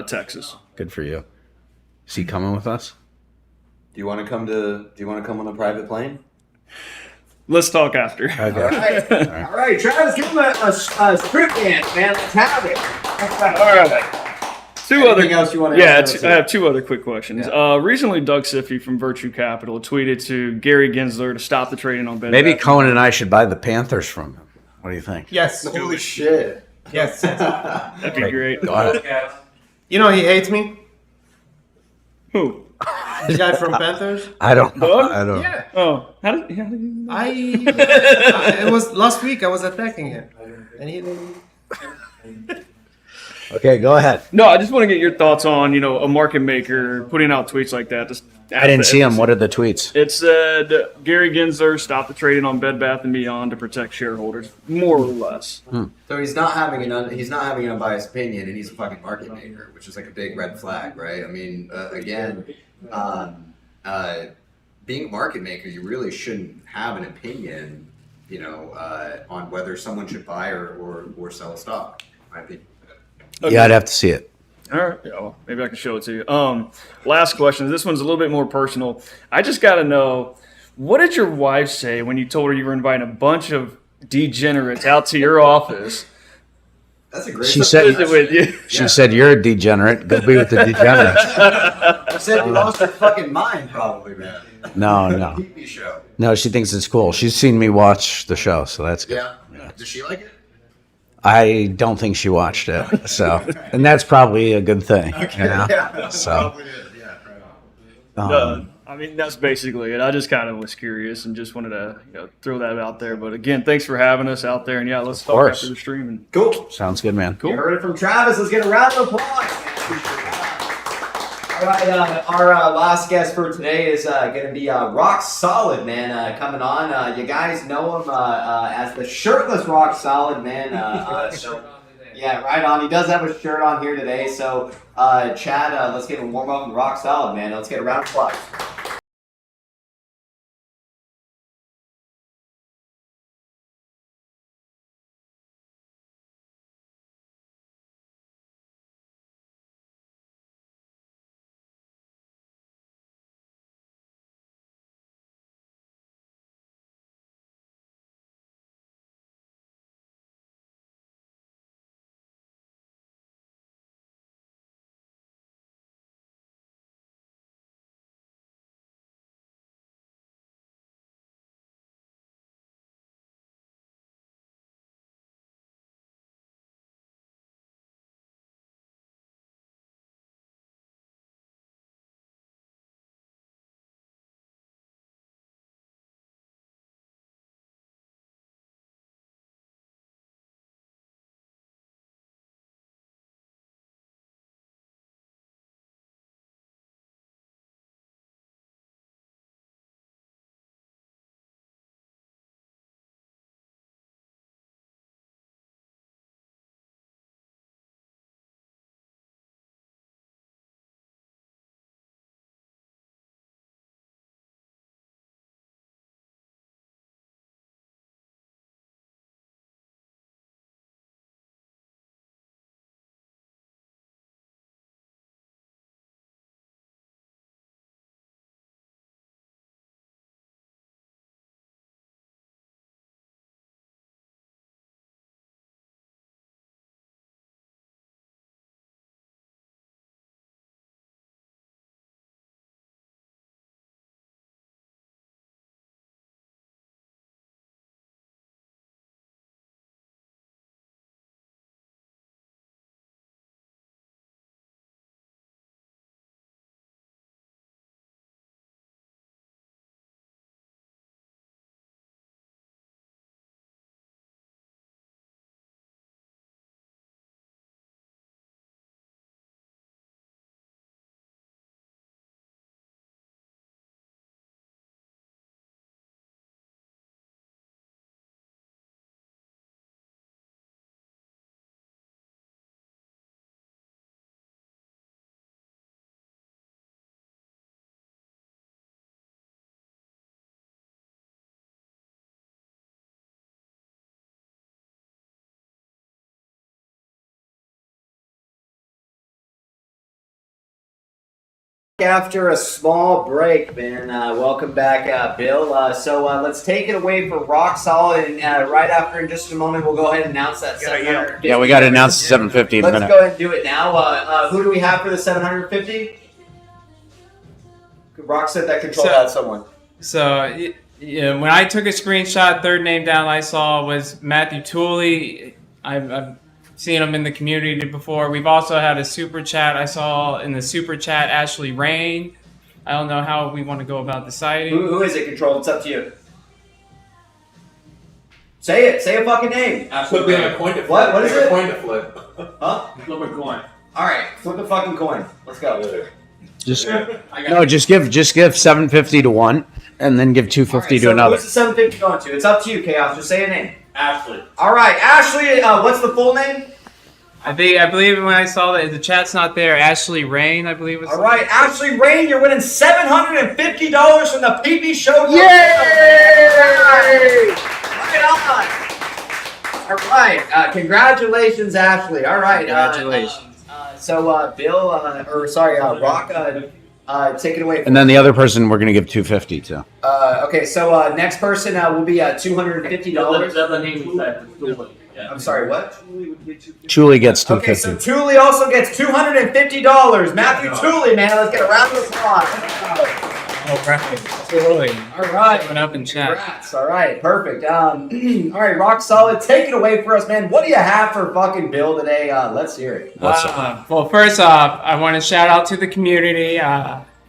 Texas. Good for you. Is he coming with us? Do you want to come on a private plane? Let's talk after. Okay. All right, Travis, give him a script dance, man. Let's have it. All right. Anything else you want to add? I have two other quick questions. Yeah. Recently, Doug Siffey from Virtue Capital tweeted to Gary Gensler to stop the trading on Bed Maybe Bath. Cohen and I should buy the Panthers from him. What do you think? Yes. Holy shit. Yes. That'd be great. Go ahead. He hates me. Who? The guy from Panthers? I don't know. Doug? I don't. Yeah. Oh, how did it was last week. I was attacking him, and he didn't. Okay, go ahead. No, I just want to get your thoughts on, a market maker putting out tweets like that. I didn't see them. What are the tweets? It said Gary Gensler stopped the trading on Bed Bath & Beyond to protect shareholders, more or less. So he's not having an unbiased opinion, and he's a fucking market maker, which is like a big red flag, right? I mean, again, being a market maker, you really shouldn't have an opinion, on whether someone should buy or sell a stock. In my opinion. Okay. Yeah, I'd have to see it. All right. Yeah, well, maybe I can show it to you. Last question. This one's a little bit more personal. I just got to know, what did your wife say when you told her you were inviting a bunch of degenerates out to your office? That's a great. She said, with you. She said, "You're a degenerate. Go be with the degenerates." She said you lost your fucking mind, probably, man. No. ThePPShow. No, she thinks it's cool. She's seen me watch the show, so that's good. Yeah. Does she like it? I don't think she watched it, so and that's probably a good thing. Okay. You know? Yeah. So. Probably is. Yeah. Right on. I mean, that's basically it. I just kind of was curious and just wanted to throw that out there. But again, thanks for having us out there. And yeah, let's talk course. after the stream. And Cool. Sounds good, man. You heard it from Travis. Let's get a round of applause. All right, our last guest for today is going to be Rock Solid, man, coming on. You guys know him as the shirtless Rock Solid, man. Yeah, right on. He does have a shirt on here today. So, Chad, let's get a warm up with Rock Solid, man. Let's get a round of applause. After a small break, man. Welcome back, Bill. So let's take it away for Rock Solid, and right after, in just a moment, we'll go ahead and announce that 750. Yeah, we got to announce the 750 in a Let's minute. go ahead and do it now. Who do we have for the 750? Rock said that control had someone. So, when I took a screenshot, third name down I saw was Matthew Tooley. I've seen him in the community before. We've also had a super chat. I saw in the super chat Ashley Rain. I don't know how we want to go about deciding. Who is it, Control? It's up to you. Say it. Say a fucking name. Absolutely. Flip a coin to flip. What is it? Coin to flip. Huh? Flip a coin. All right. Flip a fucking coin. Let's go. Just give 750 to one, and then give 250 to another. Who's the 750 going to? It's up to you, Chaos. Just say a name. Ashley. All right, Ashley. What's the full name? I believe when I saw that the chat's not there, Ashley Rain, I believe was. All right, Ashley Rain, you're winning $750 from the PP Show. Yay! Right on. All right, congratulations, Ashley. All right, Congratulations. Bill, Rock, take it away. And then the other person we're going to give 250 to. Okay, so next person will be $250. I'm sorry, what? Julie gets Okay, 250. so Tooley also gets $250. Matthew Tooley, man, let's get a round of applause. Oh, right. Tooley. All right. Coming up in chat. Congrats. All right, perfect. All right, Rock Solid, take it away for us, man. What do you have for fucking Bill today? Let's hear it. Well, first off, I want to shout out to the community.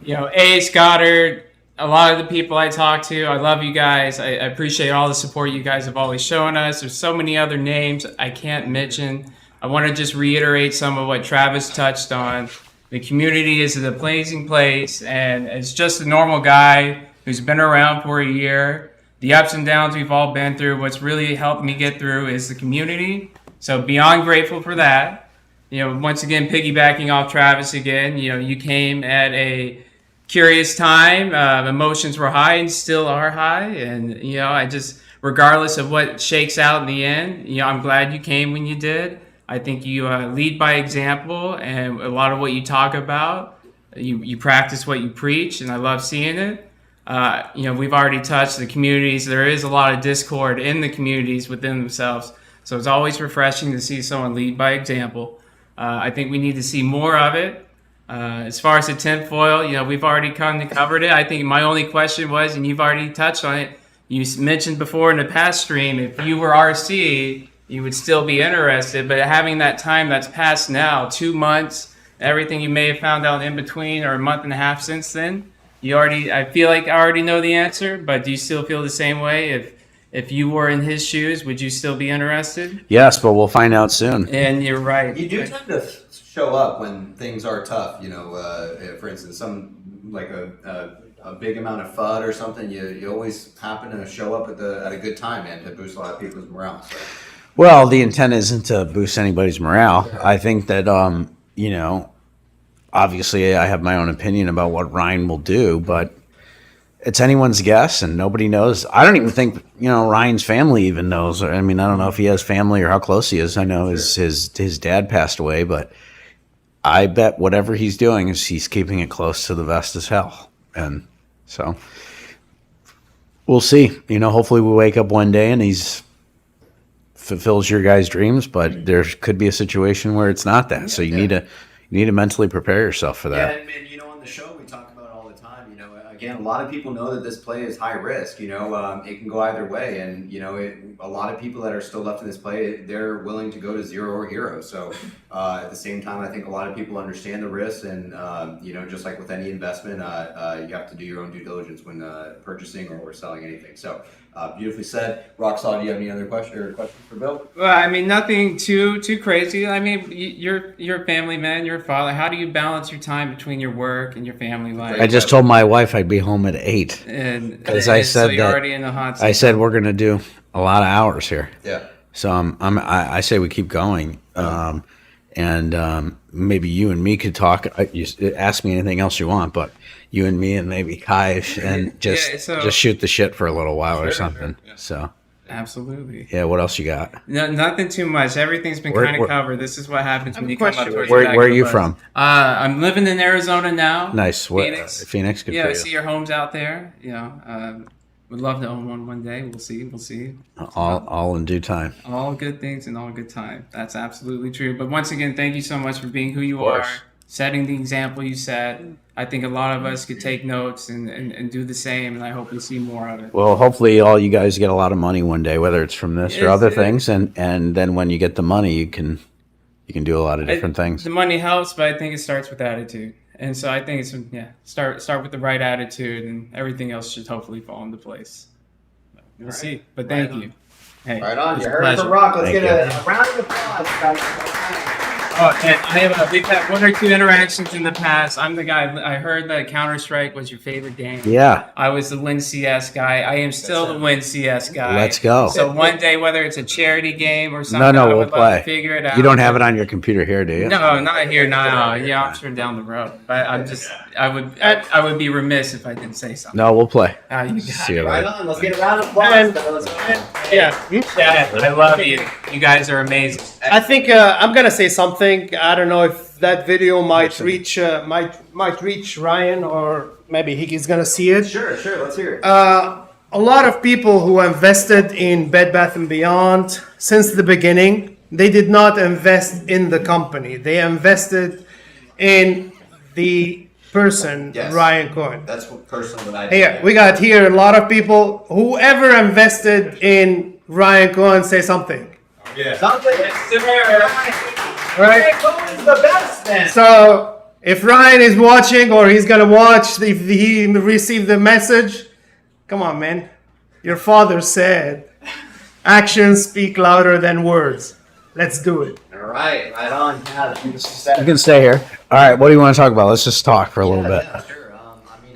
Ace, Goddard, a lot of the people I talk to. I love you guys. I appreciate all the support you guys have always shown us. There's so many other names I can't mention. I want to just reiterate some of what Travis touched on. The community is an amazing place, and as just a normal guy who's been around for a year, the ups and downs we've all been through, what's really helped me get through is the community. So beyond grateful for that. Once again, piggybacking off Travis again, you came at a curious time. Emotions were high and still are high. And, I just, regardless of what shakes out in the end, I'm glad you came when you did. I think you lead by example, and a lot of what you talk about, you practice what you preach, and I love seeing it. We've already touched the communities. There is a lot of discord in the communities within themselves. So it's always refreshing to see someone lead by example. I think we need to see more of it. As far as the tinfoil, we've already kind of covered it. I think my only question was, and you've already touched on it, you mentioned before in the past stream, if you were RC, you would still be interested. But having that time that's passed now, 2 months, everything you may have found out in between, or a month and a half since then, I feel like I already know the answer, but do you still feel the same way? If you were in his shoes, would you still be interested? Yes, but we'll find out soon. And you're right. You do tend to show up when things are tough. For instance, some like a big amount of FUD or something. You always happen to show up at a good time and to boost a lot of people's morale. So. Well, the intent isn't to boost anybody's morale. I think that obviously I have my own opinion about what Ryan will do, but it's anyone's guess, and nobody knows. I don't even think Ryan's family even knows. I mean, I don't know if he has family or how close he is. I know his dad passed away, but I bet whatever he's doing is he's keeping it close to the vest as hell. And so we'll see. Hopefully we wake up one day and he's fulfills your guys' dreams, but there could be a situation where it's not that. So you need to mentally prepare yourself for that. Yeah, and on the show we talk about it all the time. Again, a lot of people know that this play is high risk. It can go either way, and a lot of people that are still left in this play, they're willing to go to zero or hero. So at the same time, I think a lot of people understand the risks, and just like with any investment, you have to do your own due diligence when purchasing or selling anything. So beautifully said. Roxanne, do you have any other questions for Bill? Well, I mean, nothing too crazy. I mean, you're a family man, you're a father. How do you balance your time between your work and your family life? I just told my wife I'd be home at 8, because I said so you're already in the hot seat. I said we're going to do a lot of hours here. Yeah. So I say we keep going, and maybe you and me could talk. You ask me anything else you want, but you and me and maybe Kai and just shoot the shit for a little while or something. Yeah. So Absolutely. Yeah. What else you got? No, nothing too much. Everything's been kind of covered. This is what happens when you come up towards Where are you from? I'm living in Arizona now. Nice. Phoenix. Phoenix. Good Yeah, for I you. see your homes out there. Would love to own one day. We'll see. All in due time. All good things and all good time. That's absolutely true. But once again, thank you so much for being who you course. are, setting the example you set. I think a lot of us could take notes and do the same, and I hope we see more of it. Well, hopefully all you guys get a lot of money one day, whether it's from this or other things, and then when you get the money, you can do a lot of different things. The money helps, but I think it starts with attitude. And so I think it's start with the right attitude, and everything else should hopefully fall into place. We'll see. But thank you. Hey, Right on. it's You a heard it pleasure. from Rock. Let's Thank get you. a round of applause, guys. Oh, and we've had one or two interactions in the past. I'm the guy. I heard that Counter-Strike was your favorite game. Yeah. I was the Win CS guy. I am still the Win CS guy. Let's go. So one day, whether it's a charity game or something, No, I we'll would love play. to figure it out. You don't have it on your computer here, do you? No, not here. No. Yeah, I'm sure down the road. But I would be remiss if I didn't say something. No, we'll play. You got See it. you Right later. on. Let's get a round of applause, fellas. Yeah, I love you. You guys are amazing. I think I'm gonna say something. I don't know if that video might reach Ryan, or maybe he's gonna see it. Sure. Let's hear it. A lot of people who invested in Bed Bath & Beyond since the beginning, they did not invest in the company. They invested in the person, Yes. Ryan Cohen. That's personally what I did. Here, we got here a lot of people. Whoever invested in Ryan Cohen, say something. Something. Right? Cohen's the best, man. So if Ryan is watching, or he's gonna watch, if he received the message, come on, man. Your father said, actions speak louder than words. Let's do it. All right, right on. Yeah, You can stay here. All right. What do you want to talk about? Let's just talk for a little bit. Yeah, sure.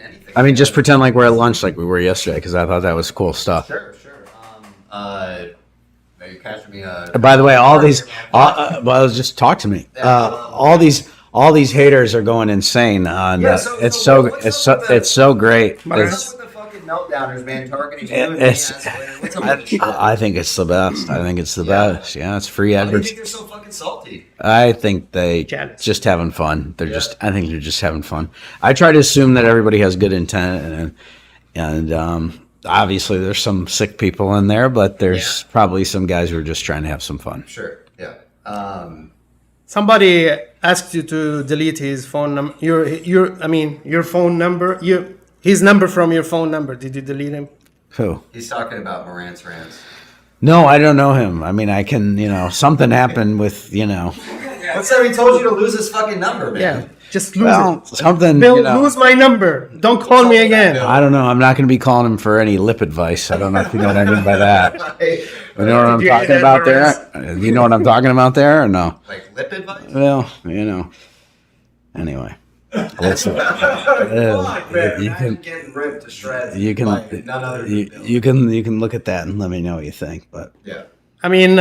Anything. I mean, just pretend like we're at lunch like we were yesterday, because I thought that was cool stuff. Sure. You catching me? By the way, well, just talk to me. All these haters are going insane on. It's so great. What's with the fucking meltdowners, man? Targeting you. I think it's the best. I think it's the best. Yeah, it's free Why do you adverts. think they're so fucking salty? I think they just having fun. I think they're just having fun. I try to assume that everybody has good intent, and obviously there's some sick people in there, but there's probably some guys who are just trying to have some fun. Sure. Yeah. Somebody asked you to delete his phone number. Your phone number. His number from your phone number. Did you delete him? Who? He's talking about Morant's rants. No, I don't know him. I mean, I can, something happened with, What's that? He told you to lose his fucking number, man. Yeah, just lose it. Something. Bill, lose my number. Don't call me again. I don't know. I'm not going to be calling him for any lip advice. I don't know if you know what I mean by that. You know what I'm talking about there? You know what I'm talking about there, or no? Like lip advice? Well, Anyway. Listen, you can getting ripped to shreds. You can look at that and let me know what you think. But yeah, I mean,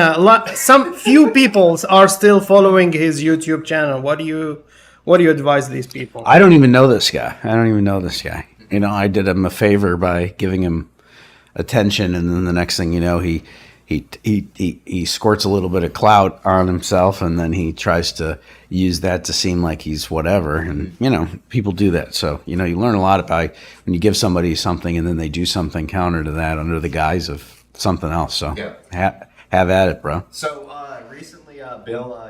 few people are still following his YouTube channel. What do you advise these people? I don't even know this guy. I did him a favor by giving him attention, and then the next thing you know, he squirts a little bit of clout on himself, and then he tries to use that to seem like he's whatever. And people do that. So you learn a lot about when you give somebody something and then they do something counter to that under the guise of something else. So have at it, bro. So recently, Bill,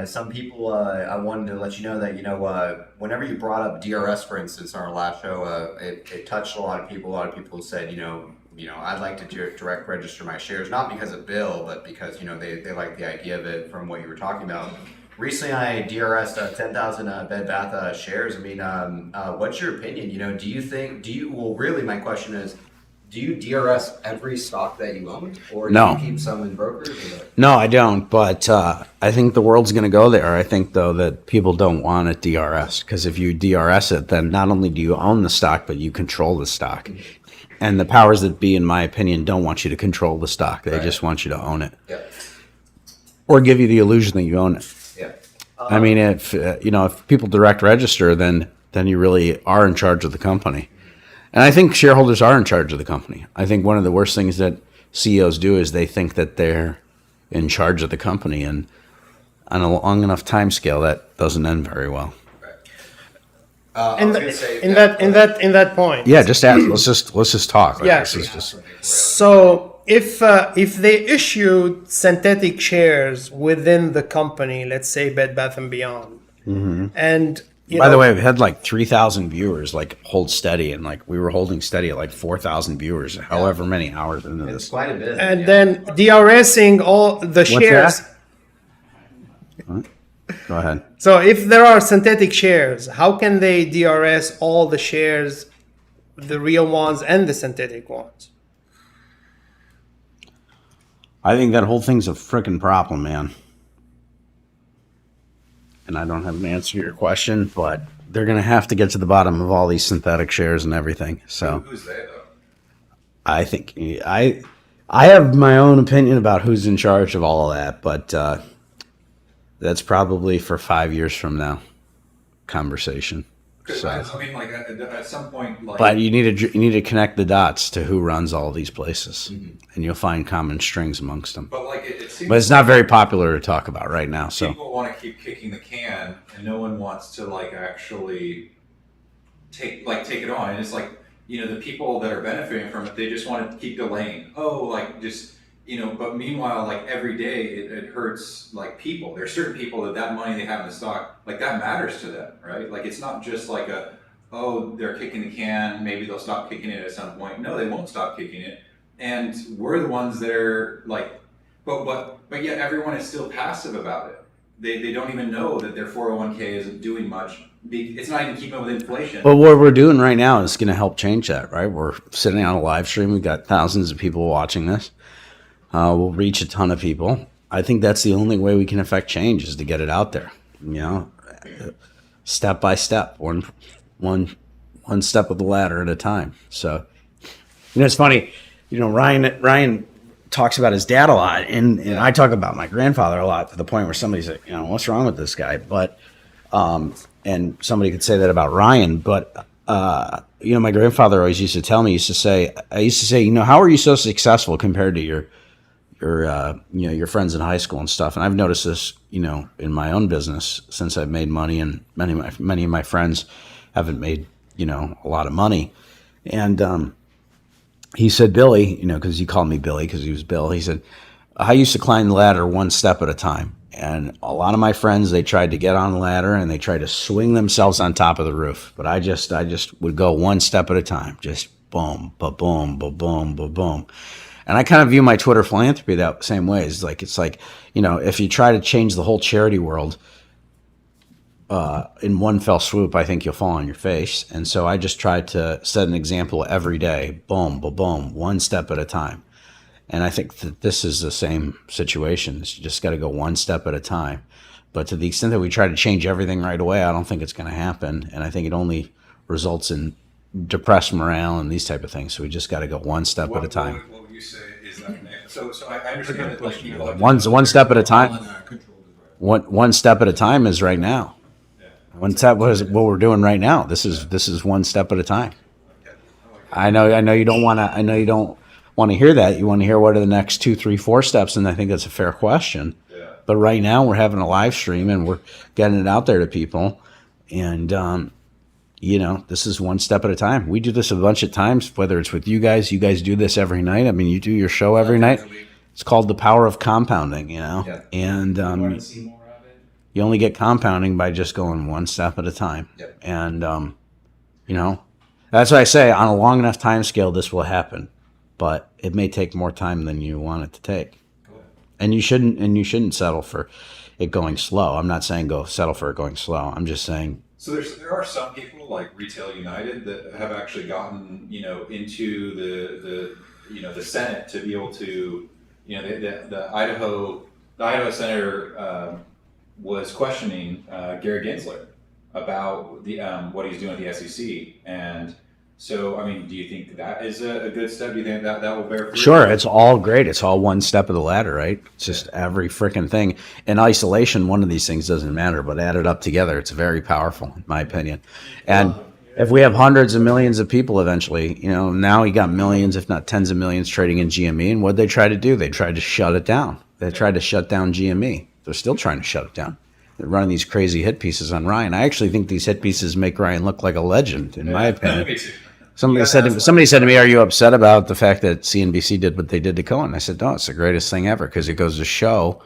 some people, I wanted to let you know that whenever you brought up DRS, for instance, on our last show, it touched a lot of people. A lot of people said, I'd like to direct register my shares, not because of Bill, but because, they like the idea of it from what you were talking about. Recently, I DRS'd 10,000 Bed Bath shares. I mean, what's your opinion? Really, my question is, do you DRS every stock that you own? Or do you keep some in brokers? No, I don't. But I think the world's going to go there. I think, though, that people don't want it DRS. Because if you DRS it, then not only do you own the stock, but you control the stock. And the powers that be, in my opinion, don't want you to control the stock. They just want you to own it. Yeah. Or give you the illusion that you own it. Yeah. I mean, if people direct register, then you really are in charge of the company. And I think shareholders are in charge of the company. I think one of the worst things that CEOs do is they think that they're in charge of the company, and on a long enough time scale, that doesn't end very well. In that point. Yeah, just ask. Let's just talk. Like, Yeah. this is just, So if they issued synthetic shares within the company, let's say Bed Bath and Beyond, and by the way, we had like 3,000 viewers, like hold steady, and like we were holding steady at like 4,000 viewers, however many hours into this. It's quite a bit. and then DRSing all the shares. that? Go ahead. So if there are synthetic shares, how can they DRS all the shares, the real ones and the synthetic ones? I think that whole thing's a freaking problem, man. And I don't have an answer to your question, but they're going to have to get to the bottom of all these synthetic shares and everything. So Who's they though? I think I have my own opinion about who's in charge of all of that, but that's probably for 5 years from now conversation. So, I mean, like at some point, like. but you need to connect the dots to who runs all these places, and you'll find common strings amongst them. But like it seems. But it's not very popular to talk about right now. So People want to keep kicking the can, and no one wants to like actually take it on. And it's like, the people that are benefiting from it, they just want to keep delaying. Oh, like just. But meanwhile, like every day it hurts like people. There's certain people that money they have in the stock, like that matters to them, right? Like it's not just like they're kicking the can, maybe they'll stop kicking it at some point. No, they won't stop kicking it. And we're the ones that are like, but yet everyone is still passive about it. They don't even know that their 401k isn't doing much. It's not even keeping up with inflation. But what we're doing right now is going to help change that, right? We're sitting on a live stream. We've got thousands of people watching this. We'll reach a ton of people. I think that's the only way we can affect change is to get it out there, step by step, one step of the ladder at a time. So, it's funny, Ryan talks about his dad a lot, and I talk about my grandfather a lot to the point where somebody's like, what's wrong with this guy? But, and somebody could say that about Ryan, but, my grandfather always used to tell me, I used to say, how are you so successful compared to your friends in high school and stuff. And I've noticed this, in my own business since I've made money, and many of my friends haven't made, a lot of money. And he said, Billy, because he called me Billy because he was Bill. He said, I used to climb the ladder one step at a time. And a lot of my friends, they tried to get on the ladder and they tried to swing themselves on top of the roof. But I just would go one step at a time, just boom, ba-boom, ba-boom, ba-boom. And I kind of view my Twitter philanthropy that same way. It's like, if you try to change the whole charity world in one fell swoop, I think you'll fall on your face. And so I just try to set an example every day, boom, boom, boom, one step at a time. And I think that this is the same situation. You just got to go one step at a time. But to the extent that we try to change everything right away, I don't think it's going to happen. And I think it only results in depressed morale and these type of things. So we just got to go one step at a time. What would you say is that? So I understand that like people have One step at a time. One step at a time is right now. One step is what we're doing right now. This is one step at a time. I know you don't want to hear that. You want to hear what are the next 2, 3, 4 steps, and I think that's a fair question. Yeah. But right now we're having a live stream and we're getting it out there to people, and this is one step at a time. We do this a bunch of times, whether it's with you guys. You guys do this every night. I mean, you do your show every night. It's called the power of compounding, and you only get compounding by just going one step at a time. Yep. And that's what I say. On a long enough time scale, this will happen, but it may take more time than you want it to take. Cool. And you shouldn't settle for it going slow. I'm not saying go settle for it going slow. I'm just saying. So there are some people like Retail United that have actually gotten into the Senate to be able to the Idaho senator was questioning Gary Gensler about what he's doing at the SEC. And so, I mean, do you think that is a good step? Do you think that will bear fruit? Sure, it's all great. It's all one step of the ladder, right? It's just every freaking thing. In isolation, one of these things doesn't matter, but added up together, it's very powerful, in my opinion. And if we have hundreds of millions of people eventually, now you got millions, if not tens of millions trading in GME. And what they try to do? They tried to shut it down. They tried to shut down GME. They're still trying to shut it down. They're running these crazy hit pieces on Ryan. I actually think these hit pieces make Ryan look like a legend, in my opinion. Somebody said to me, "Are you upset about the fact that CNBC did what they did to Cohen?" I said, "No, it's the greatest thing ever because it goes to show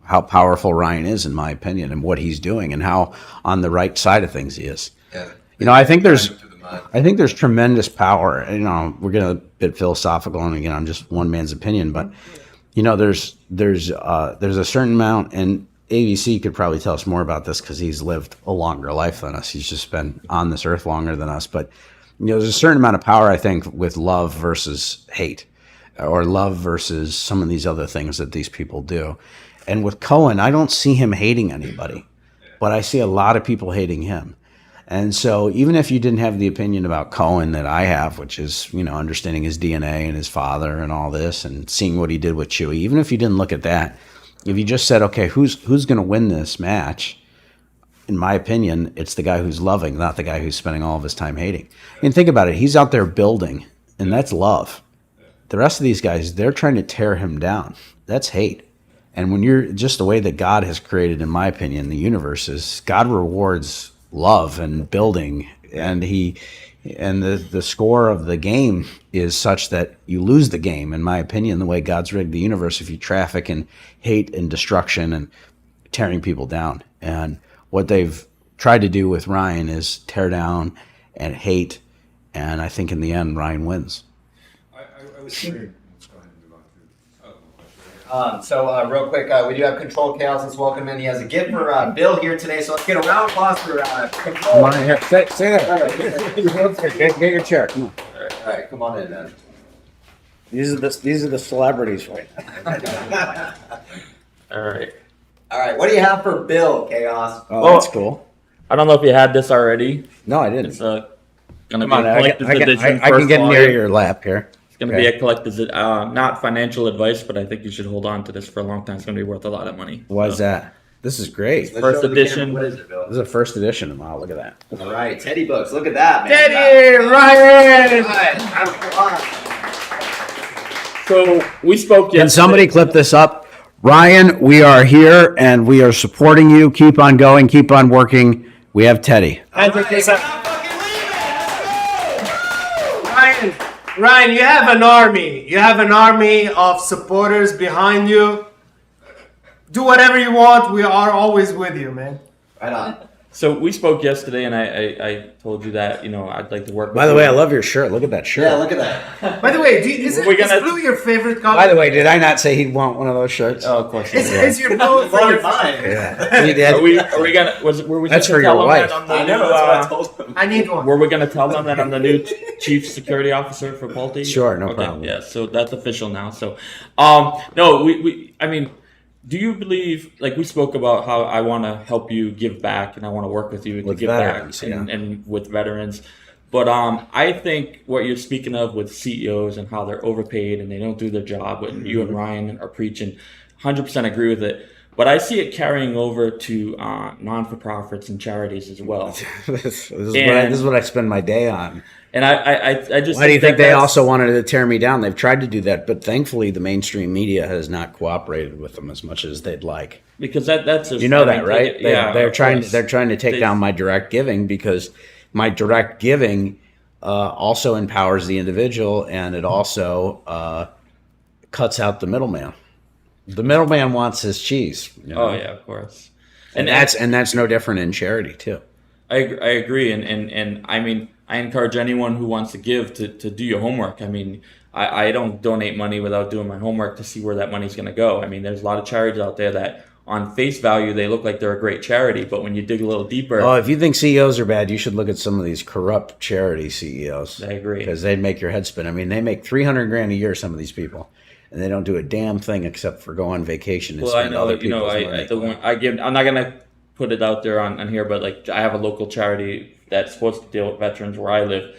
how powerful Ryan is, in my opinion, and what he's doing, and how on the right side of things he is." Yeah. I think there's tremendous power. We're getting a bit philosophical, and again, I'm just one man's opinion, but there's a certain amount, and ABC could probably tell us more about this because he's lived a longer life than us. He's just been on this earth longer than us, but there's a certain amount of power, I think, with love versus hate, or love versus some of these other things that these people do. And with Cohen, I don't see him hating anybody, but I see a lot of people hating him. And so even if you didn't have the opinion about Cohen that I have, which is, understanding his DNA and his father and all this and seeing what he did with Chewy, even if you didn't look at that, if you just said, okay, who's going to win this match? In my opinion, it's the guy who's loving, not the guy who's spending all of his time hating. And think about it. He's out there building, and that's love. The rest of these guys, they're trying to tear him down. That's hate. And when you're just the way that God has created, in my opinion, the universe is God rewards love and building, and the score of the game is such that you lose the game, in my opinion, the way God's rigged the universe, if you traffic in hate and destruction and tearing people down. And what they've tried to do with Ryan is tear down and hate, and I think in the end Ryan wins. I was wondering. Real quick, we do have Control Chaos. Let's welcome in. He has a gift for Bill here today, so let's get a round of applause for Control. Come on here. Say that. Get your chair. Come on. All right, come on in, then. These are the celebrities right now. All right. All right, what do you have for Bill, Chaos? Oh, that's cool. I don't know if you had this already. No, I didn't. It's going to be Come on, a collector's edition. I can get near your lap here. It's going to be a collector's, not financial advice, but I think you should hold on to this for a long time. It's going to be worth a lot of money. Why is that? This is great. First edition. What is it, Bill? This is a first edition. Wow, look at that. All right, Teddy books. Look at that, man. Teddy, Ryan. So we spoke yesterday. Can somebody clip this up? Ryan, we are here and we are supporting you. Keep on going. Keep on working. We have Teddy. Ryan, you have an army. You have an army of supporters behind you. Do whatever you want. We are always with you, man. Right on. So we spoke yesterday, and I told you that I'd like to work. By the way, I love your shirt. Look at that shirt. Yeah, look at that. By the way, is blue your favorite color? By the way, did I not say he'd want one of those shirts? Oh, of course. Is your blue favorite? Yeah. He did. Are we gonna? Were we That's supposed for to tell your them wife. that I'm the I know, new, that's what I told him. I need one. Were we gonna tell them that I'm the new chief security officer for Pulte? Sure, no Okay, problem. Yeah, so that's official now. So, no, I mean, do you believe, like we spoke about how I want to help you give back and I want to work with you to With give veterans, back yeah. and with veterans. But I think what you're speaking of with CEOs and how they're overpaid and they don't do their job, what you and Ryan are preaching, 100% agree with it. But I see it carrying over to non-for-profits and charities as well. This is what I spend my day on. And I just Why do you think they that's- also wanted to tear me down? They've tried to do that, but thankfully the mainstream media has not cooperated with them as much as they'd like. Because that's just, You know that, right? They're of trying course. to take down my direct giving because my direct giving also empowers the individual and it also cuts out the middleman. The middleman wants his cheese. Oh yeah, of course. And that's no different in charity too. I agree, and I mean, I encourage anyone who wants to give to do your homework. I mean, I don't donate money without doing my homework to see where that money's going to go. I mean, there's a lot of charities out there that on face value, they look like they're a great charity, but when you dig a little deeper... Oh, if you think CEOs are bad, you should look at some of these corrupt charity CEOs. I agree. Because they'd make your head spin. I mean, they make $300,000 a year, some of these people, and they don't do a damn thing except for go on vacation and Well, I spend know, other you know, people's money. I'm not going to put it out there on here, but like I have a local charity that's supposed to deal with veterans where I live,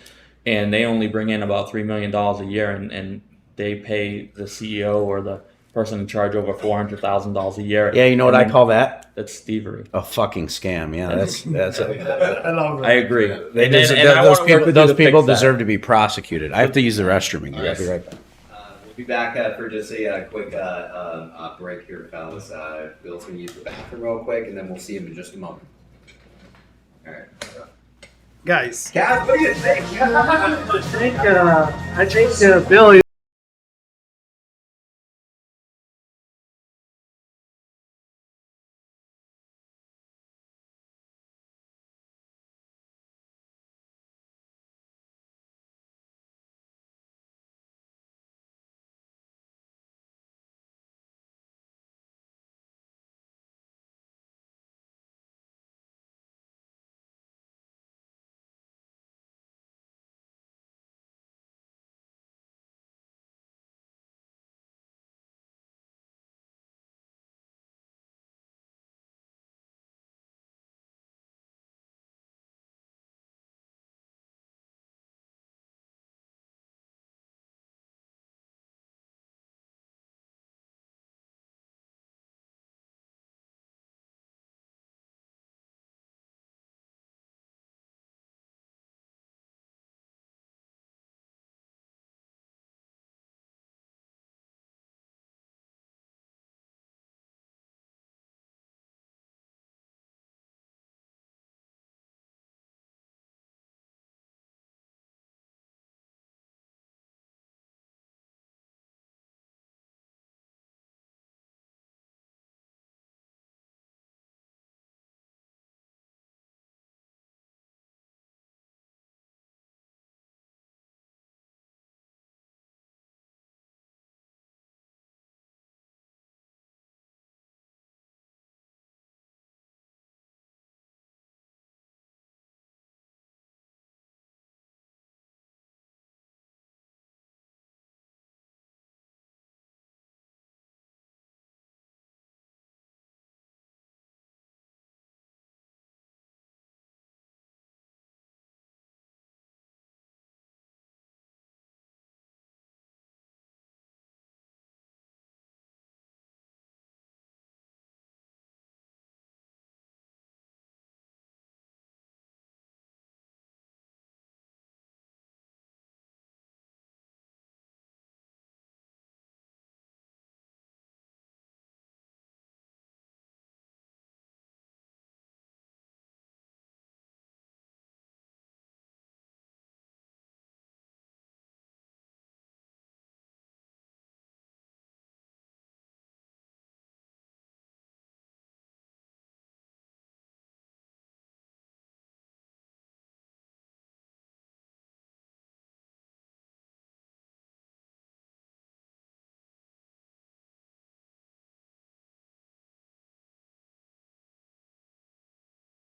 and they only bring in about $3 million a year, and they pay the CEO or the person in charge over $400,000 a year. Yeah, you know what I call that? That's thievery. A fucking scam. Yeah, that's I agree. Those people deserve to be prosecuted. I have to use the restroom again. I'll be right back. We'll be back for just a quick break here, fellas. Bill's going to use the bathroom real quick, and then we'll see him in just a moment. All right. Guys, Cass, what do you think? I think Bill.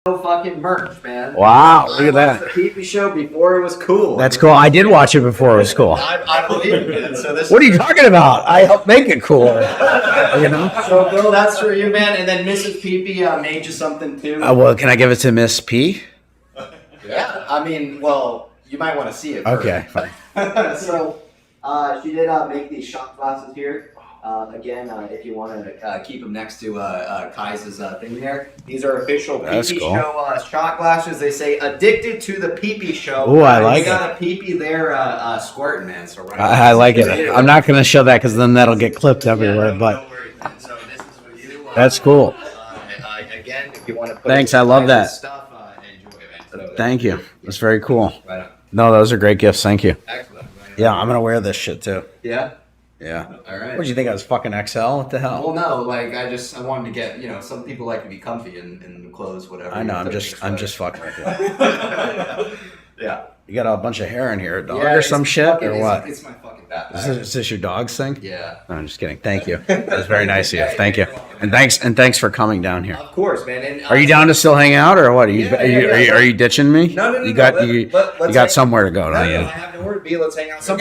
No fucking merch, man. Wow, look at that. The PP show before it was cool. That's cool. I did watch it before it was cool. I believe it, man. So this. What are you talking about? I helped make it cool. You know. So Bill, that's for you, man. And then Mrs. PP made you something too. Well, can I give it to Miss P? Yeah. I mean, well, you might want to see it. Okay, fine. So she did make these shot glasses here. Again, if you want to keep them next to Kai's thing there. These are official PP cool. Show shot glasses. They say addicted to the PP Show. Ooh, I like it. Got a PP there squirting, man. So right I like it. I'm not going to show that because then that'll get clipped everywhere. But so this is for you. That's cool. Again, if you want to put Thanks, I love that. Stuff, enjoy it, man. So Thank you. That's very cool. Right on. No, those are great gifts. Thank you. Excellent. Yeah, I'm going to wear this shit too. Yeah. Yeah. All right. What did you think I was fucking XL? What the hell? Well, no, like I wanted to get, some people like to be comfy in clothes, whatever. I know. I'm just fucking with you. Yeah. You got a bunch of hair in here, dog, or some shit, or what? It's my fucking backpack. Is this your dog's thing? Yeah. No, I'm just kidding. Thank you. That's very nice of you. Thank you. And thanks for coming down here. Of course, man. And, Are you down to still hang out, or what? Are you ditching me? No. You got somewhere to go, don't you? I have nowhere to be. Let's hang out. Some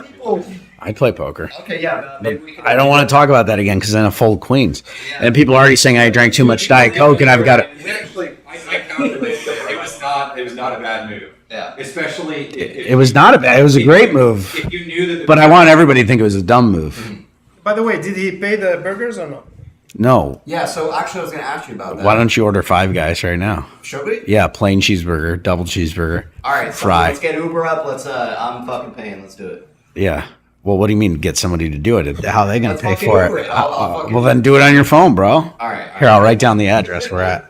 people. I play poker. Okay, yeah. Maybe we can I don't want to talk about that again because then I fold queens. And people are already saying I drank too much Diet Coke and I've got it. We actually, I calculated it was not a bad move. Yeah. Especially It was not a bad. It was a great move. If you knew that. But I want everybody to think it was a dumb move. By the way, did he pay the burgers or not? No. Yeah, so actually I was going to ask you about that. Why don't you order Five Guys right now? Should we? Yeah, plain cheeseburger, double cheeseburger. All right, so fry. let's get Uber up. I'm fucking paying. Let's do it. Yeah. Well, what do you mean get somebody to do it? How are they going to pay fucking for Uber it? it. I'll fucking Well, then do it on your phone, bro. All right. Here, I'll write down the address we're at.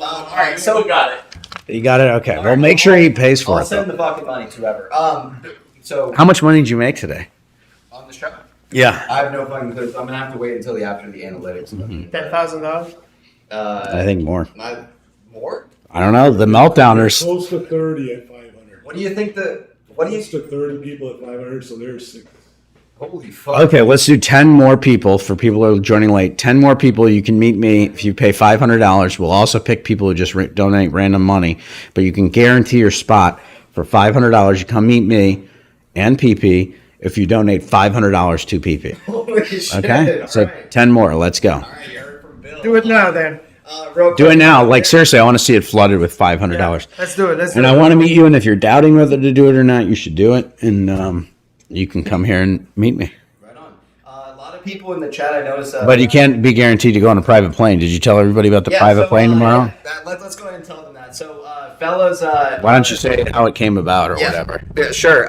All right, so got it. You got it? Okay. Well, make sure he pays for I'll it, send though. the fucking money to whoever. So How much money did you make today? on the show, Yeah. I have no fucking clue. So I'm gonna have to wait until after the analytics. $10,000. I think more. More? I don't know. The meltdowners. Close to 30 at 500. What do you think Close to 30 people at 500, so there's 6. Holy fuck. Okay, let's do 10 more people for people who are joining late. 10 more people. You can meet me if you pay $500. We'll also pick people who just donate random money, but you can guarantee your spot for $500. You come meet me and PP if you donate $500 to PP. Holy shit. Okay, so right. 10 more. Let's go. All right, you heard from Bill. Do it now, then. Real Do quick. it now. Like, seriously, I want to see it flooded with $500. Let's do it. And I want to meet you, and if you're doubting whether to do it or not, you should do it, and you can come here and meet me. Right on. A lot of people in the chat, I noticed. But you can't be guaranteed to go on a private plane. Did you tell everybody about the private plane tomorrow? Let's go ahead and tell them that. So, fellas. Why don't you say how it came about or whatever? Yeah, sure.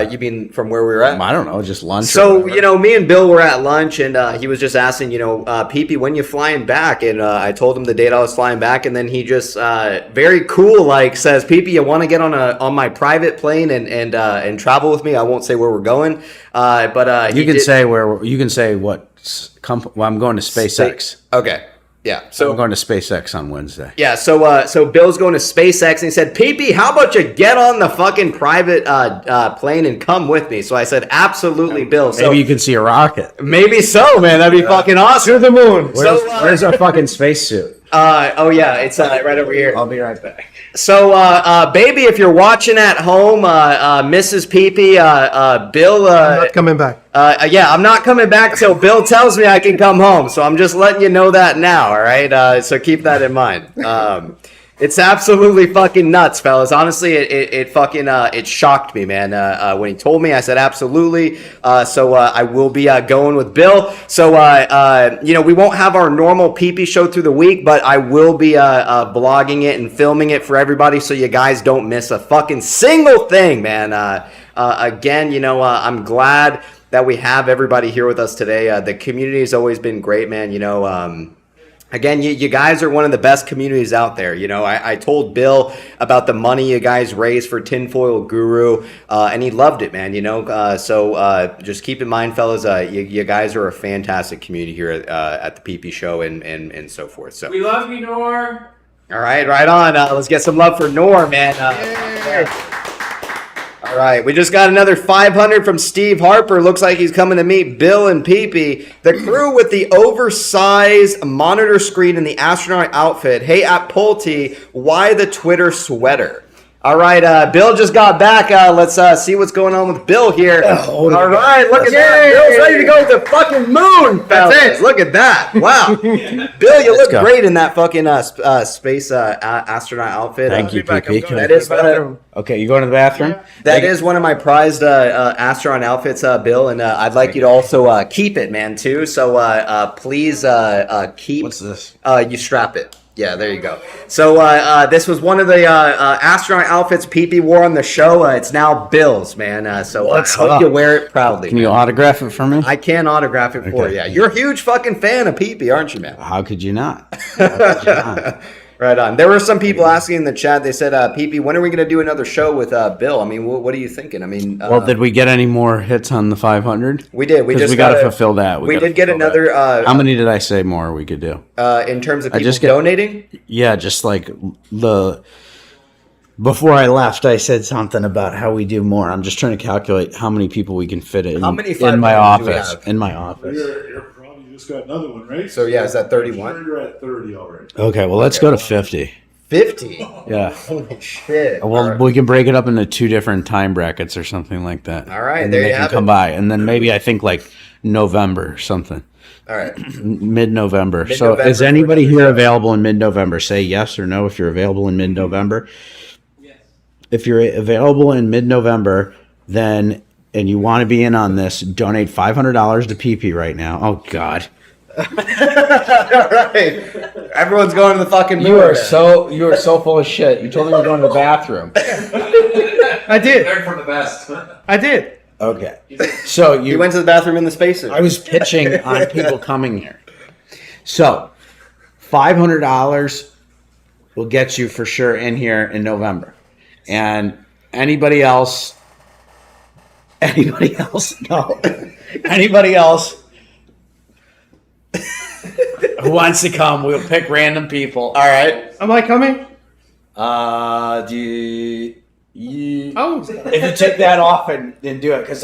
You mean from where we were at? I don't know, just lunch. or So, whatever. me and Bill were at lunch, and he was just asking, PP, when you flying back? And I told him the date I was flying back, and then he just very cool, like says, PP, you want to get on my private plane and travel with me? I won't say where we're going, but you can say where you can say what. Well, I'm going to SpaceX. Okay. Yeah. So I'm going to SpaceX on Wednesday. Yeah, so Bill's going to SpaceX, and he said, PP, how about you get on the fucking private plane and come with me? So I said, absolutely, Bill. So Maybe you can see a rocket. maybe so, man. That'd be fucking awesome. To the moon. Where's our fucking spacesuit? Oh yeah, it's right over here. I'll be right back. So, baby, if you're watching at home, Mrs. PP, Bill, I'm not coming back. yeah, I'm not coming back till Bill tells me I can come home. So I'm just letting you know that now, all right? So keep that in mind. It's absolutely fucking nuts, fellas. Honestly, it fucking it shocked me, man. When he told me, I said absolutely. So I will be going with Bill. So we won't have our normal PP show through the week, but I will be blogging it and filming it for everybody, so you guys don't miss a fucking single thing, man. Again, I'm glad that we have everybody here with us today. The community has always been great, man. Again, you guys are one of the best communities out there. I told Bill about the money you guys raised for Tinfoil Guru, and he loved it, man. So just keep in mind, fellas, you guys are a fantastic community here at the PP Show and so forth. So We love you, Nor. all right, right on. Let's get some love for Nor, man. All right, we just got another 500 from Steve Harper. Looks like he's coming to meet Bill and PP. The crew with the oversized monitor screen and the astronaut outfit. Hey, at Pulte, why the Twitter sweater? All right, Bill just got back. Let's see what's going on with Bill here. All right, look at that. Bill's ready to go to the fucking moon, fellas. That's it. Look at that. Wow. Bill, you look great in that fucking space astronaut outfit. Thank you, PP. That is one of, Okay, you going to the bathroom? that is one of my prized astronaut outfits, Bill, and I'd like you to also keep it, man, too. So please keep. What's this? You strap it. Yeah, there you go. So this was one of the astronaut outfits PP wore on the show. It's now Bill's, man. So What's I hope up? you wear it proudly. Can you man. autograph it for me? I can autograph it for Okay. you. Yeah, you're a huge fucking fan of PP, aren't you, man? How could you not? How could you not? Right on. There were some people asking in the chat. They said, PP, when are we going to do another show with Bill? I mean, what are you thinking? I mean, Well, did we get any more hits on the 500? we did. We 'Cause just we got to gotta- fulfill that. We gotta did get fulfill another. that. How many did I say more we could do? In terms of I people just get- donating? Yeah, just like before I left, I said something about how we do more. I'm just trying to calculate how many people we can fit in, How many in my 500 do we office. have? In my office. You're probably just got another one, right? So, yeah, is that 31? Sure you're at 30 already. Okay, well, let's go to 50. 50? Yeah. Holy shit. Well, All right. we can break it up into 2 different time brackets or something like that. All right, and there then you they can have come it. by, and then maybe I think like November or something. All right. Mid-November. So Mid-November is for anybody another here show. available in mid-November? Say yes or no if you're available in mid-November. If you're available in mid-November, then and you want to be in on this, donate $500 to PP right now. Oh God. All right. Everyone's going to the fucking moon. You are so full of shit. You told me you were going to the bathroom. I did. Learn from the best. I did. Okay. So You went to the bathroom in the spacesuit. I was pitching on people coming here. So $500 will get you for sure in here in November. And anybody else, no. Anybody else who wants to come, we'll pick random people. All right. Am I coming? Do you, Oh. if you take that off and do it, because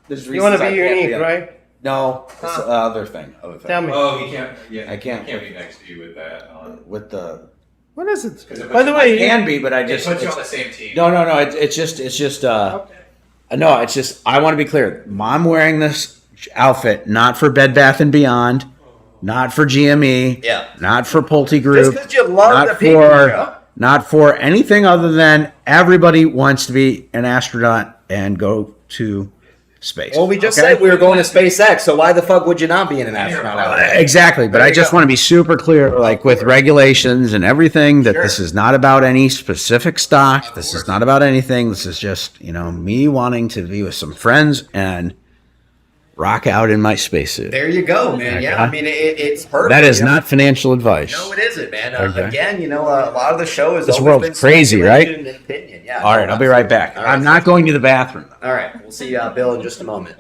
there's You want reasons to I be can't unique, right? No, it's the other thing. Tell me. Oh, he can't. Yeah, I can't. He can't be next to you with that on. With the What is it? Because it By the puts- way, it can be, but I just It puts you it's- on the same team. No, it's just no, it's just I want to be clear. I'm wearing this outfit not for Bed Bath and Beyond, not for GME, not for Pulte Group, Just 'cause you love not the PP show. not for anything other than everybody wants to be an astronaut and go to space. Well, we just Okay? said we were going to SpaceX, so why the fuck would you not be in an astronaut outfit? Exactly, but I just want to be super clear, like with regulations and everything, that this is not about any specific stock. This is not about anything. This is just, me wanting to be with some friends and rock out in my spacesuit. There you go, man. Yeah, I mean, it's perfect. That is not financial advice. No, it isn't, man. Okay. Again, a lot of the show is This always world's been crazy, right? speculation and opinion. Yeah. All right, I'll be right back. All right. I'm not going to the bathroom. All right, we'll see Bill in just a moment.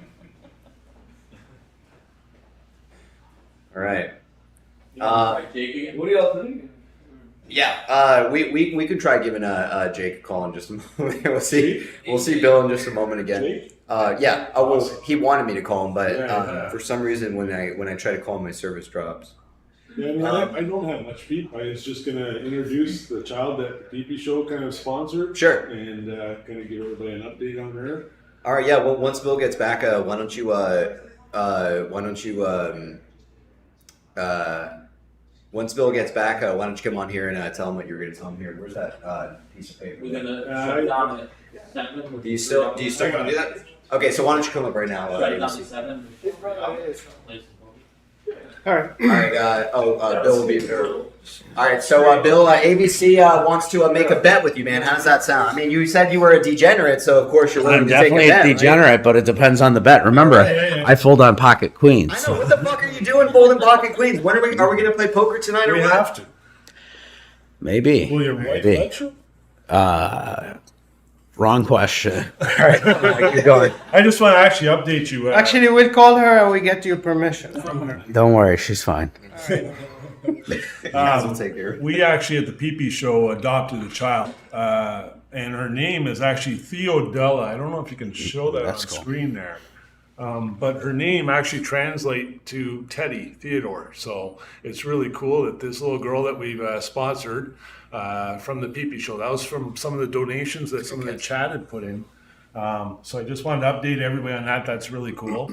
All right. What do y'all think? Yeah, we could try giving Jake a call in just a moment. We'll see Bill in just a moment again. Yeah. Oh, well, he wanted me to call him, but for some reason when I try to call him, my service drops. Yeah, I mean, I don't have much feedback. I was just going to introduce the child that the PP Show kind of sponsored. Sure. And kind of give everybody an update on her. All right. Yeah. Well, once Bill gets back, why don't you once Bill gets back, why don't you come on here and tell him what you're going to tell him here? Where's that piece of paper? We're gonna shut down at 7. Do you still want to do that? Okay, so why don't you come up right now? Shut it down at 7. all right. All right, Bill will be there. All right, so Bill, ABC wants to make a bet with you, man. How does that sound? I mean, you said you were a degenerate, so of course you're willing I'm to take a definitely bet. a degenerate, but it depends on the bet. Remember, I fold on pocket queens. Right? I know. What the fuck are you doing, folding pocket queens? When are we going to play poker tonight, or We what? have to. Maybe. Will your wife Maybe. let you? Wrong question. All right, keep going. I just want to actually update you. Actually, we'll call her and we get your permission from her. Don't worry, she's fine. We'll take care of it. We actually at the PP Show adopted a child, and her name is actually Theodella. I don't know if you can show that That's on cool. screen there, but her name actually translates to Teddy Theodore. So it's really cool that this little girl that we've sponsored from the PP Show, that was from some of the donations that some of the chat had put in. So I just wanted to update everybody on that. That's really cool.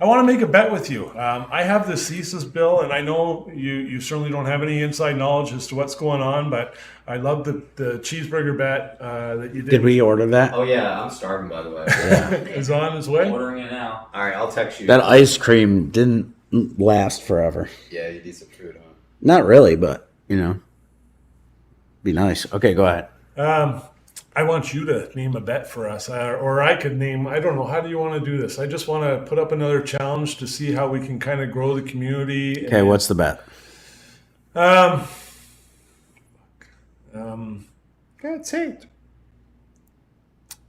I want to make a bet with you. I have this thesis, Bill, and I know you certainly don't have any inside knowledge as to what's going on, but I love the cheeseburger bet that you did. Did we order that? Oh yeah, I'm starving by the way. Is on his way? Ordering it now. All right, I'll text you. That ice cream didn't last forever. Yeah, you need some food, huh? Not really, but be nice. Okay, go ahead. I want you to name a bet for us, or I could name, I don't know, how do you want to do this? I just want to put up another challenge to see how we can kind of grow the community. Okay, what's the bet? That's it.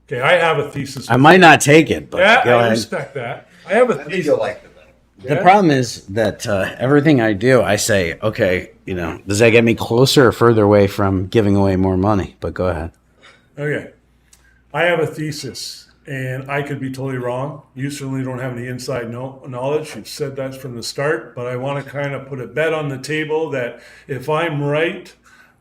Okay, I have a thesis. I might not take it, but Yeah, go I ahead. respect that. I have a I think thesis. you'll like the bet. The problem is that everything I do, I say, okay, does that get me closer or further away from giving away more money? But go ahead. Okay. I have a thesis, and I could be totally wrong. You certainly don't have any inside knowledge. You've said that from the start, but I want to kind of put a bet on the table that if I'm right,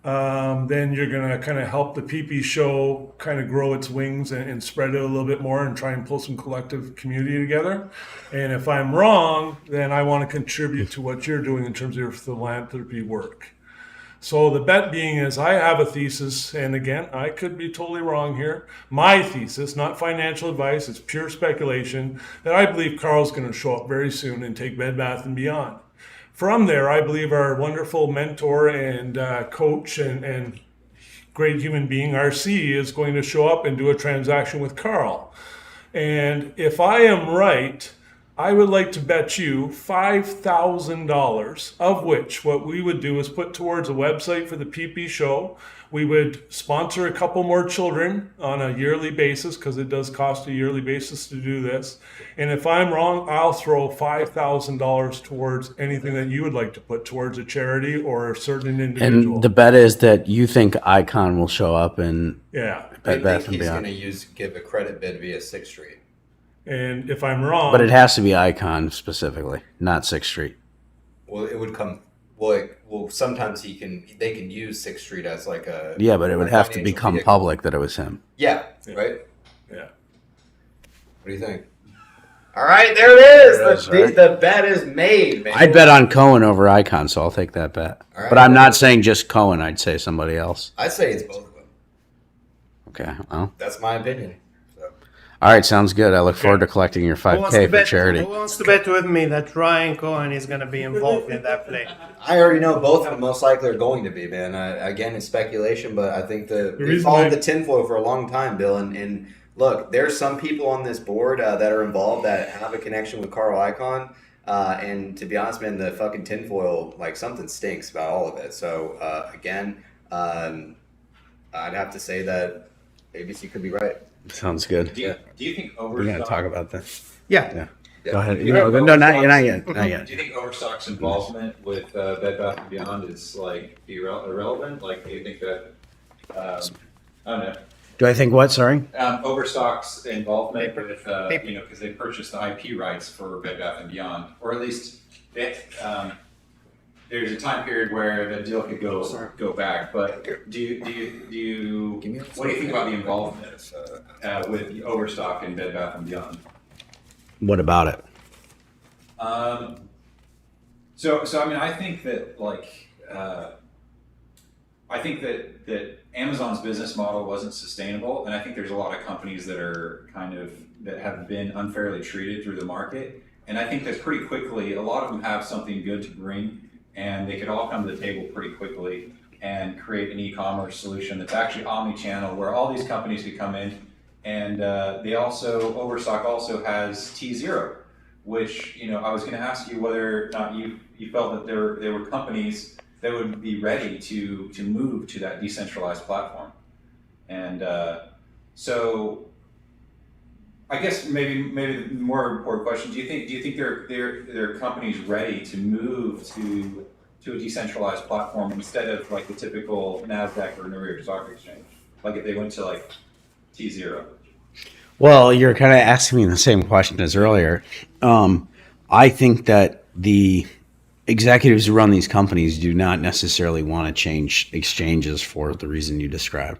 then you're going to kind of help the PP Show kind of grow its wings and spread it a little bit more and try and pull some collective community together. And if I'm wrong, then I want to contribute to what you're doing in terms of your philanthropy work. So the bet being is I have a thesis, and again, I could be totally wrong here. My thesis, not financial advice, it's pure speculation, that I believe Carl's going to show up very soon and take Bed Bath & Beyond. From there, I believe our wonderful mentor and coach and great human being, RC, is going to show up and do a transaction with Carl. And if I am right, I would like to bet you $5,000, of which what we would do is put towards a website for the PP Show. We would sponsor a couple more children on a yearly basis, because it does cost a yearly basis to do this. And if I'm wrong, I'll throw $5,000 towards anything that you would like to put towards a charity or a certain individual. And the bet is that you think Icon will show up and Yeah. Bed Bath & He's going Beyond. to give a credit bid via 6th Street. And if I'm wrong, But it has to be Icon specifically, not 6th Street. Well, it would come. Well, sometimes they can use 6th Street as like a. Yeah, but it would have to financial become vehicle. public that it was him. Yeah, right? Yeah. What do you think? All right, there it is. There it is, The right? the bet is made, man. I'd bet on Cohen over Icon, so I'll take that bet. All right. But I'm not saying just Cohen. I'd say somebody else. I'd say it's both of them. Okay. Well, That's my opinion. So. all right. Sounds good. I look forward to collecting your Who wants 5K to for bet? charity. Who wants to bet with me that Ryan Cohen is going to be involved in that play? I already know both of them most likely are going to be, man. Again, it's speculation, but I think they reason followed why- the tinfoil for a long time, Bill. And look, there's some people on this board that are involved that have a connection with Carl Icahn. And to be honest, man, the fucking tinfoil, like something stinks about all of it. So again, I'd have to say that ABC could be right. Sounds good. Do you think We're gonna Overstock? talk about that. Yeah. Go ahead. Do you No, think no, not yet. Overstock's- Not yet. Do you think Overstock's involvement with Bed Bath & Beyond is like irrelevant? Like, do you think that? I don't know. Do I think what? Sorry. Overstock's involvement with because they purchased the IP rights for Bed Bath & Beyond, or at least there's a time period where the deal could go back. But do you what do you think about the involvement with Overstock and Bed Bath & Beyond? What about it? So I mean, I think that that Amazon's business model wasn't sustainable, and I think there's a lot of companies that are that have been unfairly treated through the market. And I think that pretty quickly, a lot of them have something good to bring, and they could all come to the table pretty quickly and create an e-commerce solution that's actually omni-channel, where all these companies could come in. And Overstock also has T0, which, I was going to ask you whether or not you felt that there were companies that would be ready to move to that decentralized platform. And so I guess maybe the more important question, do you think there are companies ready to move to a decentralized platform instead of like the typical NASDAQ or New York Stock Exchange? Like if they went to like T0? Well, you're kind of asking me the same question as earlier. I think that the executives who run these companies do not necessarily want to change exchanges for the reason you described.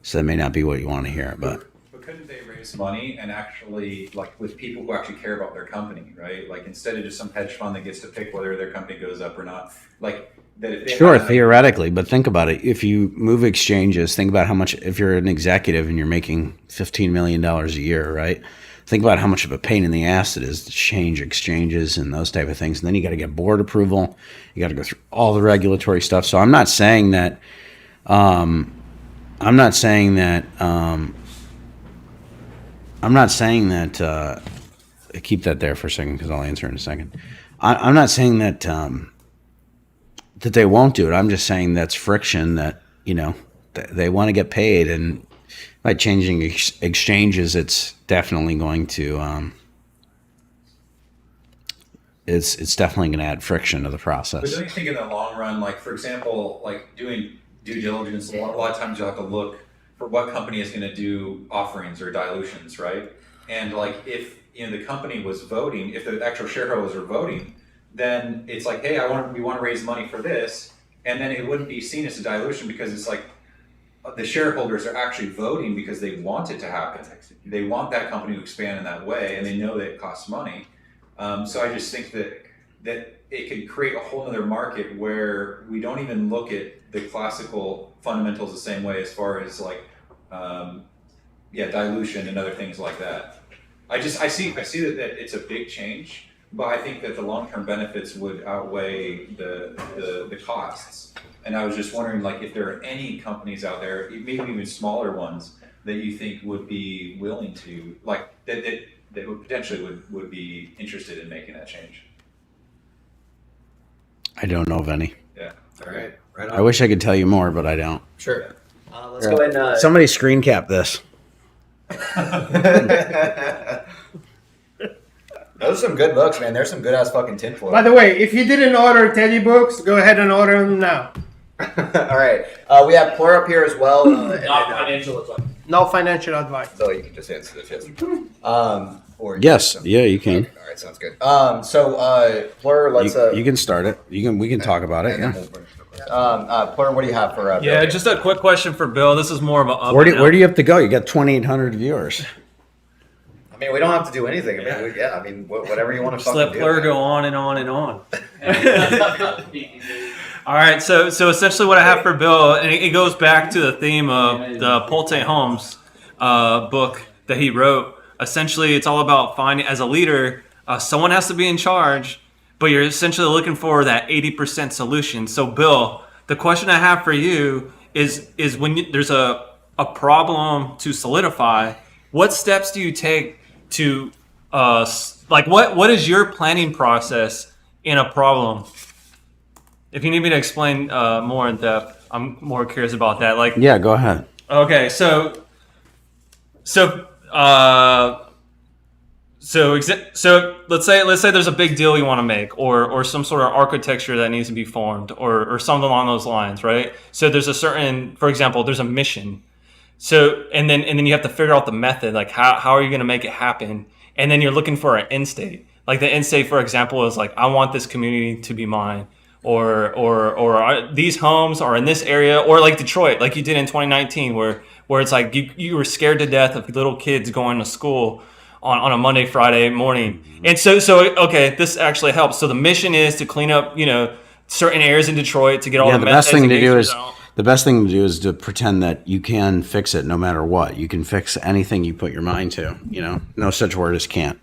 So that may not be what you want to hear, but couldn't they raise money and actually, like, with people who actually care about their company, right? Like, instead of just some hedge fund that gets to pick whether their company goes up or not, like, that if they sure, had, theoretically, but think about it. If you move exchanges, think about how much, if you're an executive and you're making $15 million a year, right? Think about how much of a pain in the ass it is to change exchanges and those type of things. And then you got to get board approval. You got to go through all the regulatory stuff. So I'm not saying that, keep that there for a second because I'll answer in a second. I'm not saying that that they won't do it. I'm just saying that's friction that, they want to get paid. And by changing exchanges, it's definitely going to, it's definitely going to add friction to the but process. don't you think in the long run, like, for example, like doing due diligence, a lot of times you have to look for what company is going to do offerings or dilutions, right? And like if the company was voting, if the actual shareholders are voting, then it's like, hey, we want to raise money for this, and then it wouldn't be seen as a dilution because it's like the shareholders are actually voting because they want it to happen. They want that company to expand in that way, and they know that it costs money. So I just think that that it could create a whole other market where we don't even look at the classical fundamentals the same way as far as like, dilution and other things like that. I see that it's a big change, but I think that the long-term benefits would outweigh the costs. And I was just wondering, like, if there are any companies out there, maybe even smaller ones, that you think would be willing to, like, that would potentially would be interested in making that change. I don't know of any. Yeah. All right. Right on. I wish I could tell you more, but I don't. Sure. Let's go ahead and... Somebody screen cap this. Those are some good books, man. There's some good ass fucking tinfoil. By the way, if you didn't order Teddy books, go ahead and order them now. All right. We have Plur up here as well. Financial advice. No financial advice. So you can just answer this, yes. Or Yes. Yeah, you can. Okay. All right. Sounds good. Plur, let's... You can start it. We can talk about it. Yeah. Plur, what do you have for... Yeah, Bill? just a quick question for Bill. This is more of a... Where do you have to go? You got 2,800 viewers. I mean, we don't have to do anything. I mean, whatever you want to Just fucking let do. Plur go on and on and on. All right, so essentially what I have for Bill, and it goes back to the theme of the Pulte Holmes book that he wrote. Essentially, it's all about finding, as a leader, someone has to be in charge, but you're essentially looking for that 80% solution. So, Bill, the question I have for you is when there's a problem to solidify, what steps do you take to, what is your planning process in a problem? If you need me to explain more in depth, I'm more curious about that. Yeah, go ahead. Okay, so let's say there's a big deal you want to make, or some sort of architecture that needs to be formed, or something along those lines, right? So there's a certain, for example, there's a mission. So and then you have to figure out the method, like how are you going to make it happen? And then you're looking for an end state. Like the end state, for example, is like, I want this community to be mine, or these homes are in this area, or like Detroit, like you did in 2019, where it's like you were scared to death of little kids going to school on a Monday, Friday morning. And so okay, this actually helps. So the mission is to clean up, certain areas in Detroit to get all the best thing to do is out. the best thing to do is to pretend that you can fix it no matter what. You can fix anything you put your mind to. No such word as can't.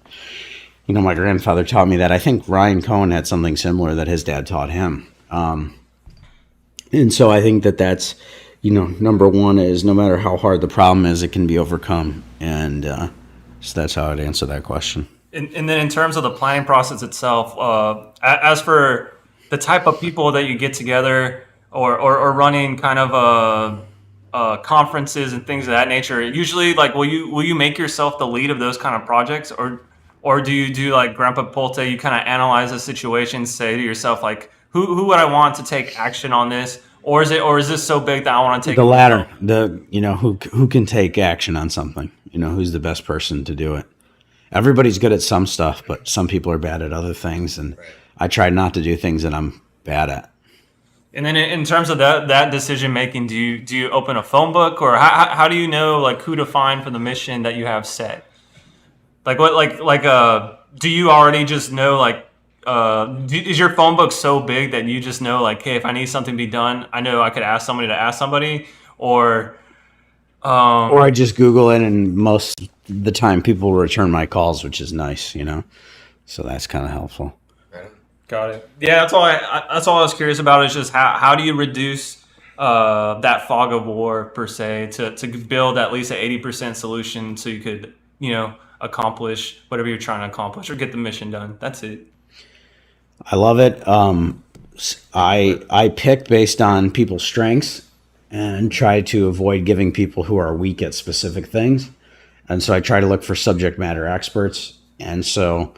My grandfather taught me that. I think Ryan Cohen had something similar that his dad taught him. And so I think that's, number one is no matter how hard the problem is, it can be overcome. And so that's how I'd answer that question. And then in terms of the planning process itself, as for the type of people that you get together or running kind of conferences and things of that nature, usually will you make yourself the lead of those kind of projects, or do you do like Grandpa Pulte, you kind of analyze the situation, say to yourself, like, who would I want to take action on this? Or is this so big that I want to take the latter? Who can take action on something? Who's the best person to do it? Everybody's good at some stuff, but some people are bad at other things, and I try not to do things that I'm bad at. And then in terms of that decision making, do you open a phone book, or how do you know like who to find for the mission that you have set? Like do you already just know is your phone book so big that you just know like, hey, if I need something to be done, I know I could ask somebody to ask somebody, or I just Google it, and most of the time people return my calls, which is nice, so that's kind of helpful. Got it. Yeah, that's all I was curious about, is just how do you reduce that fog of war per se to build at least an 80% solution so you could accomplish whatever you're trying to accomplish or get the mission done. That's it. I love it. I pick based on people's strengths and try to avoid giving people who are weak at specific things. And so I try to look for subject matter experts. And so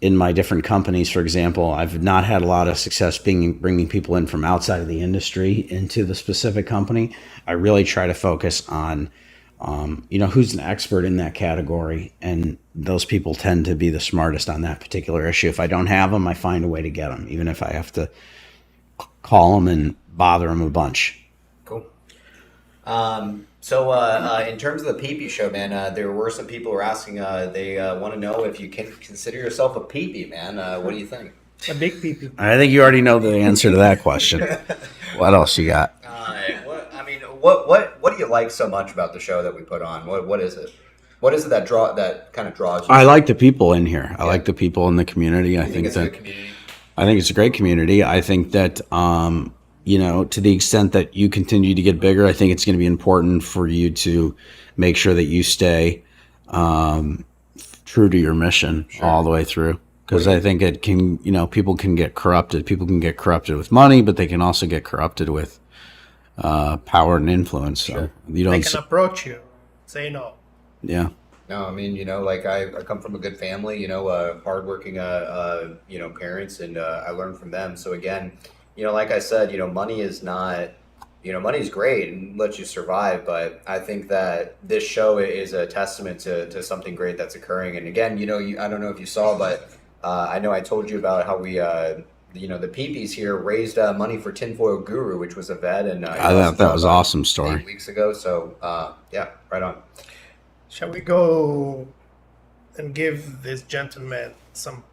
in my different companies, for example, I've not had a lot of success bringing people in from outside of the industry into the specific company. I really try to focus on who's an expert in that category, and those people tend to be the smartest on that particular issue. If I don't have them, I find a way to get them, even if I have to call them and bother them a bunch. Cool. So in terms of the PP show, man, there were some people who were asking. They want to know if you can consider yourself a PP, man. What do you think? A big PP. I think you already know the answer to that question. What else you got? What do you like so much about the show that we put on? What is it? What is it that kind of draws you? I like the people in here. I like the people in the community. I think it's a good community? I think it's a great community. I think that to the extent that you continue to get bigger, I think it's going to be important for you to make sure that you stay true to your mission all the way through. Because I think it can, people can get corrupted. People can get corrupted with money, but they can also get corrupted with power and influence. So you don't. They can approach you, say no. Yeah. No, I mean, I come from a good family, hardworking, parents, and I learned from them. So again, like I said, money is not, money's great and lets you survive. But I think that this show is a testament to something great that's occurring. And again, I don't know if you saw, but I know I told you about how we, the PPs here raised money for Tinfoil Guru, which was a vet. And I thought that was an awesome story. 8 weeks ago. So yeah, right on. Shall we go and give this gentleman some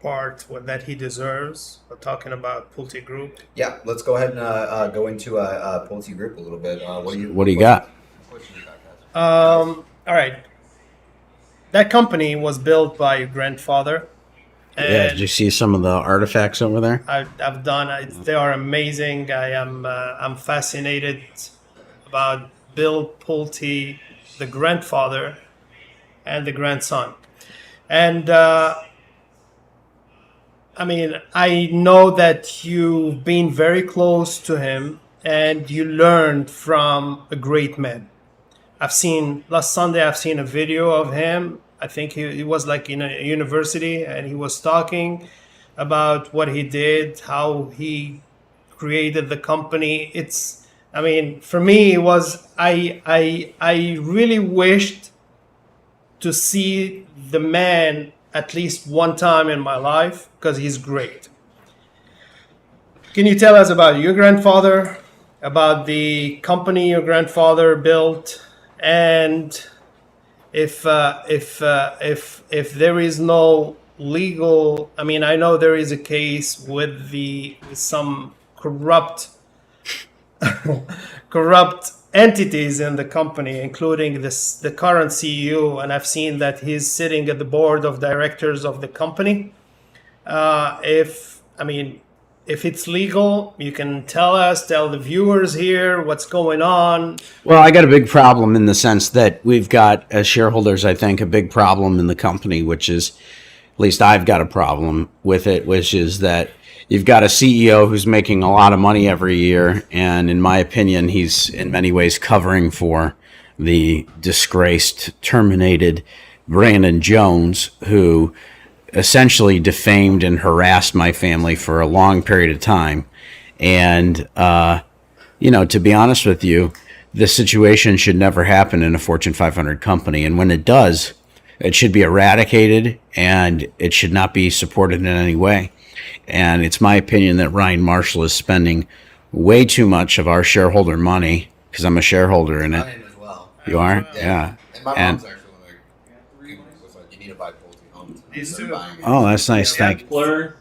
part that he deserves? We're talking about Pulte Group. Yeah, let's go ahead and go into Pulte Group a little bit. What do you got? All right. That company was built by your grandfather. Yeah, did you see some of the artifacts over there? I've done. They are amazing. I'm fascinated about Bill Pulte, the grandfather, and the grandson. And I know that you've been very close to him and you learned from a great man. Last Sunday, I've seen a video of him. I think he was like in a university and he was talking about what he did, how he created the company. For me, it was, I really wished to see the man at least one time in my life because he's great. Can you tell us about your grandfather, about the company your grandfather built, and if there is no legal, I know there is a case with some corrupt entities in the company, including the current CEO, and I've seen that he's sitting at the board of directors of the company. If it's legal, you can tell the viewers here what's going on. Well, I got a big problem in the sense that we've got, as shareholders, I think, a big problem in the company, which is, at least I've got a problem with it, which is that you've got a CEO who's making a lot of money every year, and in my opinion, he's in many ways covering for the disgraced, terminated Brandon Jones, who essentially defamed and harassed my family for a long period of time. And, to be honest with you, this situation should never happen in a Fortune 500 company. And when it does, it should be eradicated and it should not be supported in any way. And it's my opinion that Ryan Marshall is spending way too much of our shareholder money, because I'm a shareholder in it. Mine as well. You are? Yeah. And my mom's actually was like, you need to buy Pulte homes. These two. Oh, that's nice. Thank you.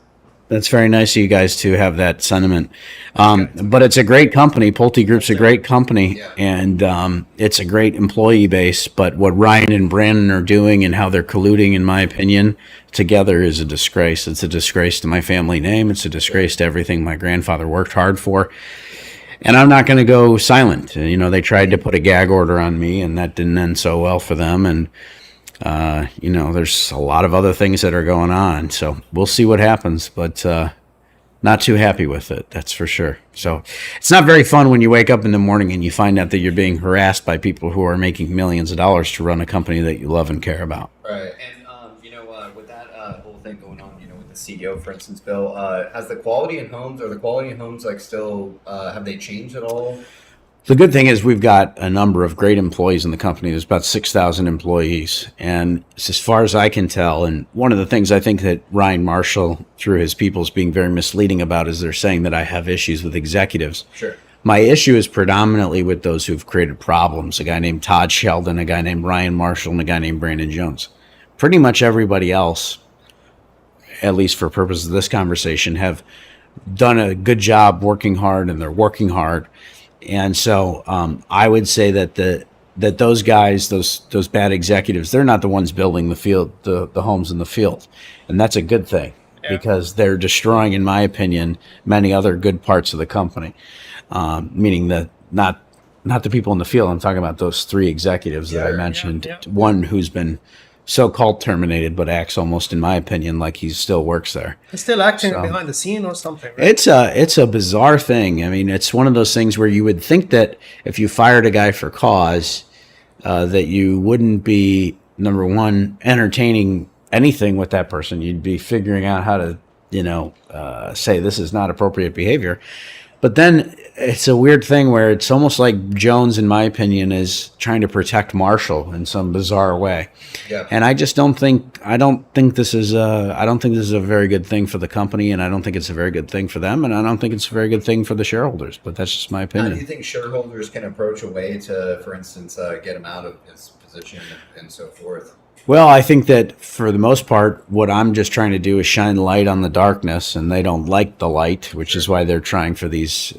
That's very nice of you guys to have that sentiment. But it's a great company. Pulte Group's a great company, and it's a great employee base. But what Ryan and Brandon are doing and how they're colluding, in my opinion, together is a disgrace. It's a disgrace to my family name. It's a disgrace to everything my grandfather worked hard for. And I'm not going to go silent. They tried to put a gag order on me, and that didn't end so well for them. And there's a lot of other things that are going on. So we'll see what happens, but not too happy with it. That's for sure. So it's not very fun when you wake up in the morning and you find out that you're being harassed by people who are making millions of dollars to run a company that you love and care about. Right. And, with that whole thing going on, with the CEO, for instance, Bill, has the quality in homes, still, have they changed at all? The good thing is we've got a number of great employees in the company. There's about 6,000 employees. And as far as I can tell, and one of the things I think that Ryan Marshall, through his people, is being very misleading about is they're saying that I have issues with executives. Sure. My issue is predominantly with those who've created problems. A guy named Todd Sheldon, a guy named Ryan Marshall, and a guy named Brandon Jones. Pretty much everybody else, at least for purposes of this conversation, have done a good job working hard, and they're working hard. And so I would say that that those guys, those bad executives, they're not the ones building the field, the homes in the field. And that's a good thing because they're destroying, in my opinion, many other good parts of the company. Meaning that not the people in the field. I'm talking about those three executives that I mentioned. One who's been so-called terminated, but acts almost, in my opinion, like he still works there. He's still acting So- behind the scene or something, right? It's a bizarre thing. I mean, it's one of those things where you would think that if you fired a guy for cause, that you wouldn't be, number one, entertaining anything with that person. You'd be figuring out how to, say this is not appropriate behavior. But then it's a weird thing where it's almost like Jones, in my opinion, is trying to protect Marshall in some bizarre way. Yeah. And I just don't think this is a very good thing for the company, and I don't think it's a very good thing for them, and I don't think it's a very good thing for the shareholders. But that's just my Now, opinion. do you think shareholders can approach a way to, for instance, get him out of his position and so forth? Well, I think that for the most part, what I'm just trying to do is shine light on the darkness, and they don't like the light, which is why they're trying for these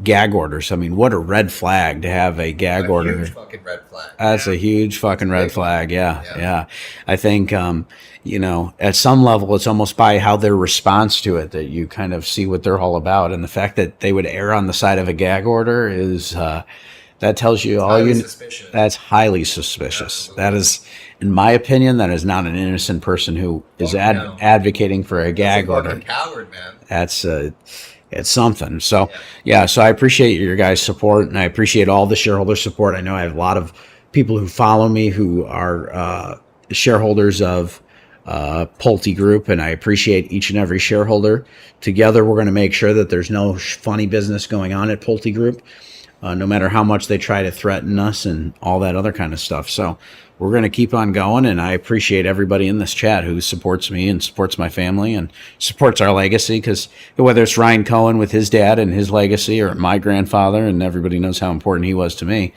gag orders. I mean, what a red flag to have a gag order. Huge fucking red flag. That's a huge fucking red flag. Yeah. I think, at some level, it's almost by how their response to it that you kind of see what they're all about. And the fact that they would err on the side of a gag order is, that tells you all you. Suspicious. That's highly suspicious. That is, in my opinion, that is not an innocent person who is advocating for a gag order. Fucking coward, man. That's it's something. So so I appreciate your guys' support, and I appreciate all the shareholder support. I know I have a lot of people who follow me who are shareholders of Pulte Group, and I appreciate each and every shareholder. Together, we're going to make sure that there's no funny business going on at Pulte Group, no matter how much they try to threaten us and all that other kind of stuff. So we're going to keep on going, and I appreciate everybody in this chat who supports me and supports my family and supports our legacy, because whether it's Ryan Cohen with his dad and his legacy, or my grandfather, and everybody knows how important he was to me,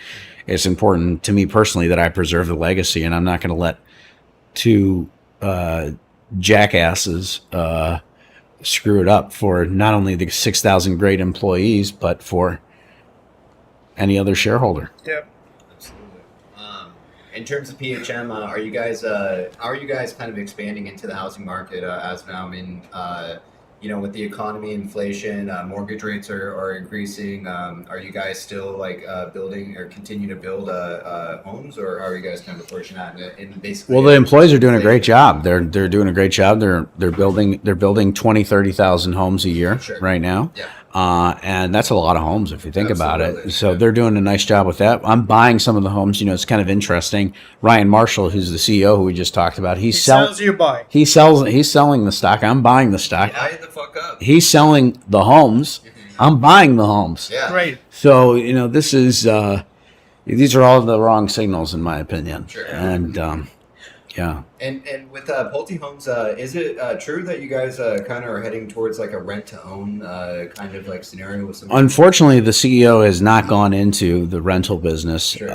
it's important to me personally that I preserve the legacy, and I'm not going to let two jackasses screw it up for not only the 6,000 great employees, but for any other shareholder. Yep. Absolutely. In terms of PHM, are you guys how are you guys kind of expanding into the housing market as now? I mean, with the economy, inflation, mortgage rates are increasing. Are you guys still building or continue to build homes, or are you guys kind of pushing that in basically? Well, the employees are doing a great job. They're doing a great job. They're building 20, 30,000 homes a year right now. Yeah. And that's a lot of homes if you think about it. Absolutely. So they're doing a nice job with that. I'm buying some of the homes. It's kind of interesting. Ryan Marshall, who's the CEO who we just talked about, He sells, you buy. He's selling the stock. I'm buying the stock. Yeah, the fuck up. He's selling the homes. I'm buying the homes. Yeah. Great. So, this is, these are all the wrong signals in my opinion. Sure. And, yeah. And with Pulte Homes, is it true that you guys kind of are heading towards a rent to own kind of scenario with some? Unfortunately, the CEO has not gone into the rental business. Sure.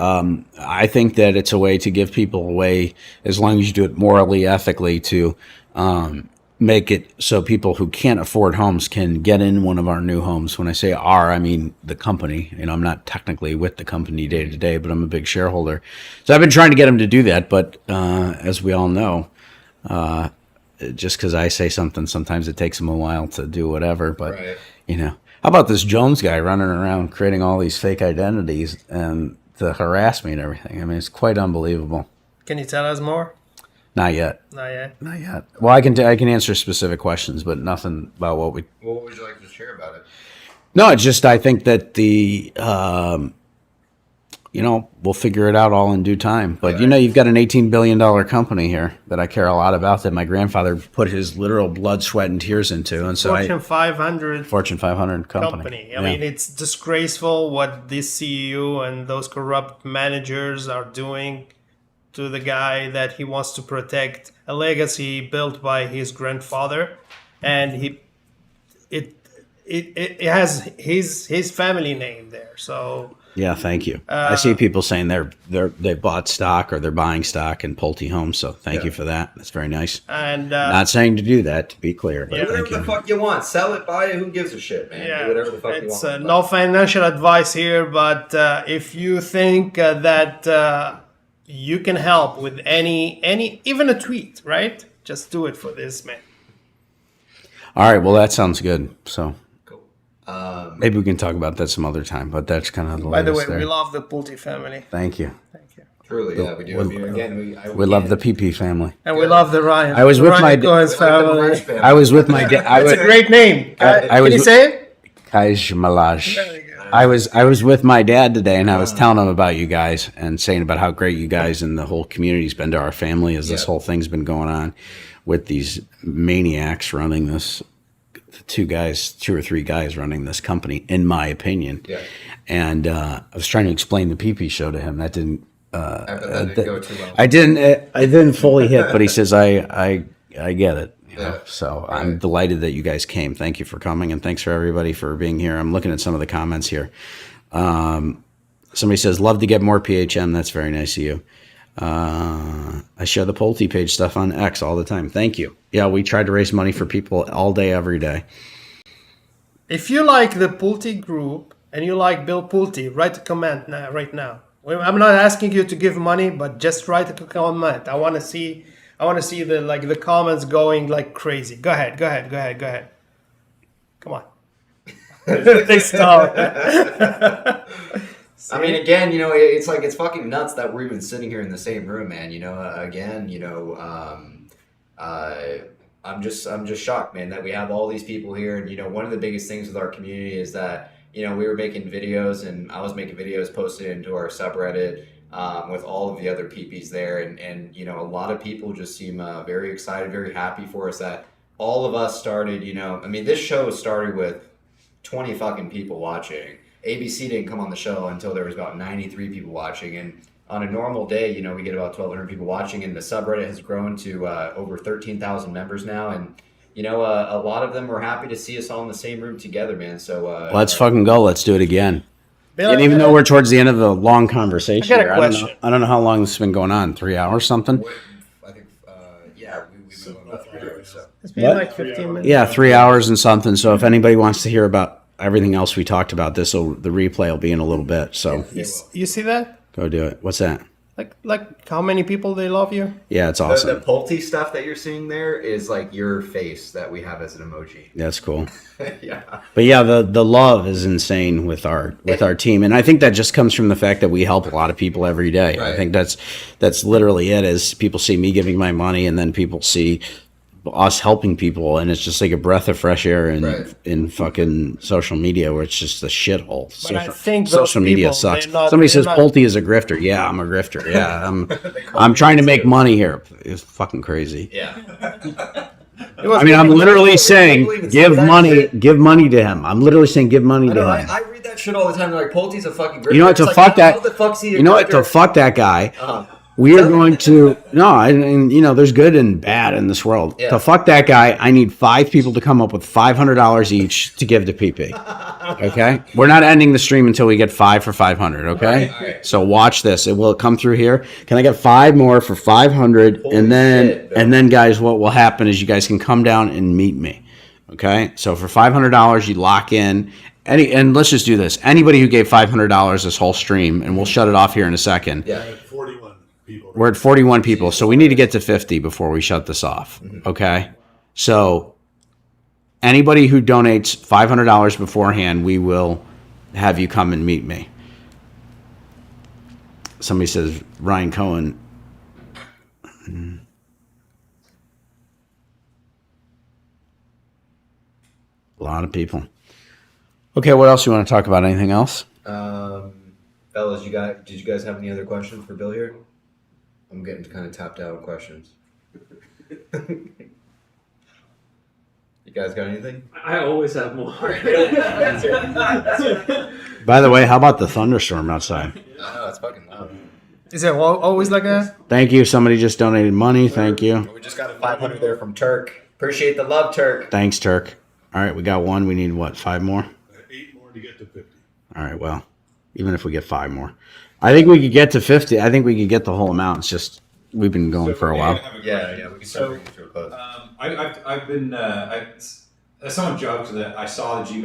I think that it's a way to give people a way, as long as you do it morally, ethically, to make it so people who can't afford homes can get in one of our new homes. When I say our, I mean the company. I'm not technically with the company day to day, but I'm a big shareholder. So I've been trying to get them to do that. But as we all know, just because I say something, sometimes it takes them a while to do whatever. But, Right. how about this Jones guy running around creating all these fake identities and to harass me and everything? I mean, it's quite unbelievable. Can you tell us more? Not yet. Not yet. Not yet. Well, I can answer specific questions, but nothing about what we. What would you like to share about it? No, it's just I think that the, we'll figure it out all in due time. But you've got an $18 billion company here that I care a lot about, that my grandfather put his literal blood, sweat, and tears into, and so Fortune 500 Fortune 500 company. I mean, it's disgraceful what this CEO and those corrupt managers are doing to the guy that he wants to protect, a legacy built by his grandfather, and it has his family name there. So Yeah, thank you. I see people saying they bought stock or they're buying stock in Pulte Homes, so thank you for that. That's very nice. and Not saying to do that, to be clear. But Do whatever thank you. the fuck you want. Sell it, buy it. Who gives a shit, man? yeah, Do whatever the fuck you it's want. no financial advice here, but if you think that you can help with any even a tweet, right? Just do it for this man. All right, well, that sounds good. So Cool. maybe we can talk about that some other time, but that's kind of the By the way, latest there. we love the Pulte family. Thank you. Truly, yeah, we do. I mean, again, We love the PP family. And we love the Ryan. I was with Ryan my Cohen's family. I was with my dad. It's a great name. I Can was you say it? Kaj Malaj. I was with my dad today, and I was telling him about you guys and saying about how great you guys and the whole community's been to our family as this whole thing's been going on with these maniacs running this. Two or three guys running this company, in my opinion. Yeah. And I was trying to explain the PP show to him. That didn't. that didn't go too well. I didn't fully hit, but he says I get it. You know? Yeah. So I'm delighted that you guys came. Thank you for coming, and thanks for everybody for being here. I'm looking at some of the comments here. Somebody says, "Love to get more PHM." That's very nice of you. I share the Pulte page stuff on X all the time. Thank you. Yeah, we tried to raise money for people all day, every day. If you like the Pulte group and you like Bill Pulte, write a comment right now. I'm not asking you to give money, but just write a comment. I want to see the comments going like crazy. Go ahead. Come on. They stop. I mean, again, it's like it's fucking nuts that we're even sitting here in the same room, man. I'm just shocked, man, that we have all these people here. And one of the biggest things with our community is that we were making videos, and I was making videos posted into our subreddit with all of the other PPs there, and a lot of people just seem very excited, very happy for us that all of us started. I mean, this show started with 20 fucking people watching. ABC didn't come on the show until there was about 93 people watching, and on a normal day, we get about 1,200 people watching, and the subreddit has grown to over 13,000 members now, and a lot of them are happy to see us all in the same room together, man. So Let's fucking go. Let's do it again. Bill, And even though we're towards the end of the long conversation, I got a here, question. I don't know how long this has been going on. 3 hours, something. I think, yeah, we've been going about 3 hours. So It's been What? like 15 minutes. Yeah, 3 hours and something. So if anybody wants to hear about everything else we talked about, the replay will be in a little bit. So You see that? go do it. What's that? Like how many people they love you? Yeah, it's awesome. The Pulte stuff that you're seeing there is like your face that we have as an emoji. That's cool. Yeah. But yeah, the love is insane with our team, and I think that just comes from the fact that we help a lot of people every day. I Right. think that's literally it. Is people see me giving my money, and then people see us helping people, and it's just like a breath of fresh air in fucking social media, where it's just a shithole. But I think those Social media people, sucks. they're Somebody not- says they're not- Pulte is a grifter. Yeah, I'm a grifter. Yeah, I'm trying to make money here. It's fucking crazy. Yeah. I mean, I'm literally saying give money to him. I'm literally saying give money to him. I read that shit all the time. They're like, Pulte's a fucking grifter. You know what? To It's fuck like, that. how the fuck's he a You know what? To grifter? fuck that guy. Uh-huh. We are going to and there's good and bad in this world. Yeah. To fuck that guy, I need 5 people to come up with $500 each to give to PP. Okay, we're not ending the stream until we get 5 for 500. Okay, All right. so watch this. It will come through here. Can I get 5 more for 500? Holy and then shit, and then guys, what will happen is you guys can come down and meet me. Okay, so for $500 you lock in. And let's just do this. Anybody who gave $500 this whole stream, and we'll shut it off here in a second. Yeah. We're at 41 people, so we need to get to 50 before we shut this off. Okay? So anybody who donates $500 beforehand, we will have you come and meet me. Somebody says Ryan Cohen. A lot of people. Okay, what else you want to talk about? Anything else? Fellas, did you guys have any other questions for Bill here? I'm getting kind of tapped out on questions. You guys got anything? I always have more. By the way, how about the thunderstorm outside? I know, it's fucking loud. Is it always like that? Thank you. Somebody just donated money. Thank you. We just got a 500 there from Turk. Appreciate the love, Turk. Thanks, Turk. All right, we got one. We need what? 5 more? 8 more to get to 50. All right, well, even if we get 5 more. I think we could get to 50. I think we could get the whole amount. It's just we've been going for a while. Yeah, we can start bringing it to a close. I've been someone joked that I saw the G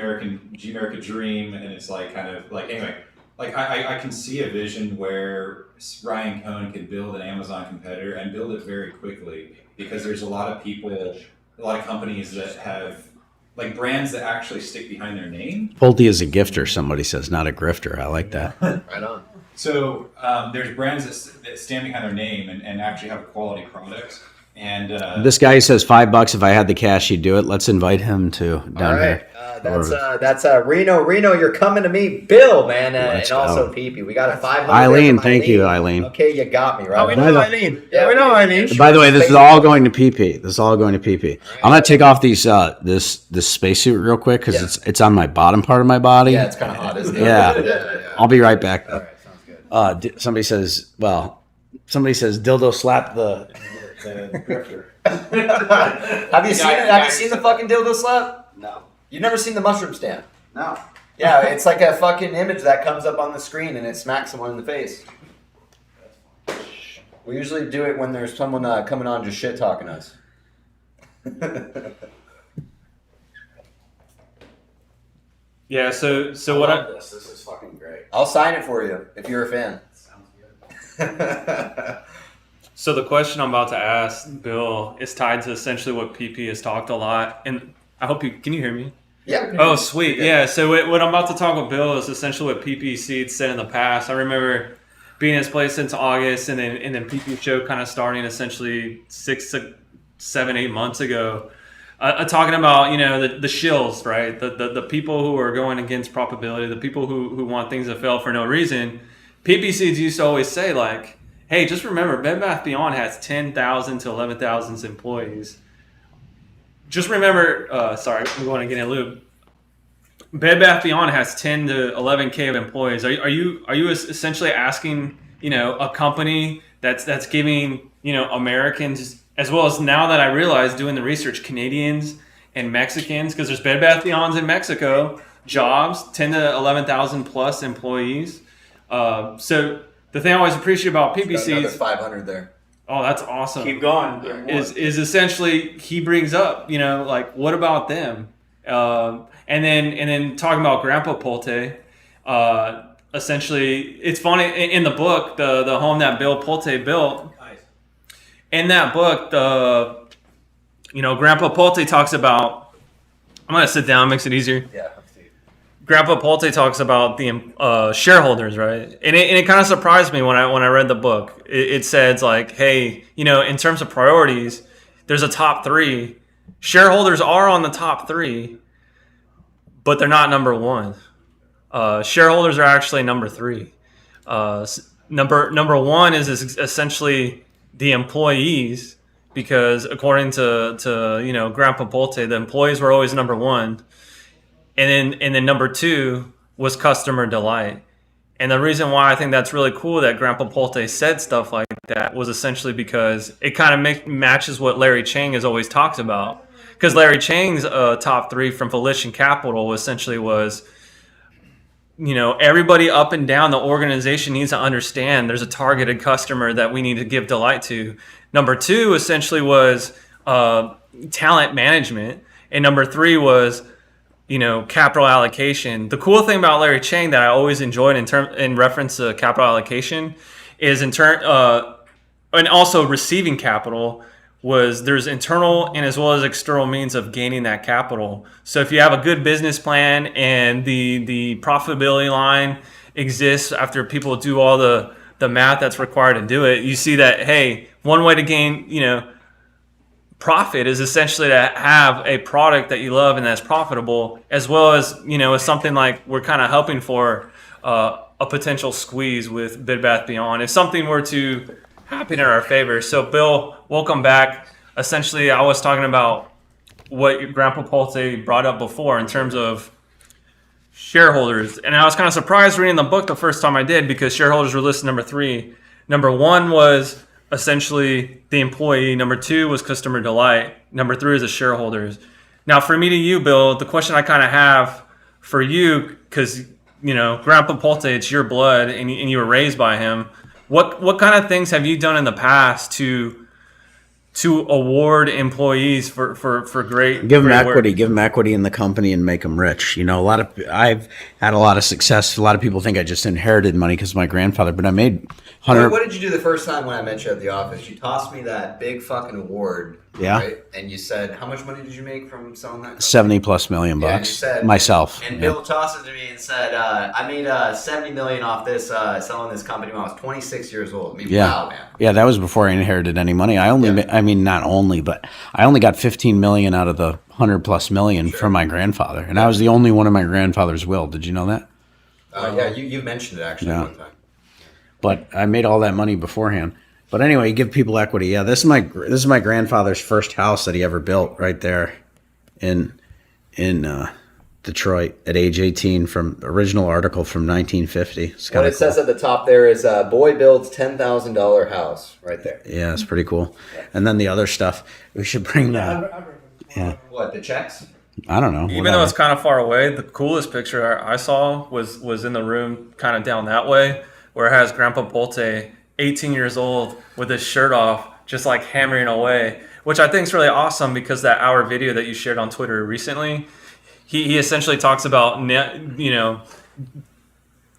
America dream, and it's like kind of like anyway. Like I can see a vision where Ryan Cohen could build an Amazon competitor and build it very quickly, because there's a lot of people, a lot of companies that have like brands that actually stick behind their name. Pulte is a gifter, somebody says, not a grifter. I like that. Right on. So there's brands that stand behind their name and actually have a quality product. And This guy says $5 if I had the cash, he'd do it. Let's invite him to down here. That's Reno. You're coming to me, Bill, man, and also PP. We got a 500. Eileen, thank you, Eileen. Okay, you got me right. Oh, we know Eileen. Yeah, we know Eileen. By the way, this is all going to PP. This is all going to PP. I'm gonna take off these this spacesuit real quick because it's on my bottom part of my body. Yeah, it's kind of hot, isn't it? Yeah. I'll be right back. All right, sounds good. Somebody says dildo slap the grifter. Have you seen it? Have you seen the fucking dildo slap? No. You've never seen the mushroom stand? No. Yeah, it's like a fucking image that comes up on the screen and it smacks someone in the face. We usually do it when there's someone coming on just shit talking us. Yeah. So what This is fucking great. I'll sign it for you if you're a fan. Sounds good. So the question I'm about to ask, Bill, is tied to essentially what PP has talked a lot, and I hope can you hear me? Yeah. Oh, sweet. Yeah. So what I'm about to talk with Bill is essentially what PP Seed said in the past. I remember being in his place since August, and then PP Show kind of starting essentially 6, 7, 8 months ago, talking about the shills, right? The people who are going against probability, the people who want things to fail for no reason. PP Seeds used to always say like, hey, just remember, Bed Bath Beyond has 10,000 to 11,000 employees. Just remember, sorry, I'm going to get in a loop. Bed Bath Beyond has 10 to 11K of employees. Are you essentially asking a company that's giving Americans, as well as, now that I realize doing the research, Canadians and Mexicans, because there's Bed Bath Beyonds in Mexico, jobs, 10 to 11,000 plus employees. So the thing I always appreciate about PPC Another is 500 there. Oh, that's awesome. Keep going. Is essentially he brings up, like, what about them? And then talking about Grandpa Pulte, essentially, it's funny in the book, the home that Bill Pulte built. Nice. In that book, Grandpa Pulte talks about. I'm gonna sit down, makes it easier. Yeah. Grandpa Pulte talks about the shareholders, right? And it kind of surprised me when I read the book. It says like, hey, in terms of priorities, there's a top 3. Shareholders are on the top 3, but they're not number 1. Shareholders are actually number 3. Number 1 is essentially the employees, because according to Grandpa Pulte, the employees were always number 1. And then number 2 was customer delight. And the reason why I think that's really cool that Grandpa Pulte said stuff like that was essentially because it kind of matches what Larry Chang has always talked about. Because Larry Chang's top 3 from Volition Capital essentially was, everybody up and down the organization needs to understand there's a targeted customer that we need to give delight to. Number 2 essentially was talent management. And number 3 was capital allocation. The cool thing about Larry Chang that I always enjoyed in reference to capital allocation is and also receiving capital was there's internal and as well as external means of gaining that capital. So if you have a good business plan and the profitability line exists after people do all the math that's required to do it, you see that, hey, one way to gain, profit is essentially to have a product that you love and that's profitable, as well as as something like we're kind of helping for a potential squeeze with Bed Bath Beyond if something were to happen in our favor. So Bill, welcome back. Essentially, I was talking about what Grandpa Pulte brought up before in terms of shareholders, and I was kind of surprised reading the book the first time I did, because shareholders were listed number 3. Number 1 was essentially the employee. Number 2 was customer delight. Number 3 is the shareholders. Now, for me to you, Bill, the question I kind of have for you, because Grandpa Pulte, it's your blood, and you were raised by him. What kind of things have you done in the past to award employees for great Give them great equity. work? Give them equity in the company and make them rich. I've had a lot of success. A lot of people think I just inherited money because of my grandfather, but I made What did you do the first time when I met you at the office? You tossed me that big fucking award. Yeah. Right? And you said, how much money did you make from selling that? 70+ million Yeah, bucks you said, myself. And Yeah. Bill tossed it to me and said, I made 70 million off this selling this company when I was 26 years old. I mean, Yeah. wow, man. Yeah, that was before I inherited any money. I only, not only, but I only got 15 million out of the 100+ million from my grandfather, and I was the only one in my grandfather's will. Did you know that? Yeah, you mentioned it actually one time. But I made all that money beforehand. But anyway, you give people equity. Yeah, this is my grandfather's first house that he ever built, right there, in Detroit at age 18. From original article from 1950. It's What it says at the top there is boy builds $10,000 house right there. Yeah, it's pretty cool. And then the other stuff, we should bring that. Yeah. What, the checks? I don't know. Even though it's kind of far away, the coolest picture I saw was in the room kind of down that way, where it has Grandpa Pulte, 18 years old, with his shirt off, just like hammering away, which I think is really awesome because that hour video that you shared on Twitter recently, he essentially talks about,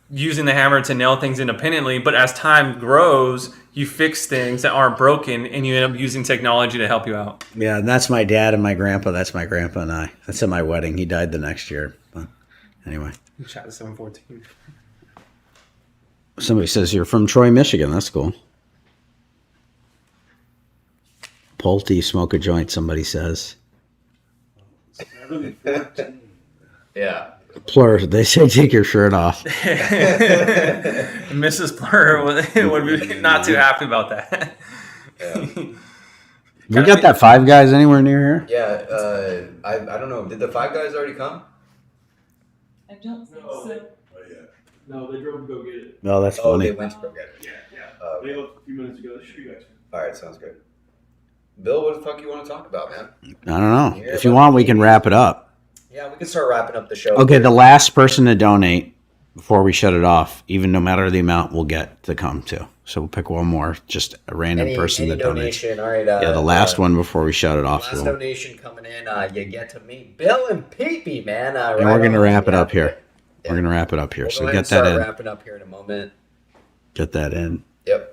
using the hammer to nail things independently, but as time grows, you fix things that aren't broken and you end up using technology to help you out. Yeah, and that's my dad and my grandpa. That's my grandpa and I. That's at my wedding. He died the next year. But anyway. Chat 714. Somebody says you're from Troy, Michigan. That's cool. Pulte, smoke a joint, somebody says. Yeah. Plur, they say take your shirt off. Mrs. Plur would be not too happy about that. We got that Five Guys anywhere near here? Yeah, I don't know. Did the Five Guys already come? I don't think so. No, they drove to go get it. No, that's Oh, funny. they went to go get it. Yeah. They left a few minutes ago. They should be back soon. All right, sounds good. Bill, what the fuck you want to talk about, man? I don't know. If you want, we can wrap it up. Yeah, we can start wrapping up the show. Okay, the last person to donate before we shut it off, even no matter the amount, we'll get to come to. So we'll pick one more, just a random person that donates. donation. All right. Yeah, the last one before we shut it off. Last donation coming in. You get to meet Bill and Pee-Pee, man. And we're going to wrap it up here. We're going to wrap it up here. So get that in. Wrapping up here in a moment. Get that in. Yep.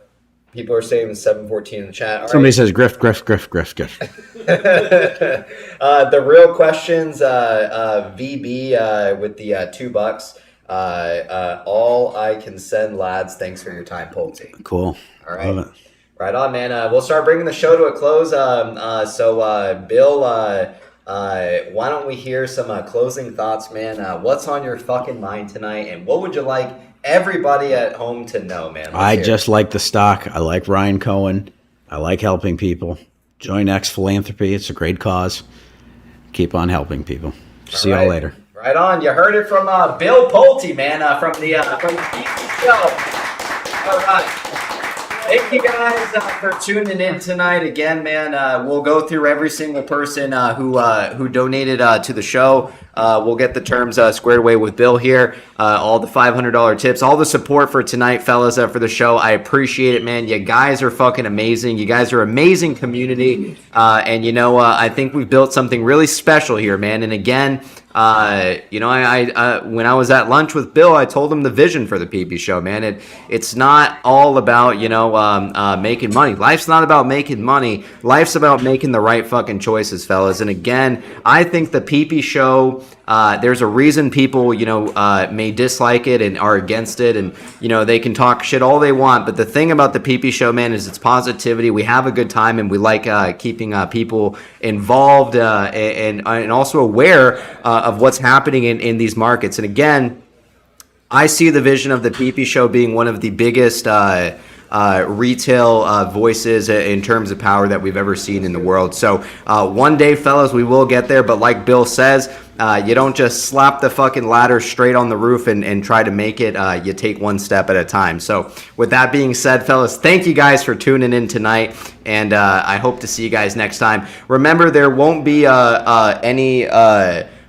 People are saying 714 in the chat. All Somebody right. says grift, grift, grift, grift, grift. The real questions, VB with the $2. All I can send, lads. Thanks for your time, Pulte. Cool. All right. Love it. Right on, man. We'll start bringing the show to a close. Bill, why don't we hear some closing thoughts, man? What's on your fucking mind tonight, and what would you like everybody at home to know, man? I just like the stock. I like Ryan Cohen. I like helping people. Join X Philanthropy. It's a great cause. Keep on helping people. See y'all later. Right on. You heard it from Bill Pulte, man, from the ThePPShow. All right. Thank you guys for tuning in tonight. Again, man, we'll go through every single person who donated to the show. We'll get the terms squared away with Bill here. All the $500 tips, all the support for tonight, fellas, for the show. I appreciate it, man. You guys are fucking amazing. You guys are amazing community. And, I think we've built something really special here, man. And again, I when I was at lunch with Bill, I told him the vision for the PP Show, man. It's not all about, making money. Life's not about making money. Life's about making the right fucking choices, fellas. And again, I think the PP Show, there's a reason people, may dislike it and are against it. And, they can talk shit all they want. But the thing about the PP Show, man, is it's positivity. We have a good time and we like keeping people involved and also aware of what's happening in these markets. And again, I see the vision of the PP Show being one of the biggest retail voices in terms of power that we've ever seen in the world. So one day, fellas, we will get there. But like Bill says, you don't just slap the fucking ladder straight on the roof and try to make it. You take one step at a time. So with that being said, fellas, thank you guys for tuning in tonight. And I hope to see you guys next time. Remember, there won't be any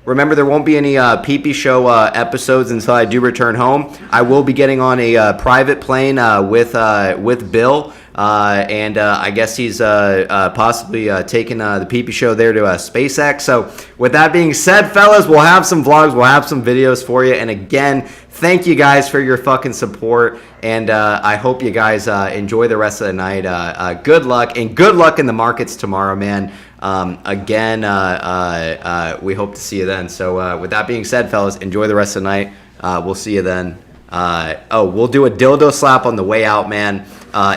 PP Show episodes until I do return home. I will be getting on a private plane with Bill. And I guess he's possibly taking the PP Show there to SpaceX. So with that being said, fellas, we'll have some vlogs, we'll have some videos for you. And again, thank you guys for your fucking support. And I hope you guys enjoy the rest of the night. Good luck, and good luck in the markets tomorrow, man. Again, we hope to see you then. So with that being said, fellas, enjoy the rest of the night. We'll see you then. We'll do a dildo slap on the way out, man.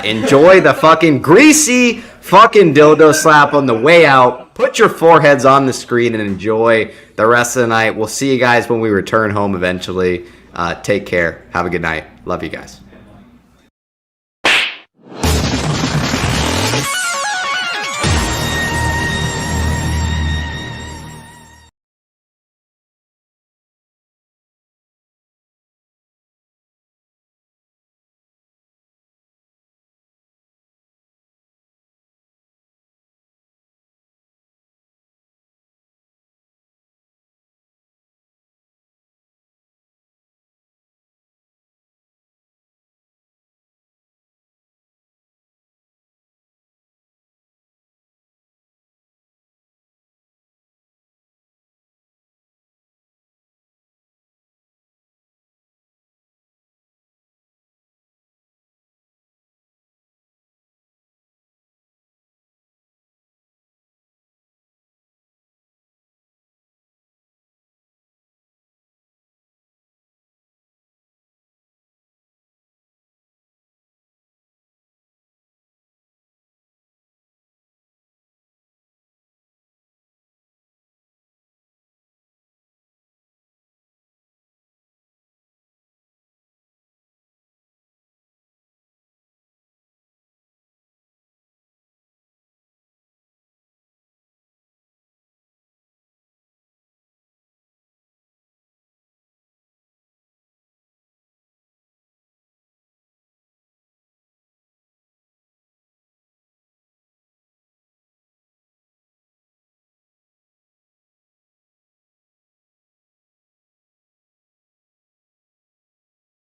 Enjoy the fucking greasy fucking dildo slap on the way out. Put your foreheads on the screen and enjoy the rest of the night. We'll see you guys when we return home eventually. Take care. Have a good night. Love you guys.